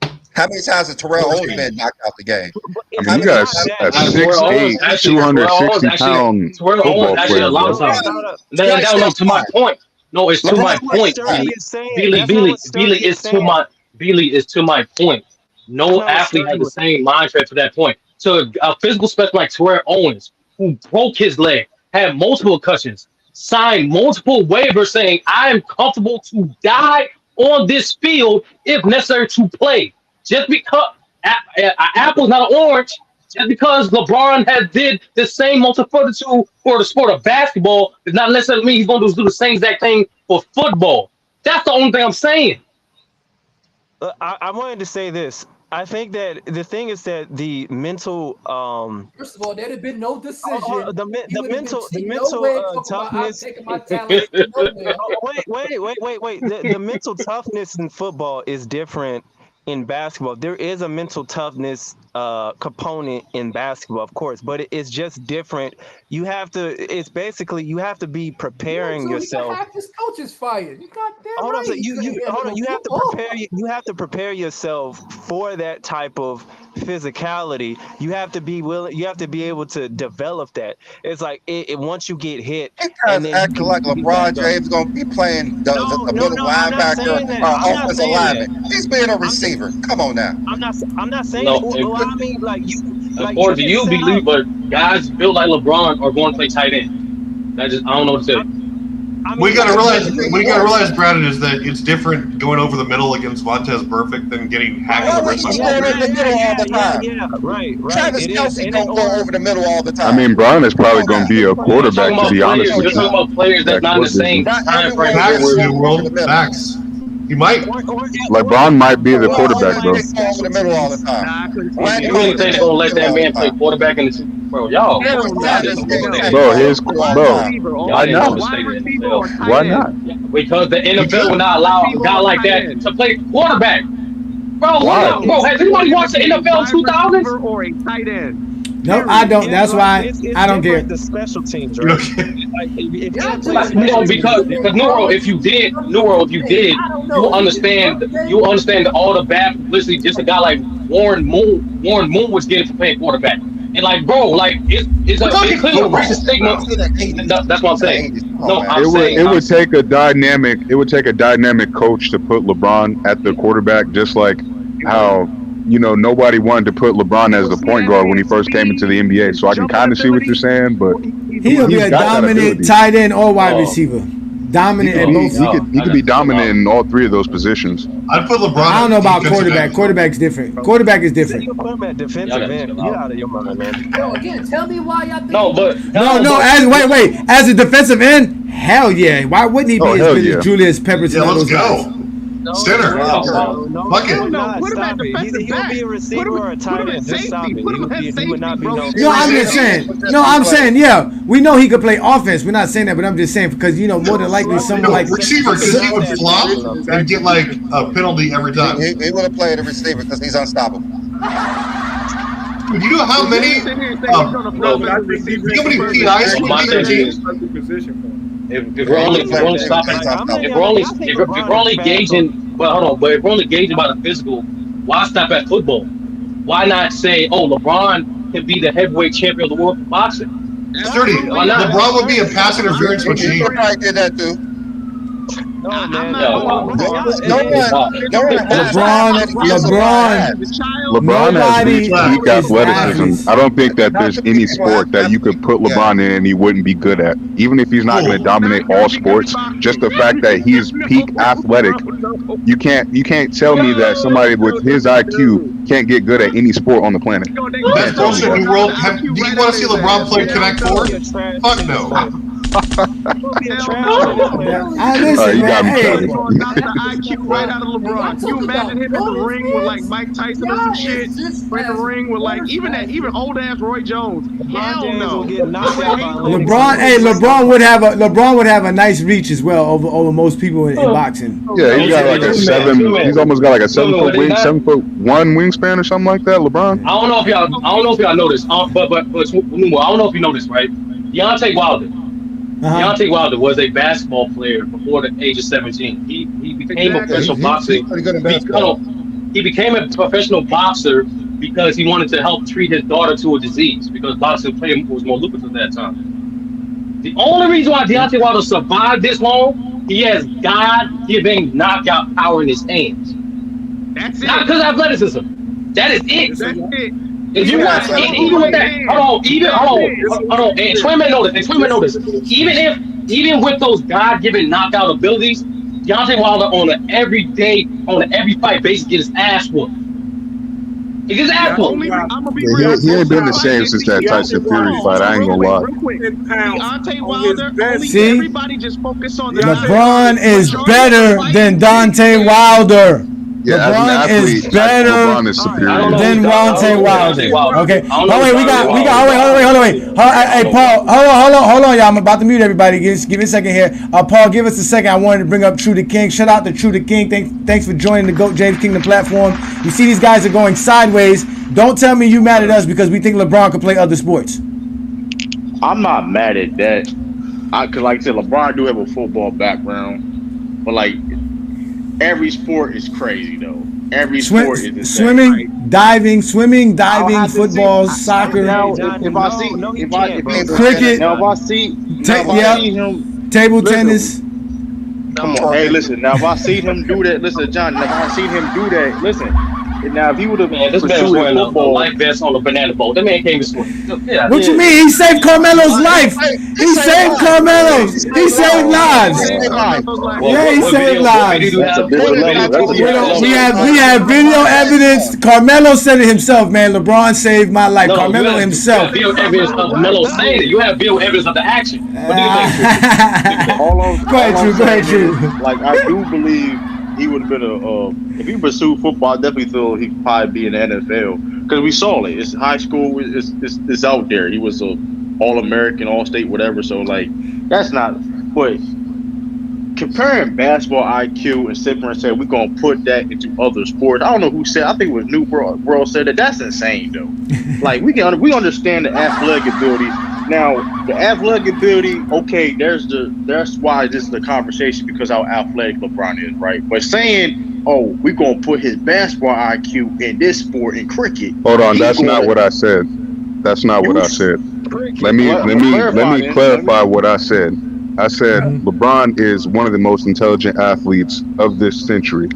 [SPEAKER 2] How many times has Terrell Owens been knocked out the game?
[SPEAKER 11] I mean, you guys a 6'8", 260-pound football player.
[SPEAKER 8] A long time. That's to my point. No, it's to my point. Billy is to my point. No athlete has the same mindset to that point. So a physical specialist like Terrell Owens, who broke his leg, had multiple concussions, signed multiple waivers saying, I am comfortable to die on this field if necessary to play. Just because an apple's not an orange, just because LeBron has did the same multi-fortitude for the sport of basketball does not necessarily mean he's going to do the same exact thing for football. That's the only thing I'm saying.
[SPEAKER 9] I wanted to say this. I think that the thing is that the mental.
[SPEAKER 5] First of all, there'd have been no decision.
[SPEAKER 9] The mental toughness. Wait. The mental toughness in football is different in basketball. There is a mental toughness component in basketball, of course, but it's just different. You have to. It's basically you have to be preparing yourself.
[SPEAKER 5] Half his coach is fired. You got damn
[SPEAKER 9] hold
[SPEAKER 5] right.
[SPEAKER 9] on, you have to prepare. You have to prepare yourself for that type of physicality. You have to be willing. You have to be able to develop that. It's like once you get hit,
[SPEAKER 2] and then acting like LeBron James gonna be playing the middle linebacker or offensive lineman. He's being a receiver. Come on now.
[SPEAKER 9] I'm not saying.
[SPEAKER 8] No,
[SPEAKER 9] I mean, like you.
[SPEAKER 8] According to you, believe, but guys built like LeBron are going to play tight end. I don't know what to say.
[SPEAKER 3] We gotta realize, Brandon, is that it's different going over the middle against Montez Perfect than getting hacked in the wrist.
[SPEAKER 2] He's going over the middle all the time.
[SPEAKER 9] Yeah, right.
[SPEAKER 2] Travis Kelce don't go over the middle all the time.
[SPEAKER 11] I mean, Brian is probably going to be a quarterback, to be honest with you.
[SPEAKER 8] You're talking about players that's not in the same time frame.
[SPEAKER 3] Facts. He might.
[SPEAKER 11] LeBron might be the quarterback, bro.
[SPEAKER 2] Over the middle all the time.
[SPEAKER 8] You really think they're gonna let that man play quarterback in the Super Bowl? Y'all,
[SPEAKER 11] why not? Why not?
[SPEAKER 8] Because the NFL will not allow a guy like that to play quarterback. Bro, has anybody watched the NFL 2000s?
[SPEAKER 7] Or a tight end?
[SPEAKER 1] No, I don't. That's why I don't care.
[SPEAKER 9] The special teams, right?
[SPEAKER 8] Because Nuro, if you did, you understand all the bad publicity just a guy like Warren Moon was getting for playing quarterback. And like, bro, like it's clearly a racist stigma. That's what I'm saying. No,
[SPEAKER 11] it would take a dynamic coach to put LeBron at the quarterback, just like how nobody wanted to put LeBron as the point guard when he first came into the NBA. So I can kind of see what you're saying, but
[SPEAKER 1] he'll be a dominant tight end or wide receiver. Dominant at both.
[SPEAKER 11] He could be dominant in all three of those positions.
[SPEAKER 3] I'd put LeBron.
[SPEAKER 1] I don't know about quarterback. Quarterback's different. Quarterback is different.
[SPEAKER 9] Quarterback defensive end. Get out of your mind, man.
[SPEAKER 5] Yo, again, tell me why y'all think.
[SPEAKER 1] Wait. As a defensive end, hell yeah. Why wouldn't he be as good as Julius Peppers and those guys?
[SPEAKER 3] Center.
[SPEAKER 9] No,
[SPEAKER 3] Fuck it.
[SPEAKER 9] he would not.
[SPEAKER 7] Put him at
[SPEAKER 9] Stop it.
[SPEAKER 7] defensive
[SPEAKER 9] He would be a
[SPEAKER 7] back.
[SPEAKER 9] receiver or a tight end. Just stop it. He would not be no.
[SPEAKER 1] No, I'm just saying. No, I'm saying, yeah, we know he could play offense. We're not saying that, but I'm just saying because more than likely someone like
[SPEAKER 3] receiver, because he would flop and get like a penalty every time.
[SPEAKER 2] He would have played a receiver because he's unstoppable.
[SPEAKER 3] Do you know how many? Do you know how many PIs he would be team?
[SPEAKER 8] If we're only stopping, if we're only gauging, well, hold on, but if we're only gauging by the physical, why stop at football? Why not say, oh, LeBron can be the heavyweight champion of the world for boxing?
[SPEAKER 3] Sturdy, LeBron would be a pass interference machine.
[SPEAKER 2] I did that too.
[SPEAKER 9] No, man.
[SPEAKER 11] LeBron has reached peak athleticism. I don't think that there's any sport that you could put LeBron in and he wouldn't be good at. Even if he's not going to dominate all sports, just the fact that he's peak athletic, you can't tell me that somebody with his IQ can't get good at any sport on the planet.
[SPEAKER 3] Best bullshit in the world. Do you want to see LeBron play Connect Four? Fuck no.
[SPEAKER 1] Listen,
[SPEAKER 7] you got me
[SPEAKER 1] hey.
[SPEAKER 7] knock the IQ right out of LeBron. Can you imagine him in the ring with like Mike Tyson or some shit? In the ring with like even old ass Roy Jones. Hell no.
[SPEAKER 1] LeBron would have a nice reach as well over most people in boxing.
[SPEAKER 11] Yeah, he's got like a he's almost got like a 7 foot wing, 7'1" wingspan or something like that. LeBron.
[SPEAKER 8] I don't know if y'all know this, but I don't know if you know this, right? Deontay Wilder. Deontay Wilder was a basketball player before the age of 17. He became a professional boxer. He became a professional boxer because he wanted to help treat his daughter to a disease because boxing was more lucrative at that time. The only reason why Deontay Wilder survived this long, he has God-given knockout power in his hands.
[SPEAKER 7] That's it.
[SPEAKER 8] Not because of athleticism. That is it.
[SPEAKER 7] That's it.
[SPEAKER 8] If you watch, even with that, hold on, and Twin may know this. Even with those God-given knockout abilities, Deontay Wilder on an every fight basis gets his ass whooped. He gets his ass whooped.
[SPEAKER 11] He ain't been the same since that Tyson Fury fight. I ain't gonna lie.
[SPEAKER 7] Deontay Wilder, everybody just focus on the
[SPEAKER 1] LeBron is better than Deontay Wilder.
[SPEAKER 11] Yeah,
[SPEAKER 1] LeBron
[SPEAKER 11] athlete,
[SPEAKER 1] is better
[SPEAKER 11] LeBron is superior
[SPEAKER 1] than Deontay Wilder. Okay. Wait. Hey, Paul, hold on, y'all. I'm about to mute everybody. Give me a second here. Paul, give us a second. I wanted to bring up True the King. Shout out to True the King. Thanks for joining the GOAT James Kingdom platform. You see these guys are going sideways. Don't tell me you mad at us because we think LeBron could play other sports.
[SPEAKER 14] I'm not mad at that. Cause like I said, LeBron do have a football background, but like every sport is crazy though. Every sport is the
[SPEAKER 1] swimming, diving, football, soccer.
[SPEAKER 14] Now, if I see him,
[SPEAKER 1] table tennis.
[SPEAKER 14] Come on, hey, listen. Now, if I see him do that, listen, John. If I see him do that, listen. Now, if he would have
[SPEAKER 8] this man was wearing a life vest on a banana boat. That man came to swim.
[SPEAKER 1] What you mean? He saved Carmelo's life. He saved Carmelo's. He saved lives. Yeah, he saved lives. We have video evidence. Carmelo said it himself, man. LeBron saved my life. Carmelo himself.
[SPEAKER 8] You have video evidence of Melo saying it. You have video evidence of the action.
[SPEAKER 1] Go ahead, Drew.
[SPEAKER 14] Like, I do believe he would have been if he pursued football, I definitely feel he could probably be in the NFL because we saw it. It's high school. It's out there. He was a All-American, All-State, whatever. So like that's not. But comparing basketball IQ and sitting and saying we're gonna put that into other sports. I don't know who said. I think it was New World said that. That's insane though. Like we understand the athletic ability. Now, the athletic ability, okay, that's why this is the conversation because how athletic LeBron is, right? But saying, oh, we're gonna put his basketball IQ in this sport in cricket.
[SPEAKER 11] Hold on, that's not what I said. That's not what I said. Let me clarify what I said. I said LeBron is one of the most intelligent athletes of this century.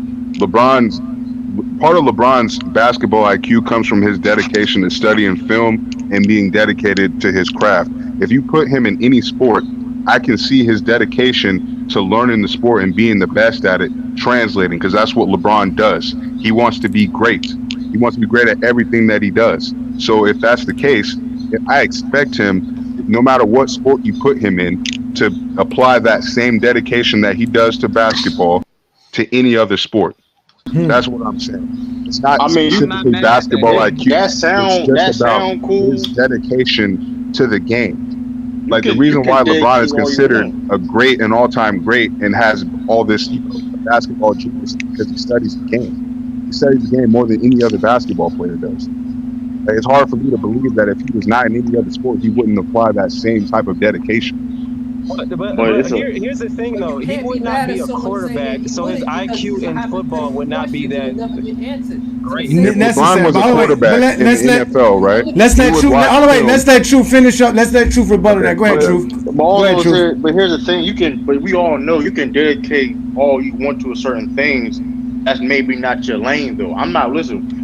[SPEAKER 11] Part of LeBron's basketball IQ comes from his dedication to studying film and being dedicated to his craft. If you put him in any sport, I can see his dedication to learning the sport and being the best at it translating, because that's what LeBron does. He wants to be great. He wants to be great at everything that he does. So if that's the case, I expect him, no matter what sport you put him in, to apply that same dedication that he does to basketball to any other sport. That's what I'm saying. It's not specifically basketball IQ. It's just about
[SPEAKER 7] cool.
[SPEAKER 11] his dedication to the game. Like the reason why LeBron is considered a great and all-time great and has all this basketball genius because he studies the game. He studies the game more than any other basketball player does. Like, it's hard for me to believe that if he was not in any other sport, he wouldn't apply that same type of dedication.
[SPEAKER 9] But here's the thing, though. He would not be a quarterback, so his IQ in football would not be that great.
[SPEAKER 11] LeBron was a quarterback in the NFL, right?
[SPEAKER 1] Let's let Truth finish up. Let's let Truth rebuttal that. Go ahead, Truth.
[SPEAKER 14] But here's the thing: but we all know you can dedicate all you want to a certain things. That's maybe not your lane, though.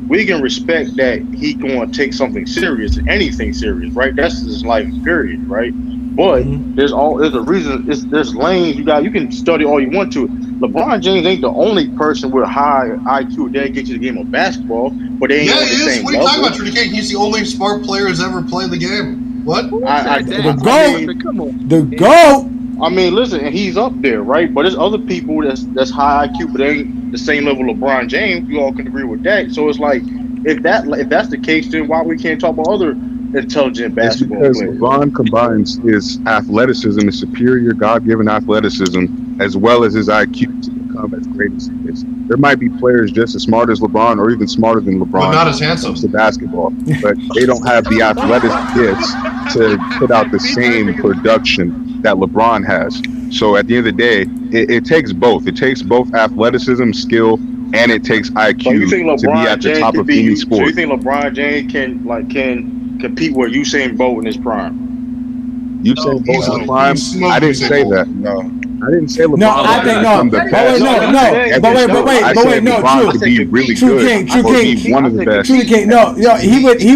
[SPEAKER 14] We can respect that he going to take something serious, anything serious, right? That's his life, period, right? But there's a reason. There's lanes you can study all you want to. LeBron James ain't the only person with high IQ dedicated to the game of basketball, but they ain't on the same
[SPEAKER 3] What are you
[SPEAKER 14] level.
[SPEAKER 3] talking about, Trudy King? He's the only smart player who's ever played the game. What?
[SPEAKER 1] The GOAT.
[SPEAKER 14] I mean, listen, and he's up there, right? But there's other people that's high IQ, but they ain't the same level of LeBron James. You all can agree with that. So it's like, if that's the case, then why we can't talk about other intelligent basketball
[SPEAKER 11] players?
[SPEAKER 14] Because
[SPEAKER 11] LeBron combines his athleticism, his superior God-given athleticism, as well as his IQ to become as great as he is. There might be players just as smart as LeBron or even smarter than LeBron.
[SPEAKER 3] But not as handsome.
[SPEAKER 11] To basketball, but they don't have the athletic gifts to put out the same production that LeBron has. So at the end of the day, it takes both. It takes both athleticism, skill, and it takes IQ to be at the top of any sport.
[SPEAKER 14] So you think LeBron James can compete with Usain Bolt in his prime?
[SPEAKER 11] Usain Bolt in his prime? I didn't say that.
[SPEAKER 14] No.
[SPEAKER 11] I didn't say LeBron.
[SPEAKER 1] No, I think no. But wait, no.
[SPEAKER 11] LeBron could be really good.
[SPEAKER 1] True King,
[SPEAKER 11] be one of the best.
[SPEAKER 1] True King, no, he would be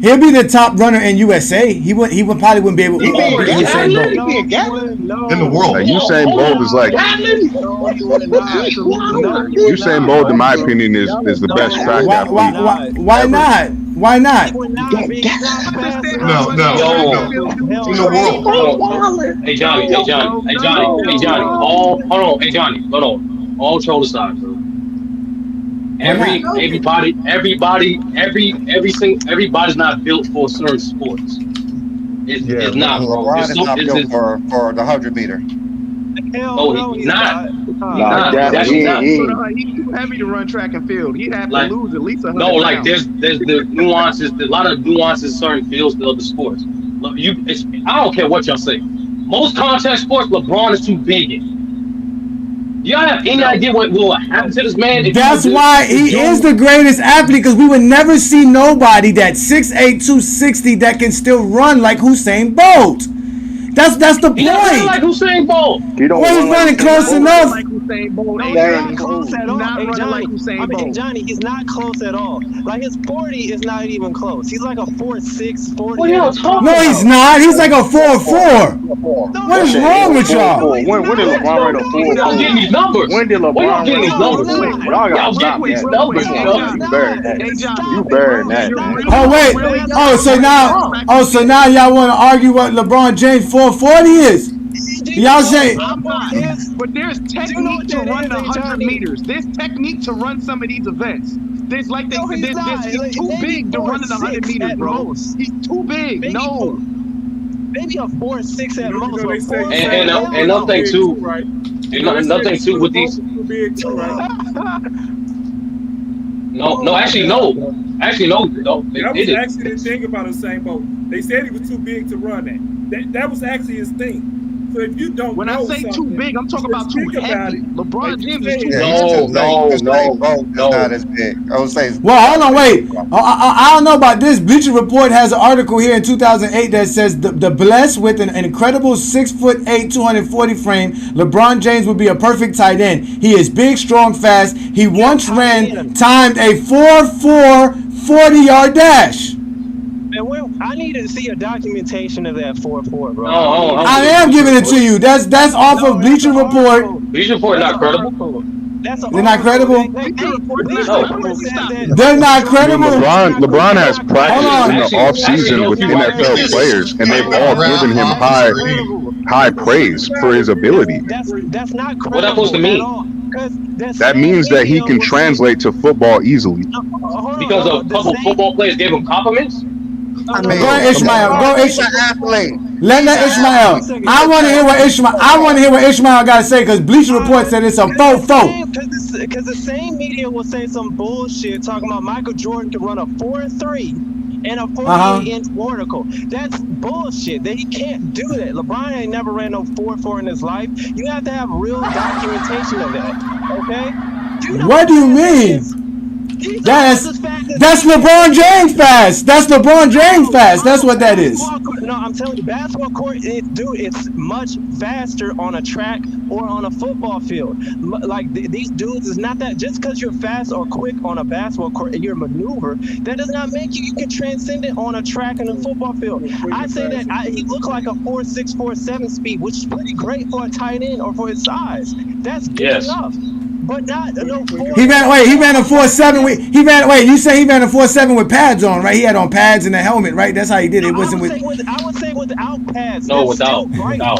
[SPEAKER 1] he'll be the top runner in USA. He probably wouldn't be able to beat Usain Bolt.
[SPEAKER 3] In the world.
[SPEAKER 11] Like, Usain Bolt is like Usain Bolt, in my opinion, is the best track athlete.
[SPEAKER 1] Why not? Why not?
[SPEAKER 3] No. In the world.
[SPEAKER 8] Hey Johnny. Hold on. All troll aside, bro. Everybody's not built for certain sports. It's not, bro.
[SPEAKER 2] LeBron is not built for the 100-meter.
[SPEAKER 8] No, he's not.
[SPEAKER 10] He's too heavy to run track and field. He'd have to lose at least 100 pounds.
[SPEAKER 8] There's the nuances. There's a lot of nuances in certain fields to other sports. I don't care what y'all say. Most contact sports, LeBron is too big in. Y'all have any idea what will happen to this man?
[SPEAKER 1] That's why he is the greatest athlete, because we would never see nobody that's 6'8", 260 that can still run like Usain Bolt. That's the point.
[SPEAKER 8] He doesn't like Usain Bolt.
[SPEAKER 1] He's running close enough.
[SPEAKER 10] Like Usain Bolt.
[SPEAKER 9] No, he's not close at all.
[SPEAKER 10] Not running like Usain Bolt.
[SPEAKER 9] Johnny, he's not close at all. Like, his 40 is not even close. He's like a 4.6, 40.
[SPEAKER 1] No, he's not. He's like a 4.4. What is wrong with y'all?
[SPEAKER 14] When did LeBron write a 4?
[SPEAKER 8] We're not getting these numbers.
[SPEAKER 14] When did LeBron
[SPEAKER 8] write these numbers?
[SPEAKER 14] Y'all gotta stop that. You buried that, man.
[SPEAKER 1] Oh wait. So now y'all want to argue what LeBron James 440 is? Y'all say,
[SPEAKER 10] but there's technique to run the 100 meters. There's technique to run some of these events. There's like he's too big to run in the 100 meters, bro. He's too big.
[SPEAKER 9] Maybe a 4.6 at most.
[SPEAKER 8] And another thing too. Another thing too with these. No. Actually, no.
[SPEAKER 4] That was actually the thing about Usain Bolt. They said he was too big to run that. That was actually his thing. So if you don't
[SPEAKER 10] when I say too big, I'm talking about too heavy. LeBron James is too
[SPEAKER 2] big.
[SPEAKER 8] No.
[SPEAKER 2] Not as big. I would say.
[SPEAKER 1] Well, hold on, wait. I don't know about this. Bleacher Report has an article here in 2008 that says the blessed with an incredible 6'8", 240 frame, LeBron James would be a perfect tight end. He is big, strong, fast. He once timed a 4.4 40-yard dash.
[SPEAKER 9] I need to see a documentation of that 4.4, bro.
[SPEAKER 1] I am giving it to you. That's off of Bleacher Report.
[SPEAKER 8] Bleacher Report not credible.
[SPEAKER 1] They're not credible. They're not credible.
[SPEAKER 11] LeBron has practiced
[SPEAKER 1] Hold
[SPEAKER 11] in
[SPEAKER 1] on.
[SPEAKER 11] the offseason with NFL players, and they've all given him high praise for his ability.
[SPEAKER 9] That's not credible.
[SPEAKER 8] What that supposed to mean?
[SPEAKER 9] At all.
[SPEAKER 11] That means that he can translate to football easily.
[SPEAKER 8] Because a couple football players gave him compliments?
[SPEAKER 2] I mean,
[SPEAKER 1] Go ahead, Ishmael. Go
[SPEAKER 2] he's an
[SPEAKER 1] Ishmael.
[SPEAKER 2] athlete.
[SPEAKER 1] Let Ishmael. I want to hear what Ishmael got to say because Bleacher Report said it's a faux.
[SPEAKER 9] Because the same media will say some bullshit talking about Michael Jordan can run a 4.3 and a 48-inch vertical. That's bullshit. That he can't do that. LeBron ain't never ran no 4.4 in his life. You have to have real documentation of that. Okay?
[SPEAKER 1] What do you mean? That's LeBron James fast. That's LeBron James fast. That's what that is.
[SPEAKER 9] No, I'm telling you, basketball court, it's much faster on a track or on a football field. Like these dudes is not that. Just because you're fast or quick on a basketball court and you're maneuver, that does not make you can transcend it on a track and a football field. I say that he looked like a 4.6, 4.7 speed, which is pretty great for a tight end or for his size. That's good enough. But not no 4.
[SPEAKER 1] He ran a 4.7 with you say he ran a 4.7 with pads on, right? He had on pads and a helmet, right? That's how he did it.
[SPEAKER 9] I would say without pads.
[SPEAKER 8] No, without
[SPEAKER 9] pads, a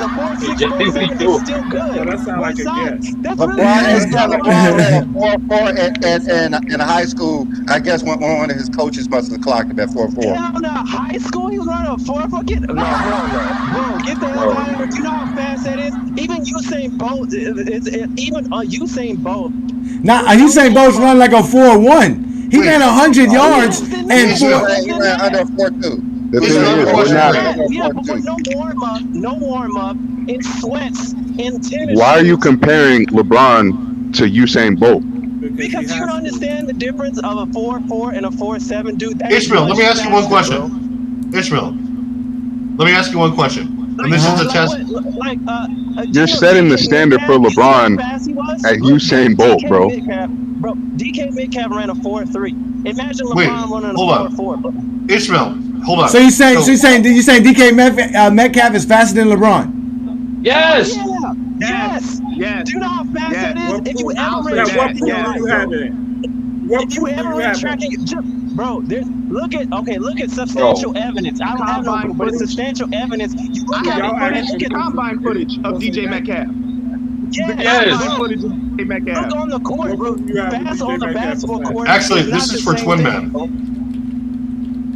[SPEAKER 9] 4.6, 4.7 is still good.
[SPEAKER 13] That sounds like a guess.
[SPEAKER 9] That's
[SPEAKER 2] LeBron is LeBron 4.4 in high school. I guess one of his coaches must have clocked him at 4.4.
[SPEAKER 9] Hell no, high school he was running a 4.4. Get the hell out of here. Do you know how fast that is? Even Usain Bolt Usain Bolt.
[SPEAKER 1] Nah, Usain Bolt's running like a 4.1. He ran 100 yards and
[SPEAKER 2] he ran under 4.2.
[SPEAKER 11] The thing is,
[SPEAKER 9] no warm up, in sweats, in tennis.
[SPEAKER 11] why are you comparing LeBron to Usain Bolt?
[SPEAKER 9] Because you don't understand the difference of a 4.4 and a 4.7, dude.
[SPEAKER 3] Ishmael, let me ask you one question. Ishmael, let me ask you one question. And this is a test.
[SPEAKER 11] You're setting the standard for LeBron at Usain Bolt, bro.
[SPEAKER 9] Bro, DK Metcalf ran a 4.3. Imagine LeBron running a 4.4, bro.
[SPEAKER 3] Ishmael, hold on.
[SPEAKER 1] So you saying DK Metcalf is faster than LeBron?
[SPEAKER 8] Yes.
[SPEAKER 9] Yes. Do you know how fast that is? If you ever ran tracking, bro, look at substantial evidence. I don't have no proof, but it's substantial evidence. You look at
[SPEAKER 10] combine footage of DJ Metcalf.
[SPEAKER 9] Yes. Look on the court, bro. Fast on the basketball court.
[SPEAKER 3] Actually, this is for Twin Man.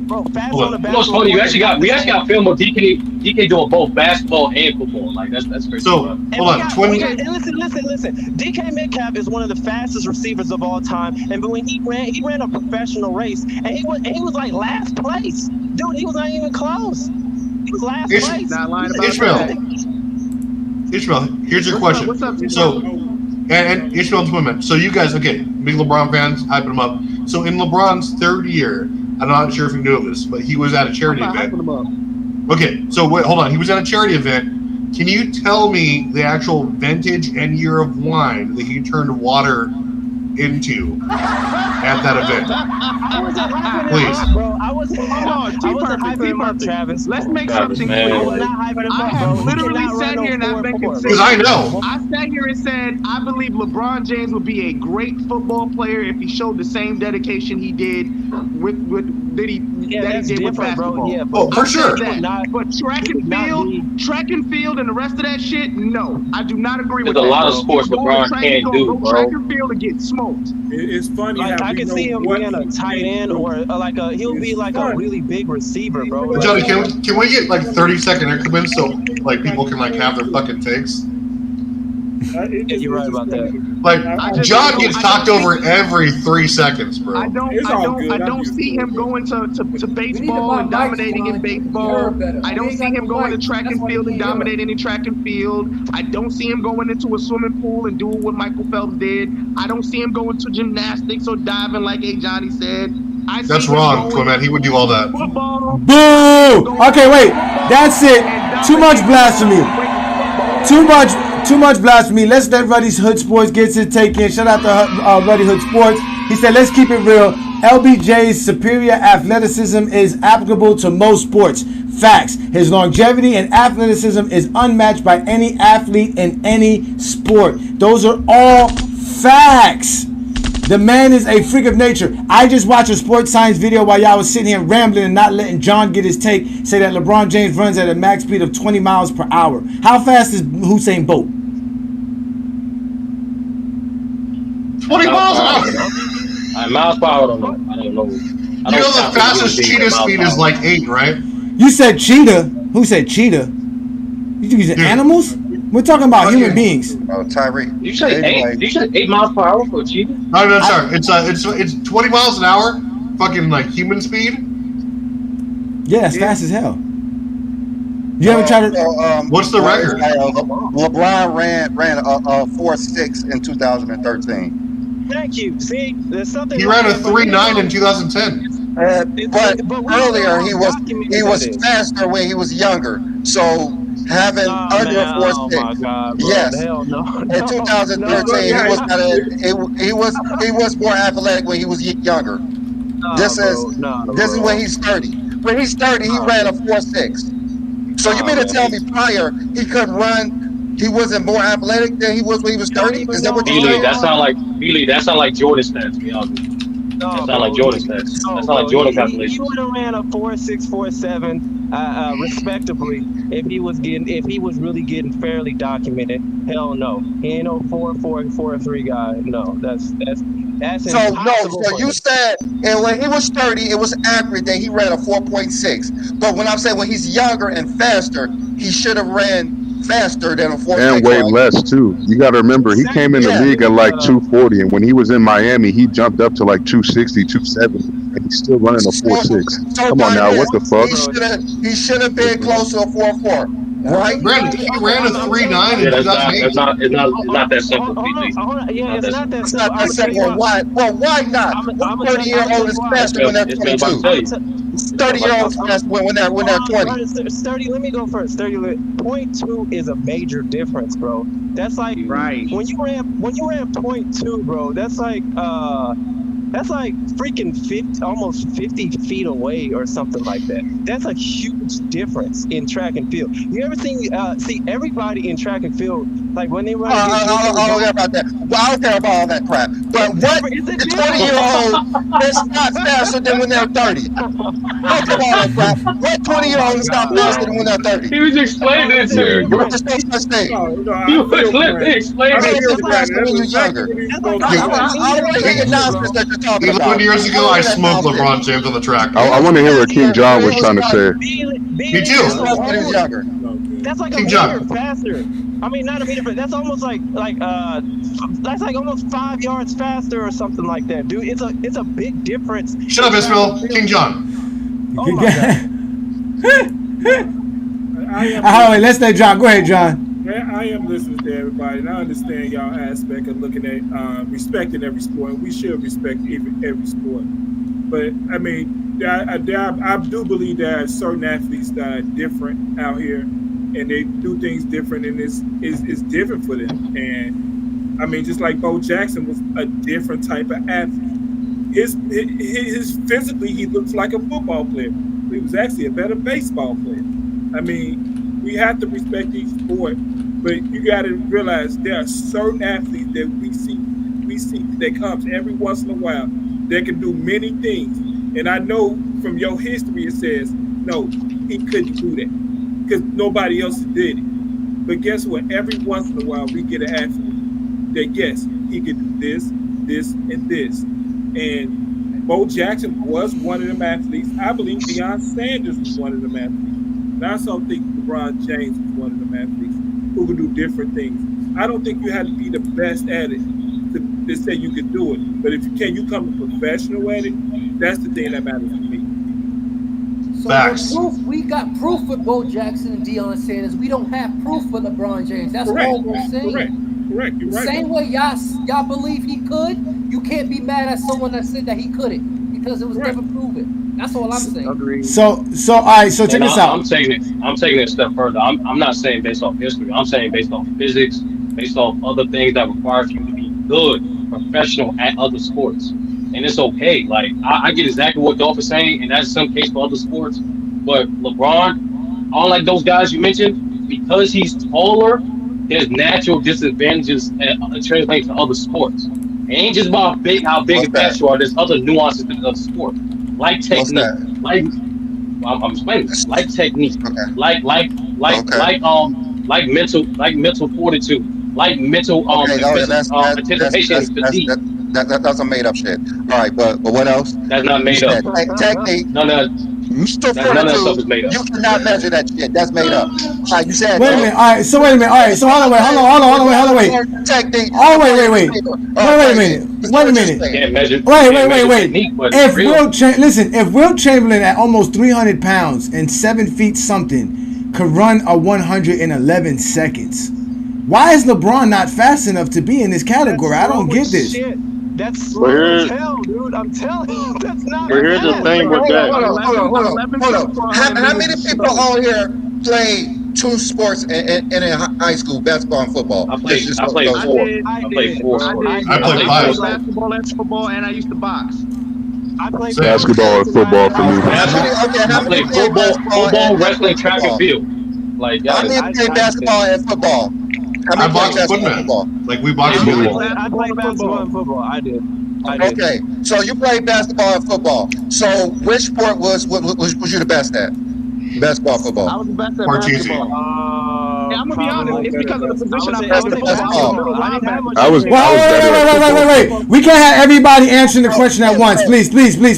[SPEAKER 9] Bro, fast on the basketball.
[SPEAKER 8] You know what's funny? We actually got film of DK doing both basketball and football. Like that's crazy.
[SPEAKER 3] So hold on,
[SPEAKER 9] listen. DK Metcalf is one of the fastest receivers of all time. And when he ran a professional race, and he was like last place, dude. He was not even close. He was last place.
[SPEAKER 10] Not lying about
[SPEAKER 3] Ishmael, here's your question.
[SPEAKER 10] What's up?
[SPEAKER 3] So, and Ishmael and Twin Man. So you guys, okay, big LeBron fans, hyping him up. So in LeBron's third year, I'm not sure if you knew of this, but he was at a charity event. Okay, so wait, hold on. He was at a charity event. Can you tell me the actual vintage and year of wine that he turned water into at that event? Please.
[SPEAKER 9] Bro, I wasn't hyping him up, Travis.
[SPEAKER 10] Let's make something clear. I have literally sat here and I've been considering.
[SPEAKER 3] Because I know.
[SPEAKER 10] I sat here and said I believe LeBron James would be a great football player if he showed the same dedication he did with basketball.
[SPEAKER 9] Yeah,
[SPEAKER 3] for sure.
[SPEAKER 10] But track and field, and the rest of that shit, no, I do not agree with that.
[SPEAKER 8] There's a lot of sports LeBron can't do, bro.
[SPEAKER 10] Track and field and get smoked.
[SPEAKER 13] It's funny.
[SPEAKER 9] Like, I can see him being a tight end or he'll be like a really big receiver, bro.
[SPEAKER 3] Johnny, can we get like 30-second increments so like people can like have their fucking takes?
[SPEAKER 9] You're right about that.
[SPEAKER 3] Like John gets talked over every 3 seconds, bro.
[SPEAKER 10] I don't see him going to baseball and dominating in baseball. I don't see him going to track and field and dominating in track and field. I don't see him going into a swimming pool and doing what Michael Phelps did. I don't see him going to gymnastics or diving like Johnny said.
[SPEAKER 3] That's wrong, Clement. He would do all that.
[SPEAKER 10] Football.
[SPEAKER 1] Boo! Okay, wait. That's it. Too much blasphemy. Too much blasphemy. Let's let Ruddy's Hood Sports get his take in. Shout out to Ruddy Hood Sports. He said, let's keep it real. LBJ's superior athleticism is applicable to most sports. Facts. His longevity and athleticism is unmatched by any athlete in any sport. Those are all facts. The man is a freak of nature. I just watched a sports science video while y'all was sitting here rambling and not letting John get his take. Say that LeBron James runs at a max speed of 20 miles per hour. How fast is Usain Bolt?
[SPEAKER 3] 20 miles an hour.
[SPEAKER 8] Miles per hour, I don't know.
[SPEAKER 3] You know the fastest cheetah speed is like 8, right?
[SPEAKER 1] You said cheetah. Who said cheetah? You using animals? We're talking about human beings.
[SPEAKER 2] Oh, Tyree.
[SPEAKER 8] Did you say 8? Did you say 8 miles per hour for a cheetah?
[SPEAKER 3] No, sorry. It's 20 miles an hour. Fucking like human speed.
[SPEAKER 1] Yeah, that's fast as hell. You ever try to?
[SPEAKER 3] What's the record?
[SPEAKER 2] LeBron ran a 4.6 in 2013.
[SPEAKER 9] Thank you. See, there's something.
[SPEAKER 3] He ran a 3.9 in 2010.
[SPEAKER 2] But earlier he was faster when he was younger. So having under 4.6, yes.
[SPEAKER 9] Hell no.
[SPEAKER 2] In 2013, he was more athletic when he was younger. This is when he's 30. When he's 30, he ran a 4.6. So you mean to tell me prior he couldn't run? He wasn't more athletic than he was when he was 30? Is that what you're saying?
[SPEAKER 8] That sound like Jordan stats, to be honest with you. That sound like Jordan stats. That sound like Jordan calculations.
[SPEAKER 9] He would have ran a 4.6, 4.7, respectively, if he was really getting fairly documented. Hell no, he ain't no 4.4, 4.3 guy. No, that's impossible.
[SPEAKER 2] So you said, and when he was 30, it was accurate that he ran a 4.6. But when I'm saying when he's younger and faster, he should have ran faster than a 4.6.
[SPEAKER 11] And way less too. You got to remember, he came in the league at like 240, and when he was in Miami, he jumped up to like 260, 270, and he's still running a 4.6. Come on now, what the fuck?
[SPEAKER 2] He should have been close to a 4.4. Right?
[SPEAKER 3] Brandon, he ran a 3.9 in 2008.
[SPEAKER 8] It's not that simple, PG.
[SPEAKER 9] Yeah, it's not that
[SPEAKER 2] It's not that simple. Why? Well, why not? 30-year-old is faster when they're 22. 30-year-olds faster when they're 20.
[SPEAKER 9] 30. Let me go first. 0.2 is a major difference, bro. That's like when you ran 0.2, bro. That's like freaking almost 50 feet away or something like that. That's a huge difference in track and field. You ever see everybody in track and field, like when they run?
[SPEAKER 2] I don't care about that. Well, I don't care about all that crap. But what the 20-year-old is not faster than when they're 30? Don't care about all that crap. What 20-year-old is not faster than when they're 30?
[SPEAKER 8] He was explaining it to you.
[SPEAKER 2] Just no such thing.
[SPEAKER 8] He was explaining it to you.
[SPEAKER 2] Faster when you're younger. I want to hear your nonsense that you're talking about.
[SPEAKER 3] 11 years ago, I smoked LeBron James on the track.
[SPEAKER 11] I want to hear what King John was trying to say.
[SPEAKER 3] Me too.
[SPEAKER 2] When he was younger.
[SPEAKER 9] That's like a
[SPEAKER 3] King
[SPEAKER 9] meter
[SPEAKER 3] John.
[SPEAKER 9] faster. I mean, not a meter, but that's almost that's like almost 5 yards faster or something like that, dude. It's a big difference.
[SPEAKER 3] Shut up, Ismail. King John.
[SPEAKER 9] Oh my
[SPEAKER 1] All right, let's let John. Go ahead, John.
[SPEAKER 4] I am listening to everybody, and I understand y'all aspect of looking at respecting every sport, and we should respect every sport. But I mean, I do believe there are certain athletes that are different out here, and they do things different, and it's different for them. And I mean, just like Bo Jackson was a different type of athlete. His physically, he looks like a football player. He was actually a better baseball player. I mean, we have to respect each sport, but you got to realize there are certain athletes that we see that comes every once in a while that can do many things. And I know from your history it says, no, he couldn't do that because nobody else did it. But guess what? Every once in a while we get an athlete that, yes, he could do this, this, and this. And Bo Jackson was one of them athletes. I believe Deion Sanders was one of them athletes. And I also think LeBron James was one of them athletes who can do different things. I don't think you have to be the best at it to say you can do it. But if you can, you come a professional at it, that's the thing that matters to me.
[SPEAKER 5] So we got proof with Bo Jackson and Deion Sanders. We don't have proof for LeBron James. That's all we're saying.
[SPEAKER 4] Correct. You're right.
[SPEAKER 5] Same way y'all believe he could, you can't be mad at someone that said that he couldn't because it was never proven. That's all I'm saying.
[SPEAKER 1] Agreed. So all right. So check this out.
[SPEAKER 8] I'm taking it a step further. I'm not saying based off history. I'm saying based off physics, based off other things that require you to be good, professional at other sports. And it's okay. Like I get exactly what Dolph is saying, and that's some case for other sports. But LeBron, unlike those guys you mentioned, because he's taller, there's natural disadvantages translating to other sports. It ain't just about how big
[SPEAKER 2] What's
[SPEAKER 8] and
[SPEAKER 2] that?
[SPEAKER 8] fast you are. There's other nuances to the other sport, like
[SPEAKER 2] What's
[SPEAKER 8] technique,
[SPEAKER 2] that?
[SPEAKER 8] like I'm explaining, like technique,
[SPEAKER 2] Okay.
[SPEAKER 8] like like like
[SPEAKER 2] Okay.
[SPEAKER 8] like like mental fortitude, like mental
[SPEAKER 2] Okay. Oh, yeah,
[SPEAKER 8] anticipation and physique.
[SPEAKER 2] that's a made up shit. All right, but what else?
[SPEAKER 8] That's not
[SPEAKER 2] You
[SPEAKER 8] made up.
[SPEAKER 2] said technique,
[SPEAKER 8] None of
[SPEAKER 2] mental
[SPEAKER 8] none of that stuff
[SPEAKER 2] fortitude.
[SPEAKER 8] is made up.
[SPEAKER 2] You cannot measure that shit. That's made up. All right, you said
[SPEAKER 1] Wait a minute. All right. So wait a minute. All right. So hold on. Wait.
[SPEAKER 2] technique.
[SPEAKER 1] Oh,
[SPEAKER 2] You
[SPEAKER 1] wait.
[SPEAKER 2] play
[SPEAKER 1] Wait
[SPEAKER 2] receiver.
[SPEAKER 1] a
[SPEAKER 2] Crazy.
[SPEAKER 1] minute.
[SPEAKER 2] That's
[SPEAKER 1] Wait a
[SPEAKER 2] what you're
[SPEAKER 1] minute.
[SPEAKER 8] You
[SPEAKER 2] saying.
[SPEAKER 8] can't measure.
[SPEAKER 1] Wait.
[SPEAKER 8] Technique, but
[SPEAKER 1] If
[SPEAKER 8] real.
[SPEAKER 1] if Wilt Chamberlain at almost 300 pounds and 7 feet something could run a 111 seconds, why is LeBron not fast enough to be in this category? I don't get this.
[SPEAKER 9] Shit. That's
[SPEAKER 14] But
[SPEAKER 9] slow as
[SPEAKER 14] here,
[SPEAKER 9] hell, dude. I'm telling you, that's not
[SPEAKER 14] but here's the
[SPEAKER 9] fast,
[SPEAKER 14] thing with
[SPEAKER 9] bro.
[SPEAKER 14] that.
[SPEAKER 2] Hold on. How many people on here play two sports in high school, basketball and football?
[SPEAKER 8] I
[SPEAKER 2] Just
[SPEAKER 8] played.
[SPEAKER 2] just
[SPEAKER 8] I played
[SPEAKER 2] those.
[SPEAKER 8] four.
[SPEAKER 10] I
[SPEAKER 8] I played
[SPEAKER 10] did.
[SPEAKER 8] four
[SPEAKER 10] I
[SPEAKER 8] sports.
[SPEAKER 10] did.
[SPEAKER 3] I played
[SPEAKER 8] played
[SPEAKER 10] I
[SPEAKER 8] four
[SPEAKER 3] five.
[SPEAKER 10] played
[SPEAKER 8] sports.
[SPEAKER 10] basketball and football, and I used to box.
[SPEAKER 9] I played
[SPEAKER 3] Same.
[SPEAKER 11] Basketball and football for me.
[SPEAKER 2] How
[SPEAKER 8] I
[SPEAKER 2] many
[SPEAKER 8] played
[SPEAKER 2] play basketball
[SPEAKER 8] football,
[SPEAKER 2] and
[SPEAKER 8] wrestling,
[SPEAKER 2] play
[SPEAKER 8] track and
[SPEAKER 2] football?
[SPEAKER 8] field. Like
[SPEAKER 2] How
[SPEAKER 8] guys,
[SPEAKER 2] many play
[SPEAKER 9] I did.
[SPEAKER 2] basketball and football? How
[SPEAKER 3] I
[SPEAKER 2] many play
[SPEAKER 3] boxed
[SPEAKER 2] basketball and
[SPEAKER 3] footman.
[SPEAKER 2] football?
[SPEAKER 3] Like we
[SPEAKER 8] I
[SPEAKER 3] boxed
[SPEAKER 8] played
[SPEAKER 3] football.
[SPEAKER 8] football.
[SPEAKER 9] I played basketball and football. I did.
[SPEAKER 2] Okay, so you played basketball and football. So which sport was you the best at? Basketball, football.
[SPEAKER 10] I was the best at
[SPEAKER 3] Parcheesi.
[SPEAKER 10] basketball. Yeah, I'm gonna be honest.
[SPEAKER 9] Probably.
[SPEAKER 10] It's because of the position I
[SPEAKER 9] I
[SPEAKER 10] played
[SPEAKER 9] would say
[SPEAKER 10] football. I was a
[SPEAKER 9] basketball.
[SPEAKER 10] middle
[SPEAKER 9] I didn't have
[SPEAKER 10] linebacker.
[SPEAKER 9] much
[SPEAKER 11] I was
[SPEAKER 9] experience.
[SPEAKER 11] better at football.
[SPEAKER 1] Wait. We can't have everybody answering the question at once. Please. Let's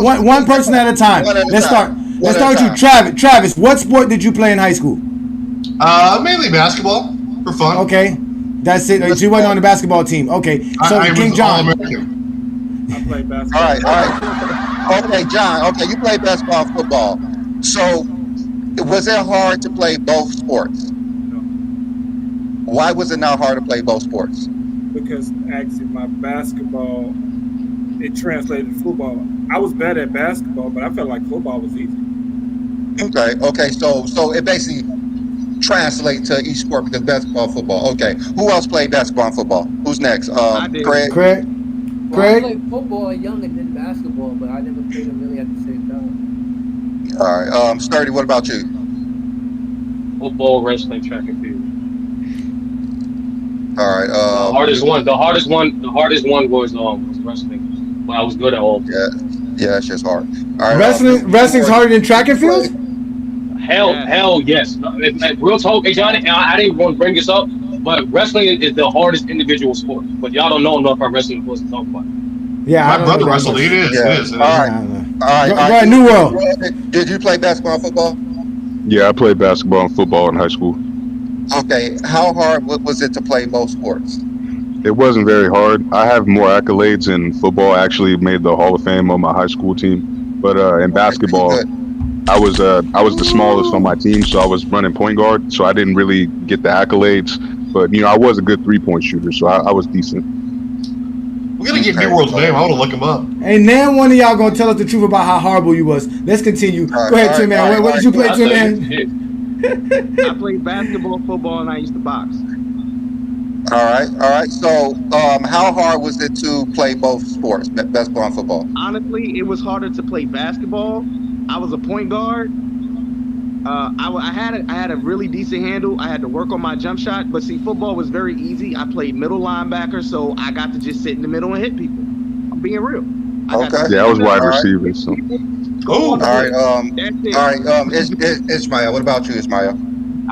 [SPEAKER 1] one person at a time.
[SPEAKER 2] One at a
[SPEAKER 1] Let's start.
[SPEAKER 2] time.
[SPEAKER 1] Let's
[SPEAKER 2] One at
[SPEAKER 1] start
[SPEAKER 2] a
[SPEAKER 1] with you, Travis. What sport did you play in high school?
[SPEAKER 3] Mainly basketball for fun.
[SPEAKER 1] Okay, that's it. So you wasn't on the basketball team. Okay, so
[SPEAKER 3] I
[SPEAKER 1] King
[SPEAKER 3] was
[SPEAKER 1] John.
[SPEAKER 3] All-American.
[SPEAKER 4] I play
[SPEAKER 2] All
[SPEAKER 4] basketball.
[SPEAKER 2] right. Okay, John. Okay, you play basketball and football. So was it hard to play both sports? Why was it not hard to play both sports?
[SPEAKER 4] Because actually my basketball it translated to football. I was better at basketball, but I felt like football was easy.
[SPEAKER 2] Okay. So it basically translates to each sport because basketball, football. Okay. Who else played basketball and football? Who's next?
[SPEAKER 10] I did.
[SPEAKER 2] Craig.
[SPEAKER 5] Well, I played football young and then basketball, but I never played them really at the same time.
[SPEAKER 2] All right. Sturdy. What about you?
[SPEAKER 8] Football, wrestling, track and field.
[SPEAKER 2] All right.
[SPEAKER 8] The hardest one was wrestling. But I was good at all.
[SPEAKER 2] Yeah, it's just hard. All right.
[SPEAKER 1] Wrestling's harder than track and field.
[SPEAKER 8] Hell yes. Real talk, hey Johnny, I didn't want to bring this up, but wrestling is the hardest individual sport. But y'all don't know enough about wrestling for us to talk about it.
[SPEAKER 1] Yeah,
[SPEAKER 3] my brother wrestled. It is.
[SPEAKER 2] All right.
[SPEAKER 1] Go ahead, New World.
[SPEAKER 2] Did you play basketball and football?
[SPEAKER 11] Yeah, I played basketball and football in high school.
[SPEAKER 2] Okay. How hard was it to play both sports?
[SPEAKER 11] It wasn't very hard. I have more accolades in football. I actually made the Hall of Fame on my high school team. But in basketball, I was the smallest on my team, so I was running point guard. So I didn't really get the accolades. But I was a good 3-point shooter, so I was decent.
[SPEAKER 3] We gotta get New World's name. I want to look him up.
[SPEAKER 1] And then one of y'all gonna tell us the truth about how horrible you was. Let's continue. Go ahead, Tim Man. What did you play, Tim Man?
[SPEAKER 10] I played basketball, football, and I used to box.
[SPEAKER 2] All right. So, how hard was it to play both sports, basketball and football?
[SPEAKER 10] Honestly, it was harder to play basketball. I was a point guard. I had a really decent handle. I had to work on my jump shot. But see, football was very easy. I played middle linebacker, so I got to just sit in the middle and hit people. I'm being real.
[SPEAKER 11] Yeah, I was wide receiver. So.
[SPEAKER 2] All right. Ismail. What about you, Ismail?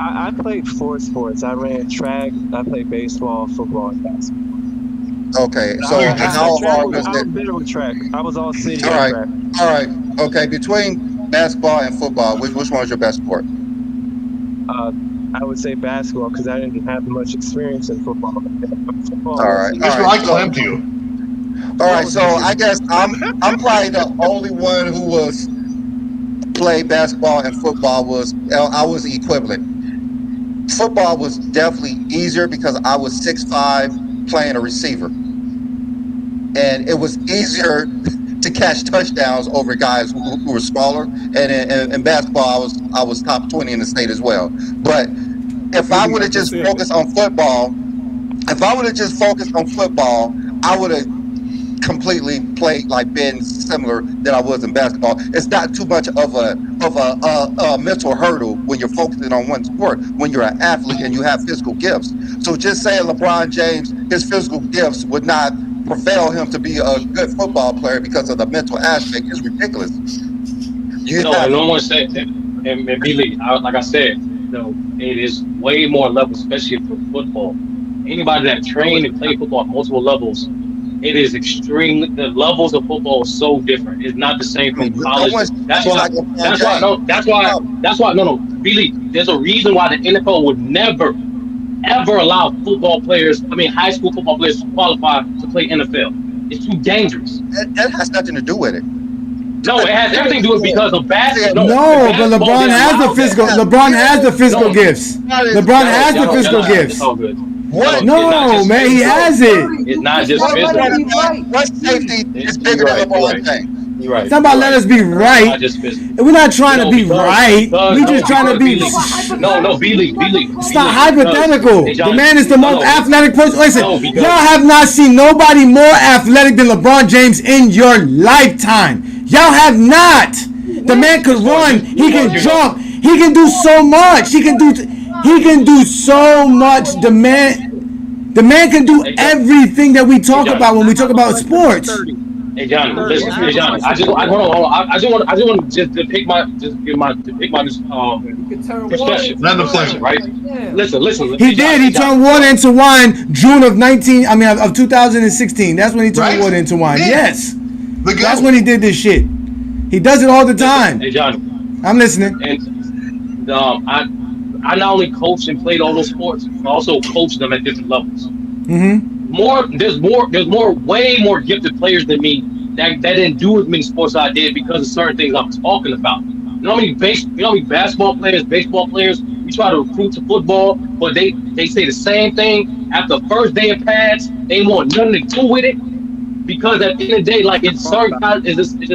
[SPEAKER 9] I played 4 sports. I ran track. I played baseball, football, and basketball.
[SPEAKER 2] Okay. So how hard was
[SPEAKER 9] I was
[SPEAKER 2] it?
[SPEAKER 9] better with track. I was all city.
[SPEAKER 2] All right.
[SPEAKER 9] Track.
[SPEAKER 2] All right. Okay. Between basketball and football, which one was your best sport?
[SPEAKER 9] I would say basketball because I didn't have much experience in football.
[SPEAKER 2] All right.
[SPEAKER 3] I clamped you.
[SPEAKER 2] All right. So I guess I'm probably the only one who was played basketball and football. I was equivalent. Football was definitely easier because I was 6'5", playing a receiver, and it was easier to catch touchdowns over guys who were smaller. And in basketball, I was top 20 in the state as well. But if I would have just focused on football, I would have completely played like been similar that I was in basketball. It's not too much of a mental hurdle when you're focusing on one sport when you're an athlete and you have physical gifts. So just saying LeBron James, his physical gifts would not prevail him to be a good football player because of the mental aspect is ridiculous.
[SPEAKER 8] I don't want to say that. And Billy, like I said, it is way more levels, especially for football. Anybody that trained and played football at multiple levels, it is extremely. The levels of football is so different. It's not the same from college. That's why. No, Billy. There's a reason why the NFL would never, ever allow high school football players to qualify to play NFL. It's too dangerous.
[SPEAKER 2] That has nothing to do with it.
[SPEAKER 8] No, it has everything to do with because of basketball.
[SPEAKER 1] No, but LeBron has the physical. LeBron has the physical gifts. LeBron has the physical gifts.
[SPEAKER 2] What?
[SPEAKER 1] No, man, he has it.
[SPEAKER 8] It's not just physical.
[SPEAKER 2] What safety is bigger than LeBron James?
[SPEAKER 8] You're right.
[SPEAKER 1] It's not about let us be right. We're not trying to be right. We're just trying to be.
[SPEAKER 8] No, Billy.
[SPEAKER 1] It's not hypothetical. The man is the most athletic person. Listen, y'all have not seen nobody more athletic than LeBron James in your lifetime. Y'all have not. The man could run. He can jump. He can do so much. He can do so much. The man can do everything that we talk about when we talk about sports.
[SPEAKER 8] Hey Johnny, listen. Hey Johnny, I just want to pick my perspective. Right? Listen.
[SPEAKER 1] He did. He turned water into wine June of 2016. That's when he turned water into wine. Yes. That's when he did this shit. He does it all the time.
[SPEAKER 8] Hey Johnny,
[SPEAKER 1] I'm listening.
[SPEAKER 8] And I not only coached and played all those sports, but also coached them at different levels.
[SPEAKER 1] Mm-hmm.
[SPEAKER 8] There's way more gifted players than me that didn't do as many sports as I did because of certain things I'm talking about. You know how many basketball players, baseball players, we try to recruit to football, but they say the same thing after the first day of pads. They want nothing to do with it because at the end of the day, like it's a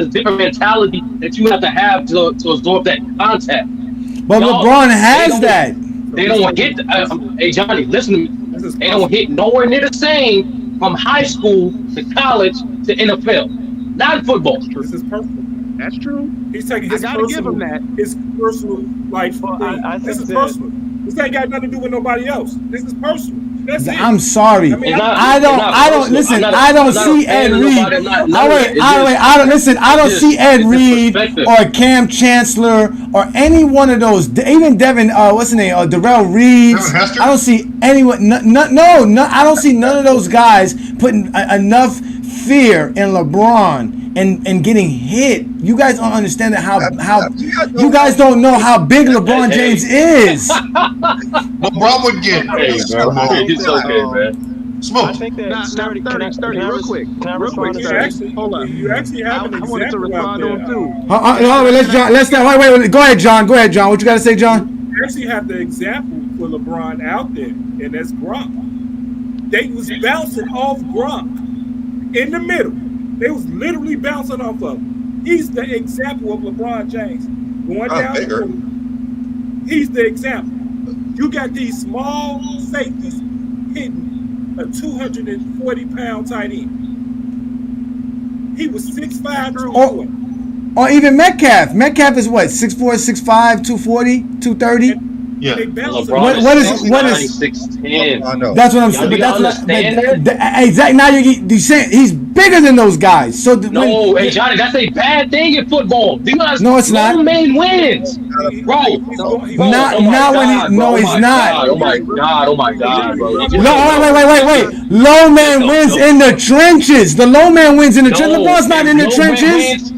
[SPEAKER 8] different mentality that you have to absorb that contact.
[SPEAKER 1] But LeBron has that.
[SPEAKER 8] They don't hit. Hey Johnny, listen to me. They don't hit nowhere near the same from high school to college to NFL. Not in football.
[SPEAKER 4] This is personal.
[SPEAKER 10] That's true.
[SPEAKER 4] He's taking his personal life. This is personal. This ain't got nothing to do with nobody else. This is personal. That's it.
[SPEAKER 1] I'm sorry. I don't see Ed Reed. I don't see Ed Reed or Cam Chancellor or any one of those. Even Devin, what's his name? Darrell Reeves. I don't see anyone. No. I don't see none of those guys putting enough fear in LeBron and getting hit. You guys don't understand how you guys don't know how big LeBron James is.
[SPEAKER 3] LeBron would get.
[SPEAKER 8] It's okay, man.
[SPEAKER 3] Smoke.
[SPEAKER 9] I think that
[SPEAKER 10] sturdy, real quick. Hold on.
[SPEAKER 4] You actually have an example.
[SPEAKER 10] I wanted to respond to him too.
[SPEAKER 1] Wait. Go ahead, John. What you got to say, John?
[SPEAKER 4] You actually have the example for LeBron out there, and that's Gronk. They was bouncing off Gronk in the middle. They was literally bouncing off of him. He's the example of LeBron James. Going down the middle, he's the example. You got these small safeties hitting a 240-pound tight end. He was 6'5", 240.
[SPEAKER 1] Or even Metcalf. Metcalf is what? 6'4", 6'5", 240, 230?
[SPEAKER 3] Yeah.
[SPEAKER 1] What is
[SPEAKER 8] 6'10"?
[SPEAKER 1] That's what I'm saying. But that's not exactly. Now you're saying he's bigger than those guys. So
[SPEAKER 8] hey Johnny, that's a bad thing in football.
[SPEAKER 1] No, it's not.
[SPEAKER 8] Man wins, bro.
[SPEAKER 1] He's not.
[SPEAKER 8] Oh my god, bro.
[SPEAKER 1] Wait. Low man wins in the trenches. The low man wins in the trenches. LeBron's not in the trenches.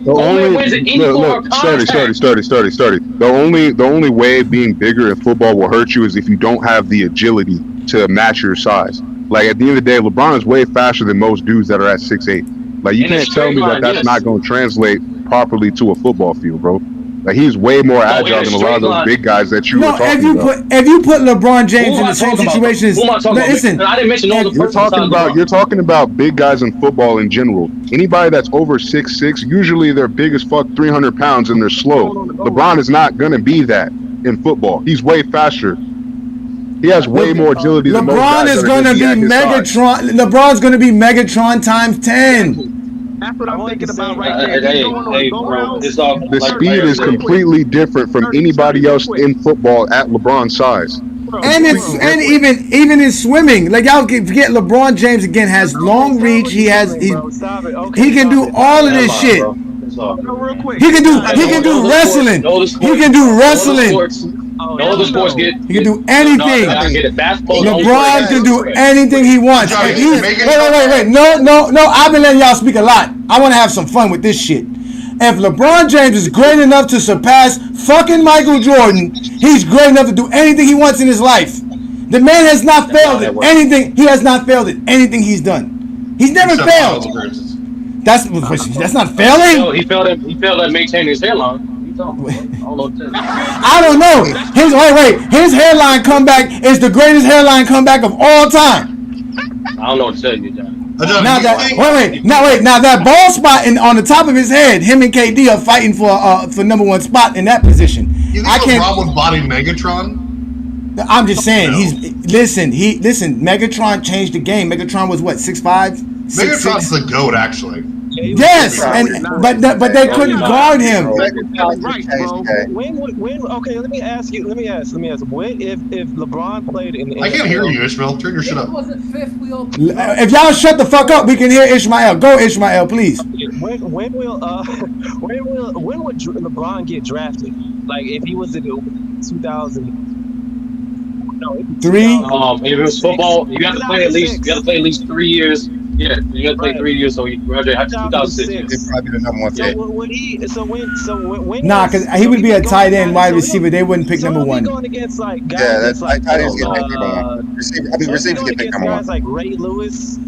[SPEAKER 11] Study. The only way being bigger in football will hurt you is if you don't have the agility to match your size. Like at the end of the day, LeBron is way faster than most dudes that are at 6'8". Like you can't tell me that's not going to translate properly to a football field, bro. Like he's way more agile than a lot of those big guys that you were talking about.
[SPEAKER 1] If you put LeBron James in the same situations, listen.
[SPEAKER 8] I didn't mention all the
[SPEAKER 11] you're talking about big guys in football in general. Anybody that's over 6'6", usually they're big as fuck, 300 pounds, and they're slow. LeBron is not going to be that in football. He's way faster. He has way more agility than most guys.
[SPEAKER 1] LeBron's going to be Megatron times 10.
[SPEAKER 10] That's what
[SPEAKER 9] I
[SPEAKER 10] I'm
[SPEAKER 9] wanted
[SPEAKER 10] thinking
[SPEAKER 9] to
[SPEAKER 10] about
[SPEAKER 9] say-
[SPEAKER 10] right there. He's going on
[SPEAKER 8] Hey,
[SPEAKER 10] go
[SPEAKER 8] bro,
[SPEAKER 10] routes.
[SPEAKER 8] it's all
[SPEAKER 11] The
[SPEAKER 8] like
[SPEAKER 11] speed is
[SPEAKER 8] said.
[SPEAKER 11] completely different from anybody else in football at LeBron's size.
[SPEAKER 1] And it's and even in swimming, like y'all forget, LeBron James again has long reach. He has he can do all of this shit.
[SPEAKER 8] It's all
[SPEAKER 10] No, real quick.
[SPEAKER 1] He can do
[SPEAKER 8] No,
[SPEAKER 1] wrestling.
[SPEAKER 8] no, the
[SPEAKER 1] He
[SPEAKER 8] sports-
[SPEAKER 1] can do
[SPEAKER 8] no, the
[SPEAKER 1] wrestling.
[SPEAKER 8] sports- No, the sports get.
[SPEAKER 1] He can do
[SPEAKER 8] No,
[SPEAKER 1] anything.
[SPEAKER 8] I get it. Basketball. is only
[SPEAKER 1] LeBron
[SPEAKER 8] for-
[SPEAKER 1] can do anything he wants.
[SPEAKER 3] Johnny,
[SPEAKER 1] If he's,
[SPEAKER 3] make it-
[SPEAKER 1] wait. No. I've been letting y'all speak a lot. I want to have some fun with this shit. If LeBron James is great enough to surpass fucking Michael Jordan, he's great enough to do anything he wants in his life. The man has not failed at anything. He has not failed at anything he's done. He's never failed. That's not failing.
[SPEAKER 8] No, he failed at maintaining his hairline. What are you talking about? I don't know what to tell you.
[SPEAKER 1] I don't know. His hairline comeback is the greatest hairline comeback of all time.
[SPEAKER 8] I don't know what to tell you, John.
[SPEAKER 1] Now that bald spot on the top of his head, him and KD are fighting for number one spot in that position.
[SPEAKER 3] You think LeBron would body Megatron?
[SPEAKER 1] I'm just saying listen. Megatron changed the game. Megatron was what 6'5".
[SPEAKER 3] Megatron's the GOAT, actually.
[SPEAKER 1] Yes, but they couldn't guard him.
[SPEAKER 9] Okay, let me ask. When if LeBron played in the
[SPEAKER 3] I can't hear you, Ishmael. Turn your shit up.
[SPEAKER 1] If y'all shut the fuck up, we can hear Ishmael. Go, Ishmael, please.
[SPEAKER 9] When would LeBron get drafted? Like if he was in 2000. No,
[SPEAKER 1] 3.
[SPEAKER 8] If it was football, you have to play at least 3 years. Yeah, you got to play 3 years, so he graduated 2006.
[SPEAKER 2] He'd probably be the number one pick.
[SPEAKER 1] Nah, because he would be a tight end, wide receiver. They wouldn't pick number one.
[SPEAKER 9] Going against like guys
[SPEAKER 2] Yeah, that's
[SPEAKER 9] like
[SPEAKER 2] tight ends get picked number one. Receivers get picked number one.
[SPEAKER 9] guys like Ray Lewis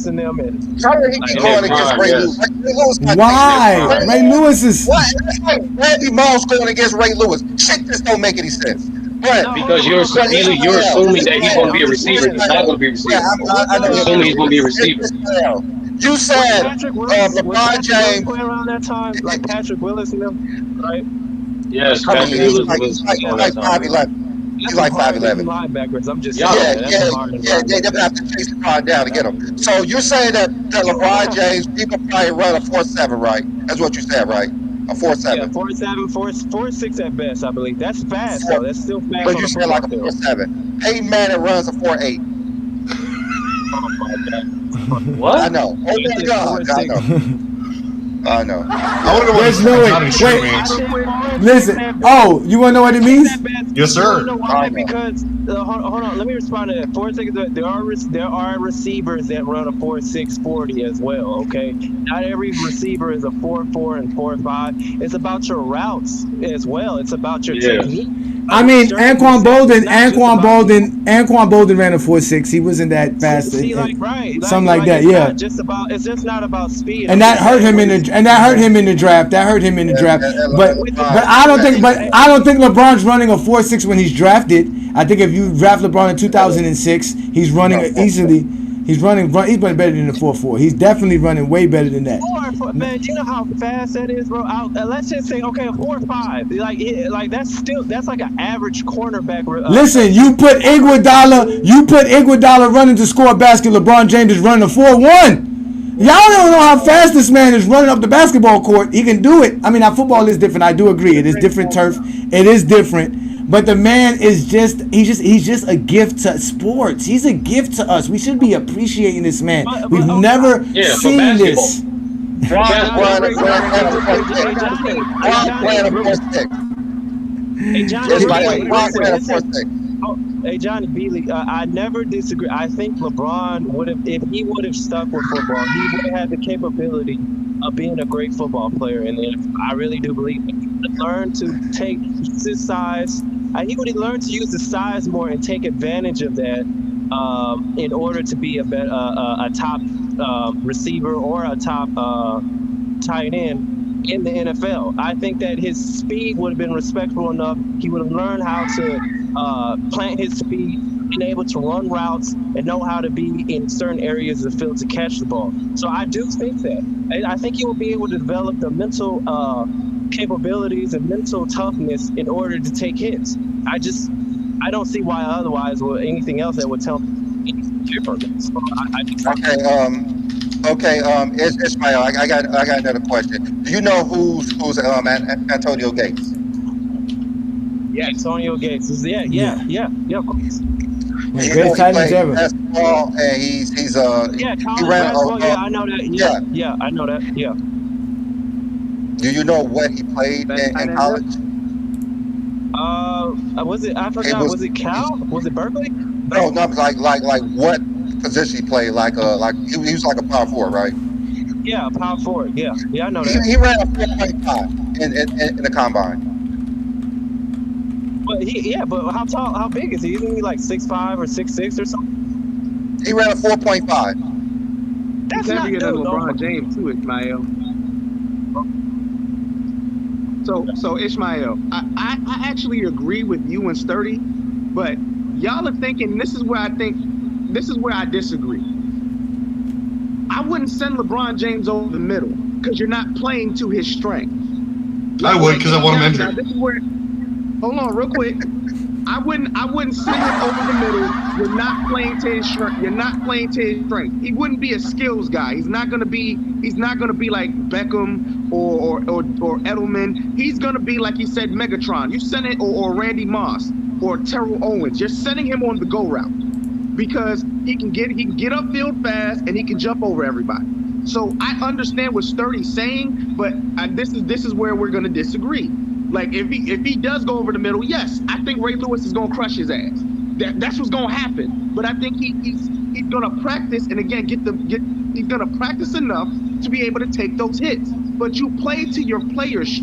[SPEAKER 9] and them. And
[SPEAKER 2] How did he keep going against Ray Lewis? Ray Lewis got
[SPEAKER 1] Why? Ray Lewis is.
[SPEAKER 2] What? That's like Randy Moss going against Ray Lewis. Shit, this don't make any sense. But
[SPEAKER 8] because you're assuming that he's going to be a receiver. He's not going to be a receiver.
[SPEAKER 2] Yeah, I know.
[SPEAKER 8] You're assuming he's going to be a receiver.
[SPEAKER 2] You said LeBron James.
[SPEAKER 9] playing around that time, like Patrick Willis and them, right?
[SPEAKER 8] Yes,
[SPEAKER 2] I mean,
[SPEAKER 8] Patrick
[SPEAKER 2] he's
[SPEAKER 8] Willis
[SPEAKER 2] like
[SPEAKER 8] was
[SPEAKER 2] 5'11". He's like 5'11".
[SPEAKER 9] Linebackers. I'm just
[SPEAKER 2] They have to chase the car down to get him. So you're saying that LeBron James, people probably run a 4.7, right? That's what you said, right? A 4.7.
[SPEAKER 9] Yeah, 4.7, 4.6 at best, I believe. That's fast, though. That's still fast.
[SPEAKER 2] But you said like a 4.7. Peyton Manning runs a 4.8.
[SPEAKER 9] Oh my God.
[SPEAKER 8] What?
[SPEAKER 2] I know. Oh my God. I know. I know.
[SPEAKER 3] I want to go
[SPEAKER 1] There's
[SPEAKER 3] with
[SPEAKER 1] no way.
[SPEAKER 3] Johnny shirt means.
[SPEAKER 1] Listen. Oh, you want to know what it means?
[SPEAKER 3] Yes, sir.
[SPEAKER 9] You know why? Because hold on, let me respond to that. 4 seconds. There are receivers that run a 4.6 40 as well. Okay, not every receiver is a 4.4 and 4.5. It's about your routes as well. It's about your technique.
[SPEAKER 1] I mean, Anquan Bolden ran a 4.6. He wasn't that fast. Something like that. Yeah.
[SPEAKER 9] It's just not about speed.
[SPEAKER 1] And that hurt him in the draft. But I don't think LeBron's running a 4.6 when he's drafted. I think if you draft LeBron in 2006, he's running easily. He's running better than the 4.4. He's definitely running way better than that.
[SPEAKER 9] 4.4, man, you know how fast that is, bro. Let's just say, okay, a 4.5. Like that's like an average cornerback.
[SPEAKER 1] Listen, you put Iguodala running to score a basket. LeBron James is running a 4.1. Y'all don't know how fast this man is running up the basketball court. He can do it. I mean, our football is different. I do agree. It is different turf. It is different. But the man is he's just a gift to sports. He's a gift to us. We should be appreciating this man. We've never seen this.
[SPEAKER 9] Hey Johnny Beasley, I never disagree. I think LeBron would have, if he would have stuck with football, he would have had the capability of being a great football player. And I really do believe he would learn to use his size. He would learn to use the size more and take advantage of that in order to be a top receiver or a top tight end in the NFL. I think that his speed would have been respectful enough. He would have learned how to plant his feet, been able to run routes, and know how to be in certain areas of the field to catch the ball. So I do think that. I think he will be able to develop the mental capabilities and mental toughness in order to take hits. I don't see why otherwise or anything else that would tell me different. So
[SPEAKER 2] Okay, Ishmael, I got another question. Do you know who's Antonio Gates?
[SPEAKER 10] Yes.
[SPEAKER 9] Antonio Gates is yeah, of course.
[SPEAKER 1] One of the
[SPEAKER 2] You know
[SPEAKER 1] greatest
[SPEAKER 2] he
[SPEAKER 1] tight ends
[SPEAKER 2] played
[SPEAKER 1] ever.
[SPEAKER 2] basketball and
[SPEAKER 9] Yeah,
[SPEAKER 2] he
[SPEAKER 9] college
[SPEAKER 2] ran
[SPEAKER 9] basketball. Yeah, I know that. Yeah,
[SPEAKER 2] yeah.
[SPEAKER 9] yeah, I know that. Yeah.
[SPEAKER 2] Do you know what he played
[SPEAKER 10] Best tight
[SPEAKER 2] in
[SPEAKER 10] end ever.
[SPEAKER 2] college?
[SPEAKER 9] Was it? I
[SPEAKER 2] It
[SPEAKER 9] forgot.
[SPEAKER 2] was
[SPEAKER 9] Was it Cal? Was it Berkeley?
[SPEAKER 2] no, no, like what position he played? Like he was like a power forward, right?
[SPEAKER 9] Yeah, power forward. Yeah, yeah, I know that.
[SPEAKER 2] He ran a 4.5 in the combine.
[SPEAKER 9] But but how tall? How big is he? Isn't he like 6'5" or 6'6" or something?
[SPEAKER 2] He ran a 4.5.
[SPEAKER 10] He's
[SPEAKER 9] That's not
[SPEAKER 10] heavier than
[SPEAKER 9] no.
[SPEAKER 10] LeBron James too, Ishmael. So Ishmael, I actually agree with you and Sturdy, but y'all are thinking this is where I disagree. I wouldn't send LeBron James over the middle because you're not playing to his strength.
[SPEAKER 3] I would because I want him
[SPEAKER 10] Now,
[SPEAKER 3] injured.
[SPEAKER 10] this is where, hold on, real quick. I wouldn't send him over the middle. You're not playing to his strength. You're not playing to his strength. He wouldn't be a skills guy. He's not gonna be like Beckham or Edelman. He's gonna be like he said, Megatron. You send it or Randy Moss or Terrell Owens. You're sending him on the go route because he can get upfield fast and he can jump over everybody. So I understand what Sturdy's saying, but this is where we're gonna disagree. Like if he does go over the middle, yes, I think Ray Lewis is gonna crush his ass. That's what's gonna happen. But I think he's gonna practice and again he's gonna practice enough to be able to take those hits. But you play to your players.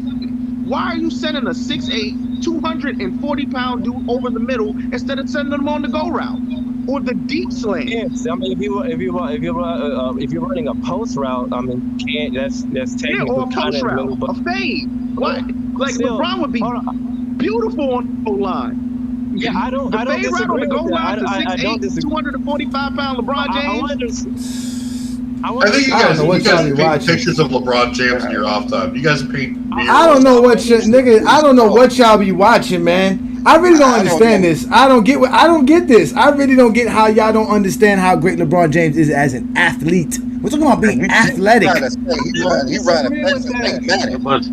[SPEAKER 10] Why are you sending a 6'8", 240-pound dude over the middle instead of sending them on the go route or the deep slant?
[SPEAKER 9] Yes, I mean if you're running a post route, I mean that's technically
[SPEAKER 10] or a
[SPEAKER 9] kind
[SPEAKER 10] post
[SPEAKER 9] of
[SPEAKER 10] route, a fade. What? Like
[SPEAKER 9] still,
[SPEAKER 10] LeBron would be beautiful on the line.
[SPEAKER 9] Yeah, I don't
[SPEAKER 10] fade route on
[SPEAKER 9] disagree
[SPEAKER 10] the go
[SPEAKER 9] with that.
[SPEAKER 10] route to
[SPEAKER 9] I don't
[SPEAKER 10] 6'8",
[SPEAKER 9] disagree.
[SPEAKER 10] 245-pound LeBron James.
[SPEAKER 3] I think you guys paint pictures of LeBron James in your off time. You guys paint.
[SPEAKER 1] I don't know what nigga. I don't know what y'all be watching, man. I really don't understand this. I don't get this. I really don't get how y'all don't understand how great LeBron James is as an athlete. We're talking about being athletic.
[SPEAKER 2] He ran a man.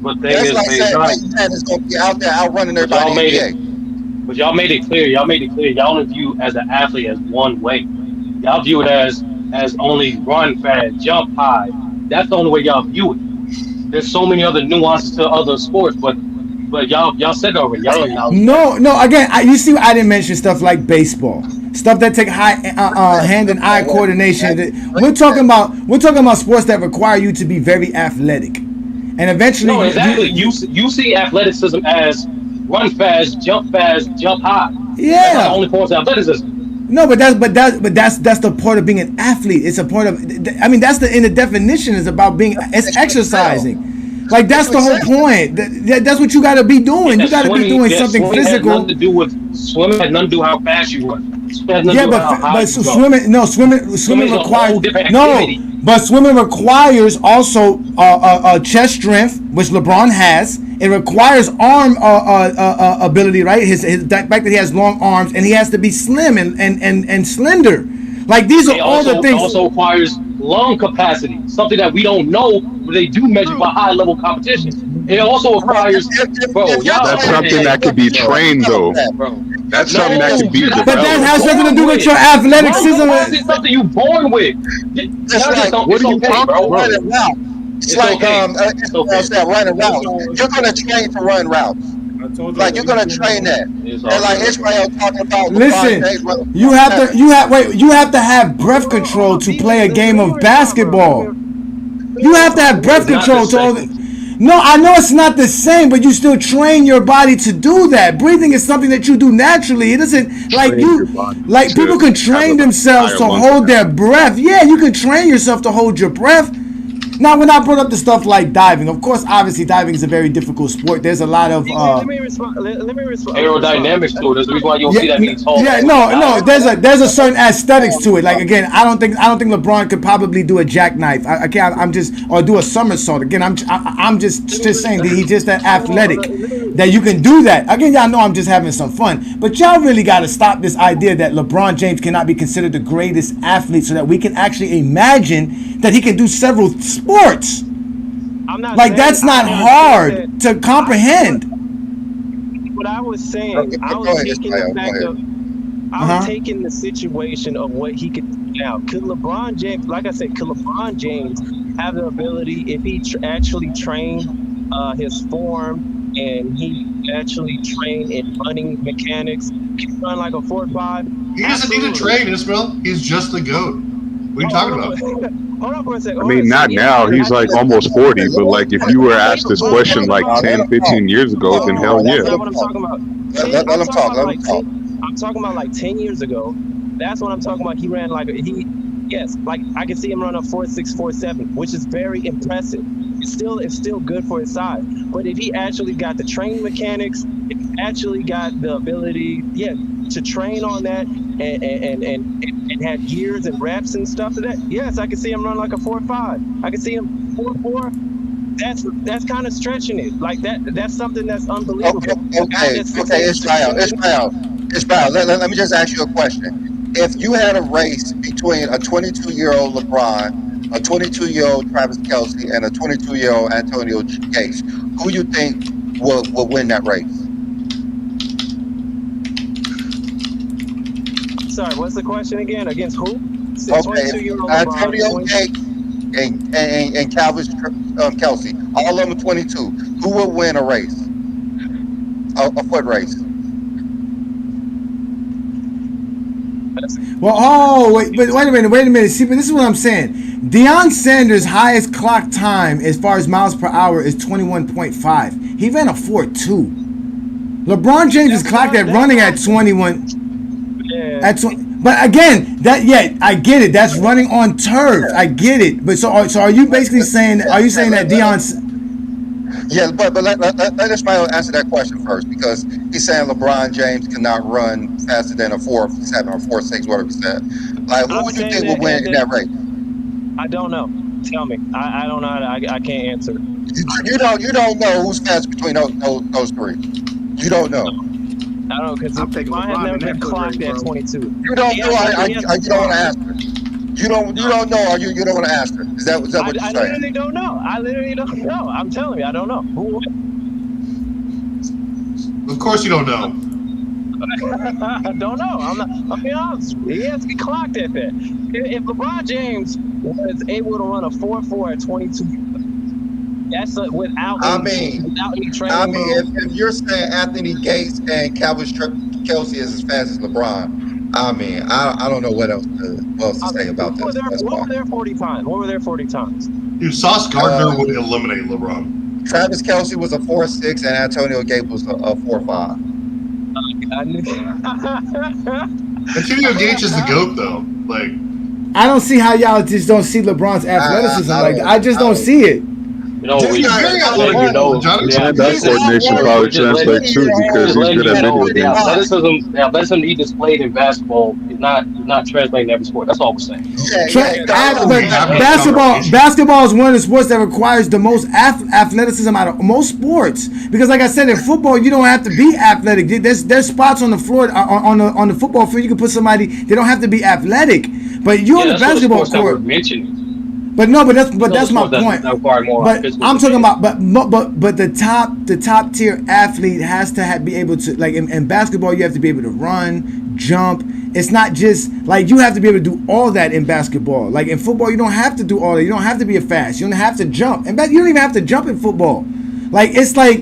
[SPEAKER 8] But
[SPEAKER 2] That's like saying Peyton Manning's gonna be out there outrunning everybody in the NBA.
[SPEAKER 8] But y'all made it clear. Y'all don't view as an athlete as one way. Y'all view it as only run fast, jump high. That's the only way y'all view it. There's so many other nuances to other sports, but y'all said it already. Y'all acknowledge.
[SPEAKER 1] No. Again, you see, I didn't mention stuff like baseball, stuff that take high hand and eye coordination. We're talking about sports that require you to be very athletic, and eventually.
[SPEAKER 8] No, exactly. You see athleticism as run fast, jump high.
[SPEAKER 1] Yeah.
[SPEAKER 8] That's not the only form of athleticism.
[SPEAKER 1] No, but that's the part of being an athlete. It's a part of. I mean, that's in the definition is about being. It's exercising. Like that's the whole point. That's what you got to be doing. You got to be doing something physical.
[SPEAKER 8] Swimming had nothing to do with how fast you run.
[SPEAKER 1] Yeah, but swimming requires but swimming requires also chest strength, which LeBron has. It requires arm ability, right? His the fact that he has long arms and he has to be slim and slender. Like these are all the things.
[SPEAKER 8] It also requires lung capacity, something that we don't know, but they do measure by high level competition. It also requires,
[SPEAKER 11] that's something that could be trained, though. That's something that could be developed.
[SPEAKER 1] But that has nothing to do with your athleticism.
[SPEAKER 8] It's something you born with.
[SPEAKER 2] What are you talking about? It's like running routes. You're gonna train to run routes. Like you're gonna train that. And like Israel talking about.
[SPEAKER 1] Listen, you have to have breath control to play a game of basketball. You have to have breath control to all the. No, I know it's not the same, but you still train your body to do that. Breathing is something that you do naturally. It doesn't like people can train themselves to hold their breath. Yeah, you can train yourself to hold your breath. Now, when I brought up the stuff like diving, of course, obviously diving is a very difficult sport. There's a lot of
[SPEAKER 9] let me respond.
[SPEAKER 8] Aerodynamics to it. That's the reason why you don't see that many tall.
[SPEAKER 1] Yeah, no. There's a certain aesthetics to it. Like again, I don't think LeBron could probably do a jackknife. Or do a somersault. Again, I'm just saying that he's just that athletic that you can do that. Again, y'all know I'm just having some fun, but y'all really got to stop this idea that LeBron James cannot be considered the greatest athlete, so that we can actually imagine that he can do several sports.
[SPEAKER 9] I'm not
[SPEAKER 1] Like
[SPEAKER 9] saying,
[SPEAKER 1] that's not hard to comprehend.
[SPEAKER 9] What I was saying,
[SPEAKER 2] Okay,
[SPEAKER 9] I
[SPEAKER 2] go
[SPEAKER 9] was
[SPEAKER 2] ahead,
[SPEAKER 9] taking
[SPEAKER 2] Ismael,
[SPEAKER 9] the
[SPEAKER 2] go
[SPEAKER 9] fact
[SPEAKER 2] ahead.
[SPEAKER 9] of, I was taking the situation of what he could do now. Could LeBron James, like I said, could LeBron James have the ability if he actually trained his form and he actually trained in running mechanics, can he run like a 4.5?
[SPEAKER 3] He doesn't need to train, Ismail. He's just the GOAT. What are you talking about?
[SPEAKER 9] Hold on for a second.
[SPEAKER 11] I mean, not now. He's like almost 40. But like, if you were asked this question like 10, 15 years ago, then hell yeah.
[SPEAKER 9] That's not what I'm talking about.
[SPEAKER 2] Let him talk. Let him talk.
[SPEAKER 9] I'm talking about like 10 years ago. That's what I'm talking about. He ran like yes, like I can see him run a 4.6, 4.7, which is very impressive. It's still good for his size. But if he actually got the training mechanics, if he actually got the ability, to train on that and had years and reps and stuff to that, yes, I can see him run like a 4.5. I can see him 4.4. That's kind of stretching it. Like that's something that's unbelievable.
[SPEAKER 2] Okay, Ismael, let me just ask you a question. If you had a race between a 22-year-old LeBron, a 22-year-old Travis Kelce, and a 22-year-old Antonio Gates, who you think will win that race?
[SPEAKER 9] Sorry, what's the question again? Against who?
[SPEAKER 2] Okay, Antonio Gates and Travis Kelce, all of them 22. Who will win a race? A foot race?
[SPEAKER 1] Well, wait a minute. See, but this is what I'm saying. Deion Sanders' highest clock time as far as miles per hour is 21.5. He ran a 4.2. LeBron James is clocked at running at 21. But again, I get it. That's running on turf. I get it. But so are you basically saying? Are you saying that Deion's?
[SPEAKER 2] Yeah, but let Ismael answer that question first, because he's saying LeBron James cannot run faster than a 4.7 or 4.6, whatever he said. Like, who would you think will win in that race?
[SPEAKER 9] I don't know. Tell me. I don't know. I can't answer.
[SPEAKER 2] You don't know who's fast between those three. You don't know.
[SPEAKER 9] I don't know, because LeBron has never been clocked at 22.
[SPEAKER 2] You don't know. You don't want to ask her. You don't know, or you don't want to ask her. Is that what you're saying?
[SPEAKER 9] I literally don't know. I'm telling you, I don't know. Who won?
[SPEAKER 3] Of course you don't know.
[SPEAKER 9] I don't know. I'm being honest. He has to be clocked at that. If LeBron James was able to run a 4.4 at 22, that's without any training.
[SPEAKER 2] If you're saying Anthony Gates and Kelce is as fast as LeBron, I don't know what else to say about this.
[SPEAKER 9] What were their 40 times? What were their 40 times?
[SPEAKER 3] Dude, Sauce Gardner would eliminate LeBron.
[SPEAKER 2] Travis Kelce was a 4.6 and Antonio Gates was a 4.5.
[SPEAKER 3] Antonio Gates is the GOAT, though. Like,
[SPEAKER 1] I don't see how y'all just don't see LeBron's athleticism. I just don't see it.
[SPEAKER 8] You know, that
[SPEAKER 11] coordination probably translates too, because he's good at video games.
[SPEAKER 8] The athleticism he displayed in basketball is not translating to every sport. That's all we're saying.
[SPEAKER 1] Basketball is one of the sports that requires the most athleticism out of most sports. Because, like I said, in football, you don't have to be athletic. There's spots on the floor on the football field you can put somebody. They don't have to be athletic. But you on the basketball court. But that's my point. But I'm talking about but the top tier athlete has to be able to, like in basketball, you have to be able to run, jump. It's not just like you have to be able to do all that in basketball. Like in football, you don't have to do all that. You don't have to be fast. You don't have to jump. And you don't even have to jump in football. Like it's like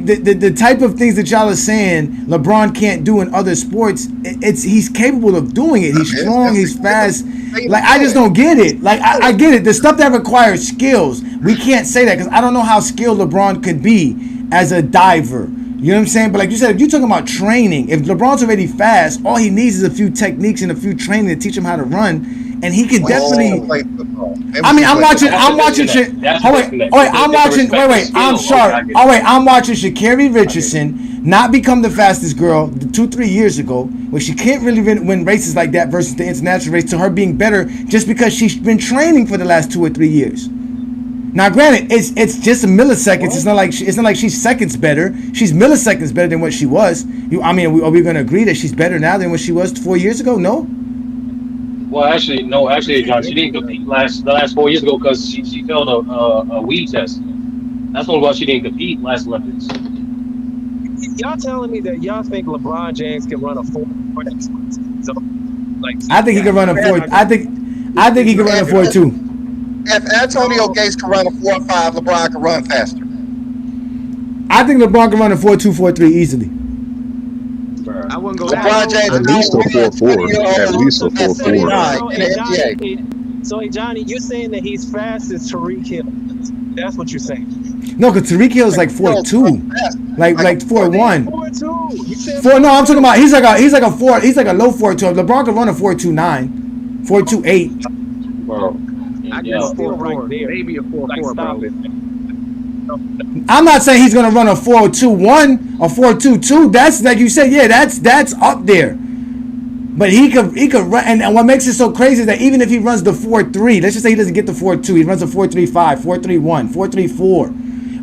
[SPEAKER 1] the type of things that y'all are saying LeBron can't do in other sports. He's capable of doing it. He's strong. He's fast. Like I just don't get it. Like I get it. The stuff that requires skills, we can't say that because I don't know how skilled LeBron could be as a diver. You know what I'm saying? But like you said, if you're talking about training, if LeBron's already fast, all he needs is a few techniques and a few training to teach him how to run, and he can definitely. I'm watching shit. I'm sorry. I'm watching Sha'Carri Richardson not become the fastest girl 2-3 years ago, where she can't really win races like that versus the international race, to her being better just because she's been training for the last 2 or 3 years. Now, granted, it's just a milliseconds. It's not like she's seconds better. She's milliseconds better than what she was. Are we going to agree that she's better now than what she was 4 years ago? No.
[SPEAKER 8] Well, actually, no. Actually, John, she didn't compete the last 4 years ago because she failed a weed test. That's the only why she didn't compete last Olympics.
[SPEAKER 9] Y'all telling me that y'all think LeBron James can run a 4? Like,
[SPEAKER 1] I think he can run a 4. I think he can run a 4.2.
[SPEAKER 2] If Antonio Gates can run a 4.5, LeBron can run faster.
[SPEAKER 1] I think LeBron can run a 4.2, 4.3 easily.
[SPEAKER 10] I wouldn't go
[SPEAKER 2] LeBron James
[SPEAKER 11] At least a 4.4. At least a 4.4.
[SPEAKER 2] in the NBA.
[SPEAKER 9] So, hey, Johnny, you're saying that he's fast as Tariq Hill. That's what you're saying.
[SPEAKER 1] No, because Tariq Hill is like 4.2, like 4.1.
[SPEAKER 9] 4.2.
[SPEAKER 1] 4. No, I'm talking about he's like a 4. He's like a low 4.2. LeBron can run a 4.29, 4.28.
[SPEAKER 8] Bro,
[SPEAKER 10] I can go 4.4, maybe a 4.4, bro.
[SPEAKER 1] I'm not saying he's gonna run a 4.21 or 4.22. That's like you said, yeah, that's up there. But he could run, and what makes it so crazy is that even if he runs the 4.3, let's just say he doesn't get the 4.2, he runs a 4.35, 4.31, 4.34.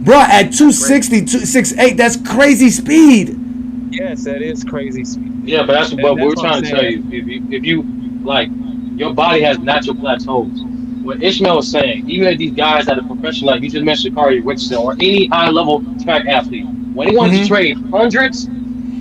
[SPEAKER 1] Bro, at 260, 268, that's crazy speed.
[SPEAKER 9] Yes, that is crazy speed.
[SPEAKER 8] Yeah, but that's what we're trying to tell you. If you like, your body has natural plateaus. What Ishmael was saying, even if these guys that are professional, like you just mentioned, Kari Richardson or any high-level track athlete, when they want to trade hundreds of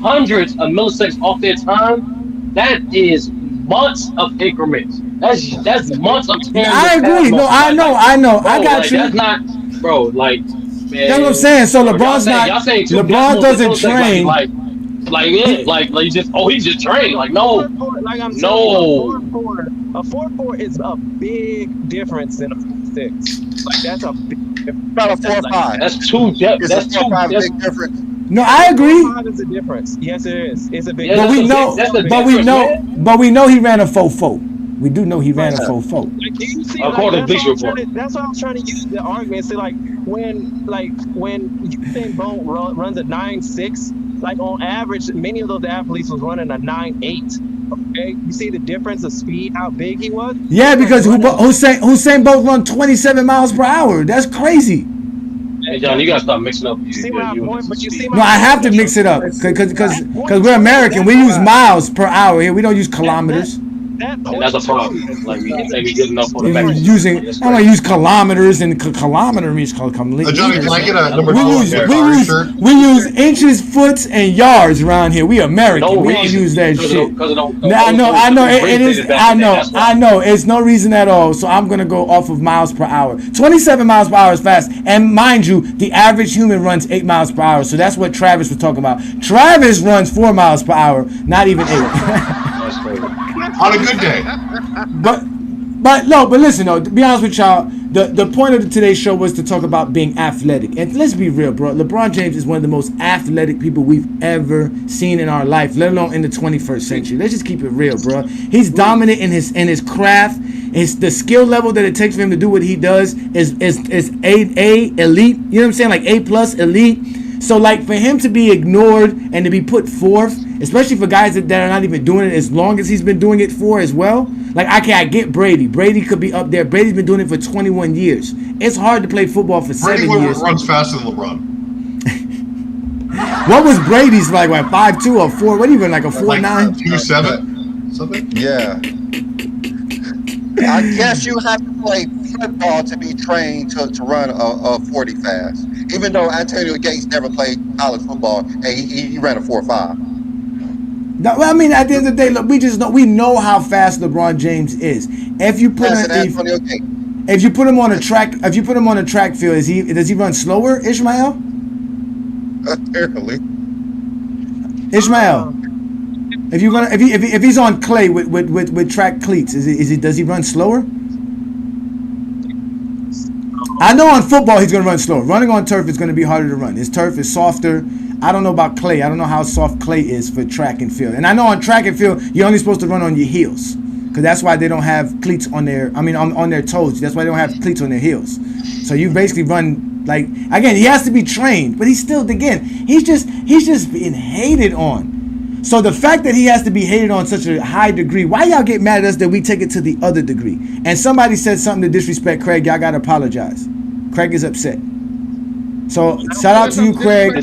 [SPEAKER 8] milliseconds off their time, that is months of increments. That's months of time.
[SPEAKER 1] I agree. No, I know. I got you.
[SPEAKER 8] That's not, bro. Like, man,
[SPEAKER 1] that's what I'm saying. So LeBron's not. LeBron doesn't train.
[SPEAKER 8] Like you just he just trained. Like no,
[SPEAKER 9] like I'm
[SPEAKER 8] no.
[SPEAKER 9] A 4.4 is a big difference in a 4.6. Like that's a big difference.
[SPEAKER 2] About a 4.5.
[SPEAKER 8] That's two. That's two.
[SPEAKER 2] Big difference.
[SPEAKER 1] No, I agree.
[SPEAKER 9] 4.5 is a difference. Yes, it is. It's a big.
[SPEAKER 8] Yeah,
[SPEAKER 1] but we know he ran a 4.4. We do know he ran a 4.4.
[SPEAKER 9] Like, do you see?
[SPEAKER 8] According to Bleacher Report.
[SPEAKER 9] That's why I was trying to use the argument. Say when Usain Bolt runs a 9.6. Like on average, many of those athletes was running a 9.8. Okay, you see the difference of speed, how big he was.
[SPEAKER 1] Yeah, because Usain Bolt run 27 miles per hour. That's crazy.
[SPEAKER 8] Hey John, you gotta stop mixing up.
[SPEAKER 1] I have to mix it up because we're American. We use miles per hour here. We don't use kilometers.
[SPEAKER 8] And that's a problem. Like we ain't good enough for the
[SPEAKER 1] I'm gonna use kilometers, and kilometer means
[SPEAKER 3] Johnny, can I get a number
[SPEAKER 1] we use inches, foots, and yards around here. We American. We don't use that shit. I know. It is. I know. It's no reason at all. So I'm gonna go off of miles per hour. 27 miles per hour is fast, and mind you, the average human runs 8 miles per hour. So that's what Travis was talking about. Travis runs 4 miles per hour, not even 8.
[SPEAKER 8] That's crazy.
[SPEAKER 3] On a good day.
[SPEAKER 1] But listen though, to be honest with y'all, the point of today's show was to talk about being athletic. And let's be real, bro. LeBron James is one of the most athletic people we've ever seen in our life, let alone in the 21st century. Let's just keep it real, bro. He's dominant in his craft. The skill level that it takes for him to do what he does is A elite. You know what I'm saying? Like A+ elite. So, like, for him to be ignored and to be put forth, especially for guys that are not even doing it as long as he's been doing it for as well. Like, I get Brady. Brady could be up there. Brady's been doing it for 21 years. It's hard to play football for 7 years.
[SPEAKER 3] Brady runs faster than LeBron.
[SPEAKER 1] What was Brady's like 5'2" or 4? What even like a 4'9"?
[SPEAKER 3] 2'7" something?
[SPEAKER 2] Yeah. I guess you have to play football to be trained to run a 40 fast. Even though Antonio Gates never played college football, and he ran a 4.5.
[SPEAKER 1] No, I mean, at the end of the day, look, we know how fast LeBron James is. If you put him on a track field, does he run slower, Ishmael?
[SPEAKER 2] Apparently.
[SPEAKER 1] Ishmael, if he's on clay with track cleats, does he run slower? I know on football he's going to run slower. Running on turf is going to be harder to run. His turf is softer. I don't know about clay. I don't know how soft clay is for track and field. And I know on track and field, you're only supposed to run on your heels. Because that's why they don't have cleats on their toes. That's why they don't have cleats on their heels. So you basically run, like, again, he has to be trained. But he's just being hated on. So the fact that he has to be hated on such a high degree, why y'all get mad at us that we take it to the other degree? And somebody said something to disrespect Craig, y'all gotta apologize. Craig is upset. So shout out to you, Craig.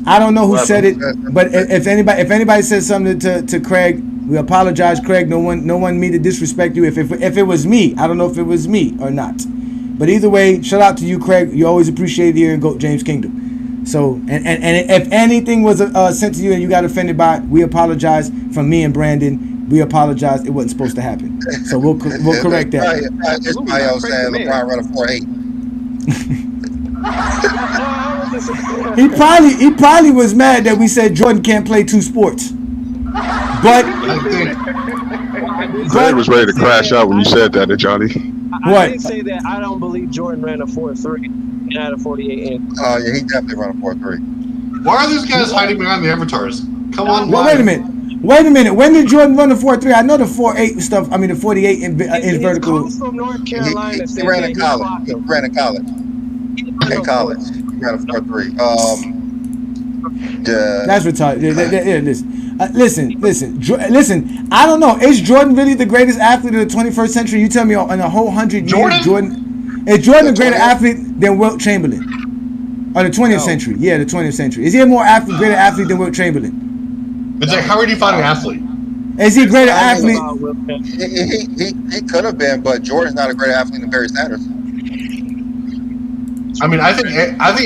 [SPEAKER 1] I don't know who said it, but if anybody says something to Craig, We apologize, Craig. No one mean to disrespect you. If it was me, I don't know if it was me or not. But either way, shout out to you, Craig. You always appreciated here in GOAT James Kingdom. So, and if anything was sent to you and you got offended by it, we apologize. From me and Brandon, we apologize. It wasn't supposed to happen. So we'll correct that.
[SPEAKER 2] Ismael saying LeBron run a 4.8.
[SPEAKER 1] He probably was mad that we said Jordan can't play two sports. But
[SPEAKER 11] Brad was ready to crash out when you said that, Johnny.
[SPEAKER 9] I did say that I don't believe Jordan ran a 4.3 and had a 48 inch.
[SPEAKER 2] Oh yeah, he definitely run a 4.3.
[SPEAKER 3] Why are these guys hiding behind the avatars? Come on,
[SPEAKER 1] well, wait a minute. When did Jordan run the 4.3? I know the 4.8 stuff. I mean the 48 inch vertical.
[SPEAKER 9] From North Carolina.
[SPEAKER 2] He ran in college. He ran in college. In college, he ran a 4.3.
[SPEAKER 1] That's retarded. Listen. I don't know. Is Jordan really the greatest athlete of the 21st century? You tell me in a whole 100 years, Jordan. Is Jordan a greater athlete than Wilt Chamberlain? Or the 20th century? Yeah, the 20th century. Is he a greater athlete than Wilt Chamberlain?
[SPEAKER 3] It's like, how are you defining athlete?
[SPEAKER 1] Is he a greater athlete?
[SPEAKER 2] He could have been, but Jordan's not a greater athlete than Barry Sanders.
[SPEAKER 3] I mean, I think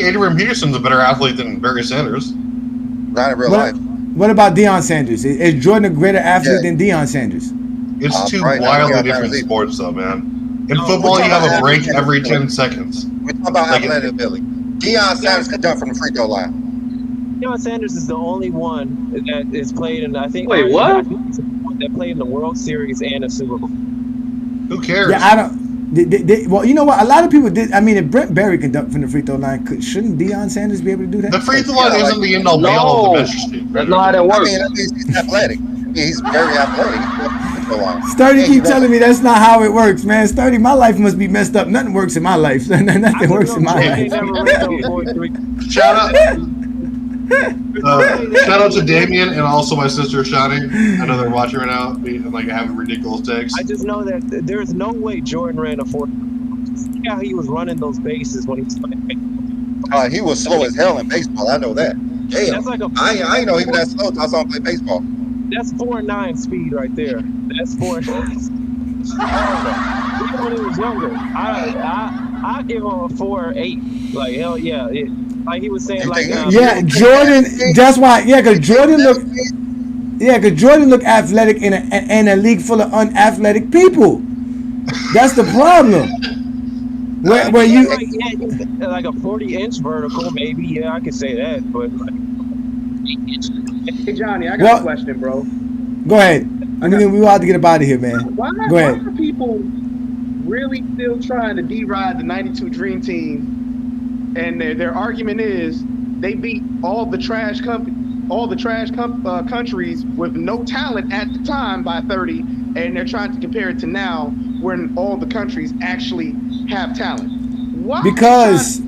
[SPEAKER 3] Adrian Peterson's a better athlete than Barry Sanders.
[SPEAKER 2] Not in real life.
[SPEAKER 1] What about Deion Sanders? Is Jordan a greater athlete than Deion Sanders?
[SPEAKER 3] It's two wildly different sports, though, man. In football, you have a break every 10 seconds.
[SPEAKER 2] We're talking about athletic ability. Deion Sanders could jump from the free throw line.
[SPEAKER 9] Deion Sanders is the only one that is played in, I think.
[SPEAKER 8] Wait, what?
[SPEAKER 9] That played in the World Series and a Super Bowl.
[SPEAKER 3] Who cares?
[SPEAKER 1] Yeah, I don't. Well, you know what? A lot of people did. I mean, if Brent Barry can dunk from the free throw line, shouldn't Deion Sanders be able to do that?
[SPEAKER 3] The free throw line isn't the end all be all of the measure.
[SPEAKER 8] That's not how that works.
[SPEAKER 2] I mean, he's athletic. He's very athletic.
[SPEAKER 1] Sturdy keep telling me that's not how it works, man. Sturdy, my life must be messed up. Nothing works in my life. Nothing works in my life.
[SPEAKER 3] Shout out to Damien and also my sister Shani. I know they're watching right now. And like having ridiculous takes.
[SPEAKER 9] I just know that there's no way Jordan ran a 4. See how he was running those bases when he was playing baseball.
[SPEAKER 2] He was slow as hell in baseball. I know that. Damn.
[SPEAKER 9] That's like
[SPEAKER 2] I know even that slow. I saw him play baseball.
[SPEAKER 9] That's 4.9 speed right there. That's 4.9. Even when he was younger, I give him a 4.8. Like hell yeah. Like he was saying, like
[SPEAKER 1] Jordan. That's why. Yeah, because Jordan looked athletic in a league full of unathletic people. That's the problem. Where you
[SPEAKER 9] like a 40-inch vertical, maybe. Yeah, I could say that, but like 8 inches.
[SPEAKER 10] Hey Johnny, I got a question, bro.
[SPEAKER 1] Go ahead. I mean, we have to get up out of here, man. Go ahead.
[SPEAKER 10] Why are people really still trying to deride the '92 Dream Team? And their argument is they beat all the trash countries with no talent at the time by 30, and they're trying to compare it to now when all the countries actually have talent. Why? Because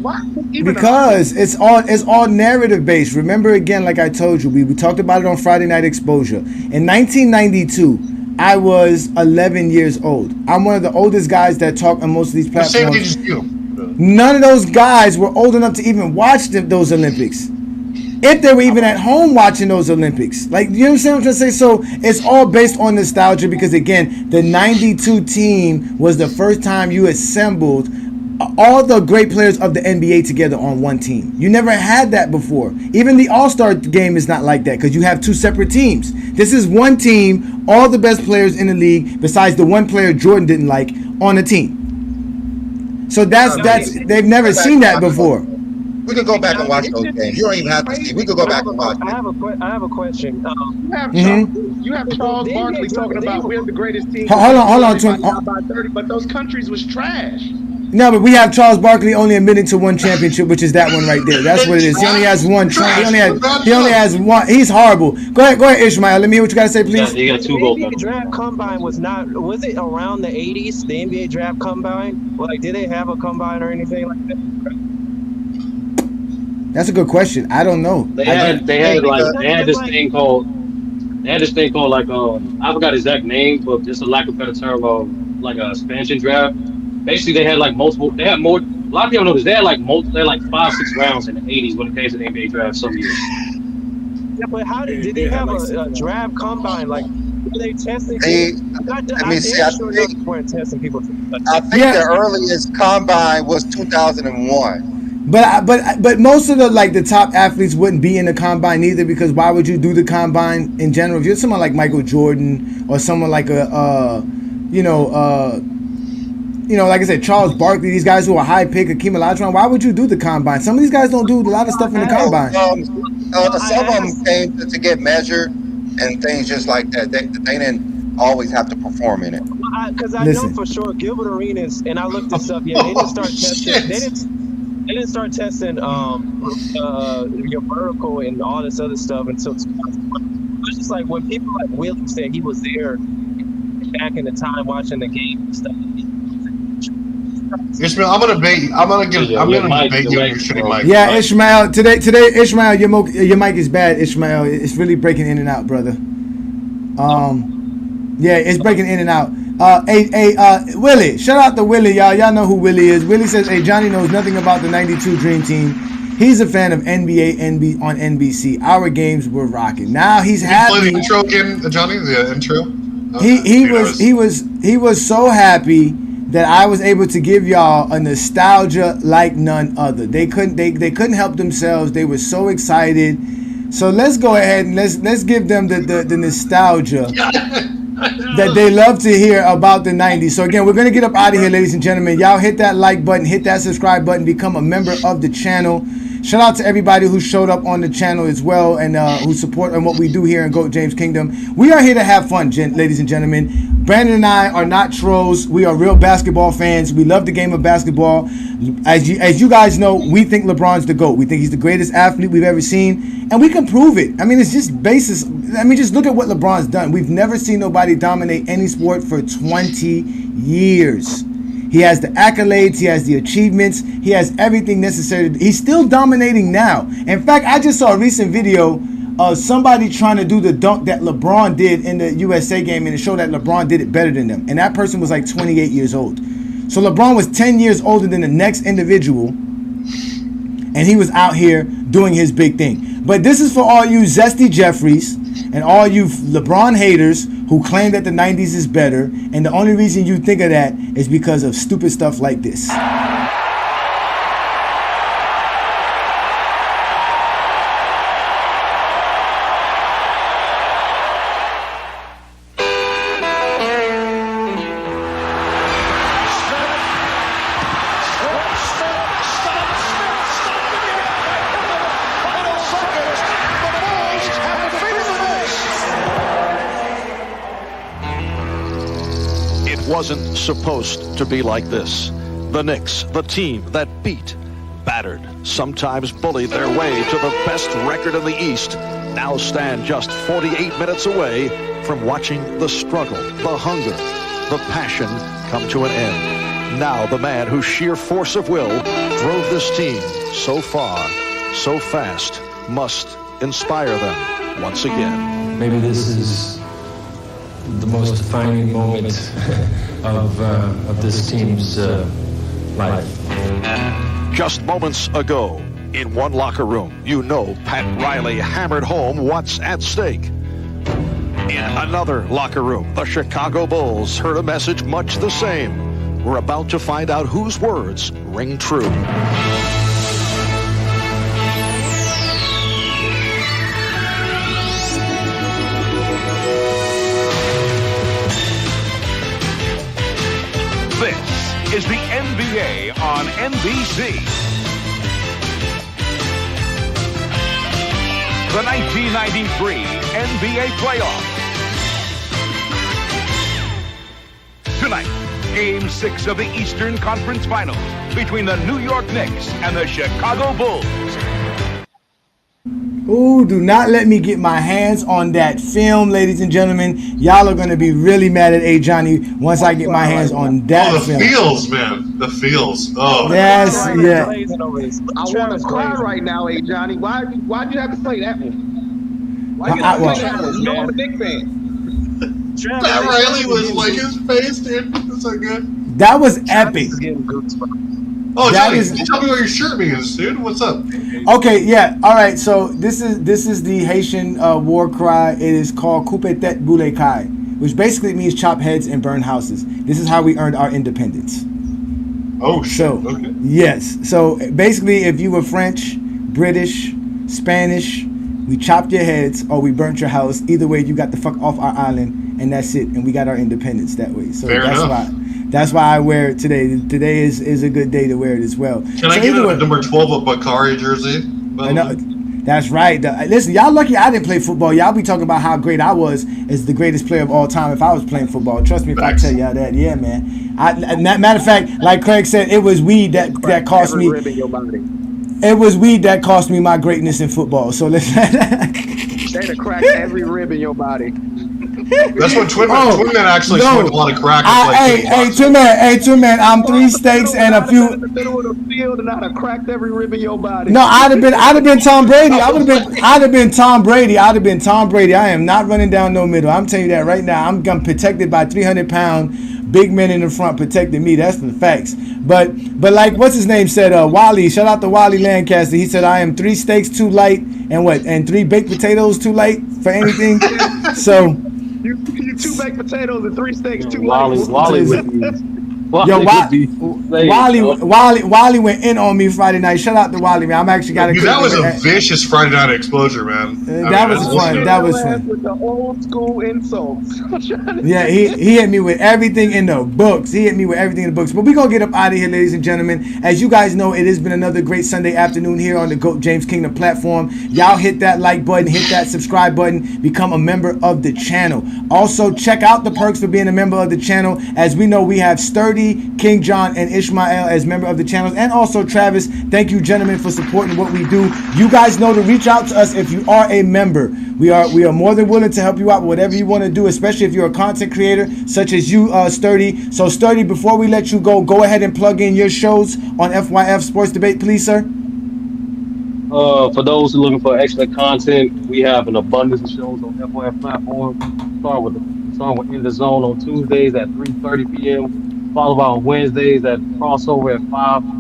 [SPEAKER 1] it's all narrative based. Remember again, like I told you, we talked about it on Friday Night Exposure. In 1992, I was 11 years old. I'm one of the oldest guys that talk on most of these platforms.
[SPEAKER 3] Same age as you.
[SPEAKER 1] None of those guys were old enough to even watch those Olympics. If they were even at home watching those Olympics. Like, you understand what I'm trying to say? So it's all based on nostalgia because, again, the 92 team was the first time you assembled all the great players of the NBA together on one team. You never had that before. Even the All-Star game is not like that because you have two separate teams. This is one team, all the best players in the league, besides the one player Jordan didn't like, on the team. So they've never seen that before.
[SPEAKER 2] We can go back and watch those games. You don't even have to see. We can go back and watch.
[SPEAKER 9] I have a question.
[SPEAKER 10] You have Charles Barkley talking about we're the greatest team.
[SPEAKER 1] Hold on.
[SPEAKER 10] By 30, but those countries was trash.
[SPEAKER 1] No, but we have Charles Barkley only admitting to one championship, which is that one right there. That's what it is. He only has one. He only has one. He's horrible. Go ahead, Ishmael. Let me hear what you got to say, please.
[SPEAKER 8] Yeah,
[SPEAKER 9] the NBA draft combine was it around the 80s? The NBA draft combine? Like, did they have a combine or anything like that?
[SPEAKER 1] That's a good question. I don't know.
[SPEAKER 8] They had this thing called I forgot the exact name, but just a lack of better term of like a expansion draft. Basically, they had like multiple. They had more. A lot of people know this. They had like 5-6 rounds in the '80s when it came to the NBA draft some years.
[SPEAKER 9] Yeah, but how did they have a draft combine? Like Were they testing
[SPEAKER 2] They,
[SPEAKER 9] people?
[SPEAKER 2] I
[SPEAKER 9] I
[SPEAKER 2] mean, see, I
[SPEAKER 9] damn sure know
[SPEAKER 2] think
[SPEAKER 9] they weren't testing people.
[SPEAKER 2] the earliest combine was 2001.
[SPEAKER 1] But most of the top athletes wouldn't be in the combine either, because why would you do the combine in general? If you're someone like Michael Jordan or someone like like I said, Charles Barkley, these guys who are high pick, Akeem Olajuwon, why would you do the combine? Some of these guys don't do a lot of stuff in the combine.
[SPEAKER 2] Some of them came to get measured and things just like that. They didn't always have to perform in it.
[SPEAKER 9] Because I know for sure Gilbert Arenas, and I looked this up. Yeah, they didn't start testing. They didn't start testing your vertical and all this other stuff until 2020. It's just like when people like Willie said he was there back in the time watching the game and stuff.
[SPEAKER 3] Ishmael, I'm gonna debate you on your shitty mic.
[SPEAKER 1] Yeah, Ishmael. Today, Ishmael, your mic is bad. Ishmael, it's really breaking in and out, brother. Yeah, it's breaking in and out. Willie, shout out to Willie, y'all. Y'all know who Willie is. Willie says, "Hey, Johnny knows nothing about the '92 Dream Team. He's a fan of NBA on NBC. Our games were rocking. Now he's happy."
[SPEAKER 3] Play the intro again, Johnny. The intro.
[SPEAKER 1] He was so happy that I was able to give y'all a nostalgia like none other. They couldn't help themselves. They were so excited. So let's go ahead and let's give them the nostalgia that they love to hear about the 90s. So again, we're going to get up out of here, ladies and gentlemen. Y'all hit that like button, hit that subscribe button, become a member of the channel. Shout out to everybody who showed up on the channel as well and who support on what we do here in GOAT James Kingdom. We are here to have fun, ladies and gentlemen. Brandon and I are not trolls. We are real basketball fans. We love the game of basketball. As you guys know, we think LeBron's the GOAT. We think he's the greatest athlete we've ever seen, and we can prove it. I mean, it's just basis. I mean, just look at what LeBron's done. We've never seen nobody dominate any sport for 20 years. He has the accolades, he has the achievements, he has everything necessary. He's still dominating now. In fact, I just saw a recent video of somebody trying to do the dunk that LeBron did in the USA game, and it showed that LeBron did it better than them. And that person was like 28 years old. So LeBron was 10 years older than the next individual, and he was out here doing his big thing. But this is for all you Zesty Jeffries and all you LeBron haters who claim that the 90s is better, and the only reason you think of that is because of stupid stuff like this.
[SPEAKER 15] Wasn't supposed to be like this. The Knicks, the team that beat, battered, sometimes bullied their way to the best record in the East, now stand just 48 minutes away from watching the struggle, the hunger, the passion come to an end. Now the man whose sheer force of will drove this team so far, so fast, must inspire them once again.
[SPEAKER 16] Maybe this is the most defining moment of this team's life.
[SPEAKER 15] Just moments ago, in one locker room, you know Pat Riley hammered home what's at stake. In another locker room, the Chicago Bulls heard a message much the same. We're about to find out whose words ring true.
[SPEAKER 17] This is the NBA on NBC. The 1993 NBA playoffs. Tonight, Game 6 of the Eastern Conference Finals between the New York Knicks and the Chicago Bulls.
[SPEAKER 1] Ooh, do not let me get my hands on that film, ladies and gentlemen. Y'all are going to be really mad at A. Johnny once I get my hands on that film.
[SPEAKER 3] The feels, man. The feels. Oh.
[SPEAKER 1] Yes, yeah.
[SPEAKER 10] I want to cry right now, A. Johnny. Why'd you have to play that one? Why you have to play that one? You know I'm a Knicks fan.
[SPEAKER 3] Pat Riley was like his face, dude. It's so good.
[SPEAKER 1] That was epic.
[SPEAKER 3] Oh,
[SPEAKER 1] That
[SPEAKER 3] Johnny,
[SPEAKER 1] is-
[SPEAKER 3] tell me what your shirt means, dude. What's up?
[SPEAKER 1] Okay, yeah, all right. So this is the Haitian war cry. It is called Coupe tête boule kai, which basically means chop heads and burn houses. This is how we earned our independence.
[SPEAKER 3] Oh shit.
[SPEAKER 1] So
[SPEAKER 3] Okay.
[SPEAKER 1] yes, so basically, if you were French, British, Spanish, we chopped your heads or we burnt your house. Either way, you got the fuck off our island, and that's it. And we got our independence that way. So
[SPEAKER 3] Fair
[SPEAKER 1] that's
[SPEAKER 3] enough.
[SPEAKER 1] why I wear it today. Today is a good day to wear it as well.
[SPEAKER 3] Can I get a number 12 of Bakari jersey?
[SPEAKER 1] I know, that's right. Listen, y'all lucky I didn't play football. Y'all be talking about how great I was as the greatest player of all time if I was playing football. Trust me if I tell y'all that. Yeah, man. Matter of fact, like Craig said, it was weed that cost me. It was weed that cost me my greatness in football. So let's.
[SPEAKER 10] They'd have cracked every rib in your body.
[SPEAKER 3] That's what Twin Man actually smoked a lot of crack.
[SPEAKER 1] Hey, Twin Man, I'm 3 steaks and a few.
[SPEAKER 10] In the middle of the field, and I'd have cracked every rib in your body.
[SPEAKER 1] No, I'd have been Tom Brady. I'd have been Tom Brady. I am not running down no middle. I'm telling you that right now. I'm protected by 300-pound big men in the front protecting me. That's the facts. But like what's his name said, Wally. Shout out to Wally Lancaster. He said I am 3 steaks too light and 3 baked potatoes too light for anything. So.
[SPEAKER 10] You 2 baked potatoes and 3 steaks too
[SPEAKER 8] Wally
[SPEAKER 10] light.
[SPEAKER 1] Wally went in on me Friday night. Shout out to Wally, man. I'm actually got to.
[SPEAKER 3] That was a vicious Friday night exposure, man.
[SPEAKER 1] That was fun. That was fun.
[SPEAKER 10] With the old school insults.
[SPEAKER 1] Yeah, he hit me with everything in the books. But we're going to get up out of here, ladies and gentlemen. As you guys know, it has been another great Sunday afternoon here on the GOAT James Kingdom platform. Y'all hit that like button, hit that subscribe button, become a member of the channel. Also, check out the perks for being a member of the channel. As we know, we have Sturdy, King John, and Ishmael as member of the channel. And also Travis. Thank you, gentlemen, for supporting what we do. You guys know to reach out to us if you are a member. We are more than willing to help you out with whatever you want to do, especially if you're a content creator such as you, Sturdy. So, Sturdy, before we let you go ahead and plug in your shows on FYF Sports Debate, please, sir.
[SPEAKER 8] For those who are looking for extra content, we have an abundance of shows on FYF platform. Starting with In the Zone on Tuesdays at 3:30 p.m. Followed by on Wednesdays at crossover at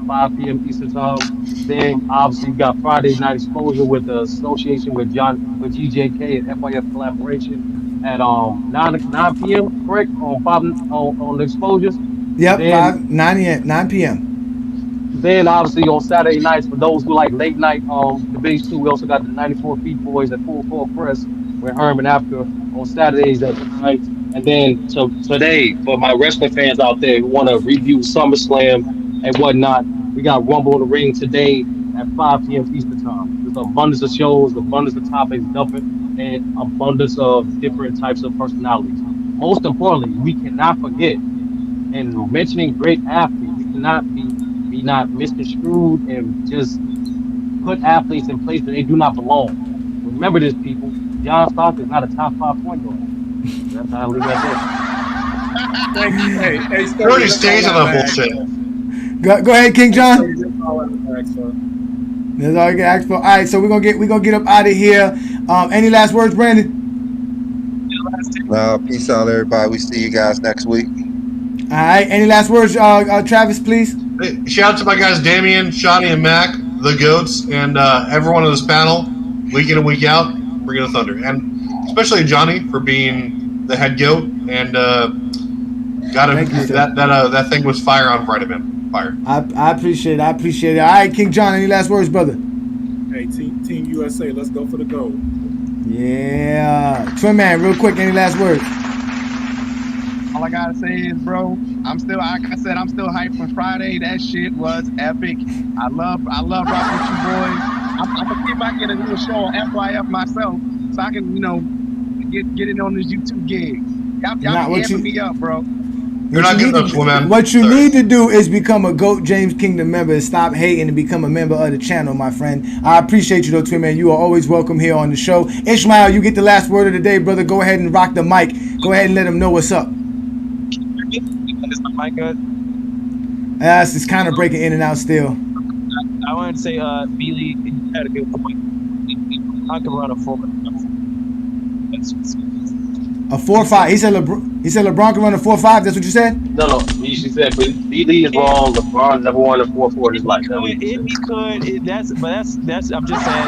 [SPEAKER 8] 5 p.m. Eastern Time. Then obviously you got Friday Night Exposure with the association with GJK and FYF collaboration at 9 p.m. Correct on the exposures.
[SPEAKER 1] Yep, 9 p.m.
[SPEAKER 8] Then obviously on Saturday nights for those who like late night debates too, we also got the 94 Feet Boys at Full Court Press with Herman After on Saturdays at 9. And then today for my wrestling fans out there who want to review SummerSlam and whatnot, we got Rumble in the Ring today at 5 p.m. Eastern Time. There's an abundance of shows, abundance of topics, and abundance of different types of personalities. Most importantly, we cannot forget, and mentioning great athletes, we cannot be not misconstrued and just put athletes in places they do not belong. Remember this, people. John Stockton is not a top 5 point guard. That's how I leave that there.
[SPEAKER 4] Thank you. Hey,
[SPEAKER 3] He already stays on that bullshit.
[SPEAKER 1] Go ahead, King John.
[SPEAKER 4] That's all I ask for.
[SPEAKER 1] That's all you can ask for. All right, so we're gonna get up out of here. Any last words, Brandon?
[SPEAKER 2] Peace out, everybody. We see you guys next week.
[SPEAKER 1] All right. Any last words, Travis, please?
[SPEAKER 3] Hey, shout out to my guys Damian, Shawnee, and Mac, the GOATs, and everyone on this panel, week in and week out, bringing the thunder. And especially Johnny for being the head GOAT. And that thing was fire on Friday, man. Fire.
[SPEAKER 1] I appreciate it. All right, King John, any last words, brother?
[SPEAKER 4] Hey, Team USA, let's go for the gold.
[SPEAKER 1] Yeah. Twin Man, real quick, any last words?
[SPEAKER 10] All I gotta say is, bro, I'm still hyped for Friday. That shit was epic. I love rocking with you boys. I'm gonna see if I can get a little show on FYF myself, so I can, get it on this YouTube gig. Y'all be amping me up, bro.
[SPEAKER 3] You're not getting up, man.
[SPEAKER 1] What you need to do is become a GOAT James Kingdom member and stop hating and become a member of the channel, my friend. I appreciate you, though, Twin Man. You are always welcome here on the show. Ishmael, you get the last word of the day, brother. Go ahead and rock the mic. Go ahead and let them know what's up.
[SPEAKER 9] Is my mic good?
[SPEAKER 1] Yes, it's kind of breaking in and out still.
[SPEAKER 9] I wanted to say, Beely, you had a good point. I can run a 4.
[SPEAKER 1] A 4-5. He said LeBron. He said LeBron can run a 4.5. That's what you said?
[SPEAKER 8] No, she said, but DD is wrong. LeBron never won a 4-4 in his life. That's what he said.
[SPEAKER 9] If he could, that's. I'm just saying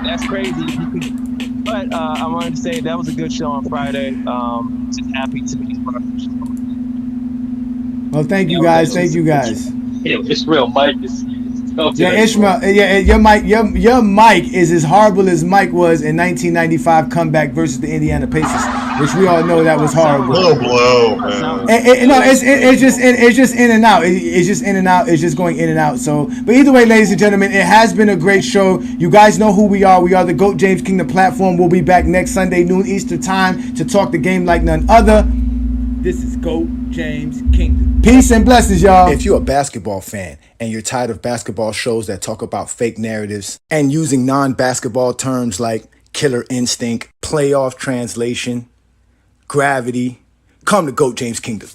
[SPEAKER 9] that's crazy. If he could. But I wanted to say that was a good show on Friday. Just happy to be part of the show.
[SPEAKER 1] Well, thank you guys. Thank you guys.
[SPEAKER 8] Yeah, Ishmael Mike is.
[SPEAKER 1] Yeah, Ishmael. Yeah, your mic is as horrible as Mike was in 1995 comeback versus the Indiana Pacers, which we all know that was horrible.
[SPEAKER 3] Low blow, man.
[SPEAKER 1] No, it's just in and out. It's just in and out. It's just going in and out. So, but either way, ladies and gentlemen, it has been a great show. You guys know who we are. We are the GOAT James Kingdom platform. We'll be back next Sunday noon Eastern time to talk the game like none other. This is GOAT James Kingdom. Peace and blessings, y'all. If you're a basketball fan and you're tired of basketball shows that talk about fake narratives and using non-basketball terms like killer instinct, playoff translation, gravity, come to GOAT James Kingdom.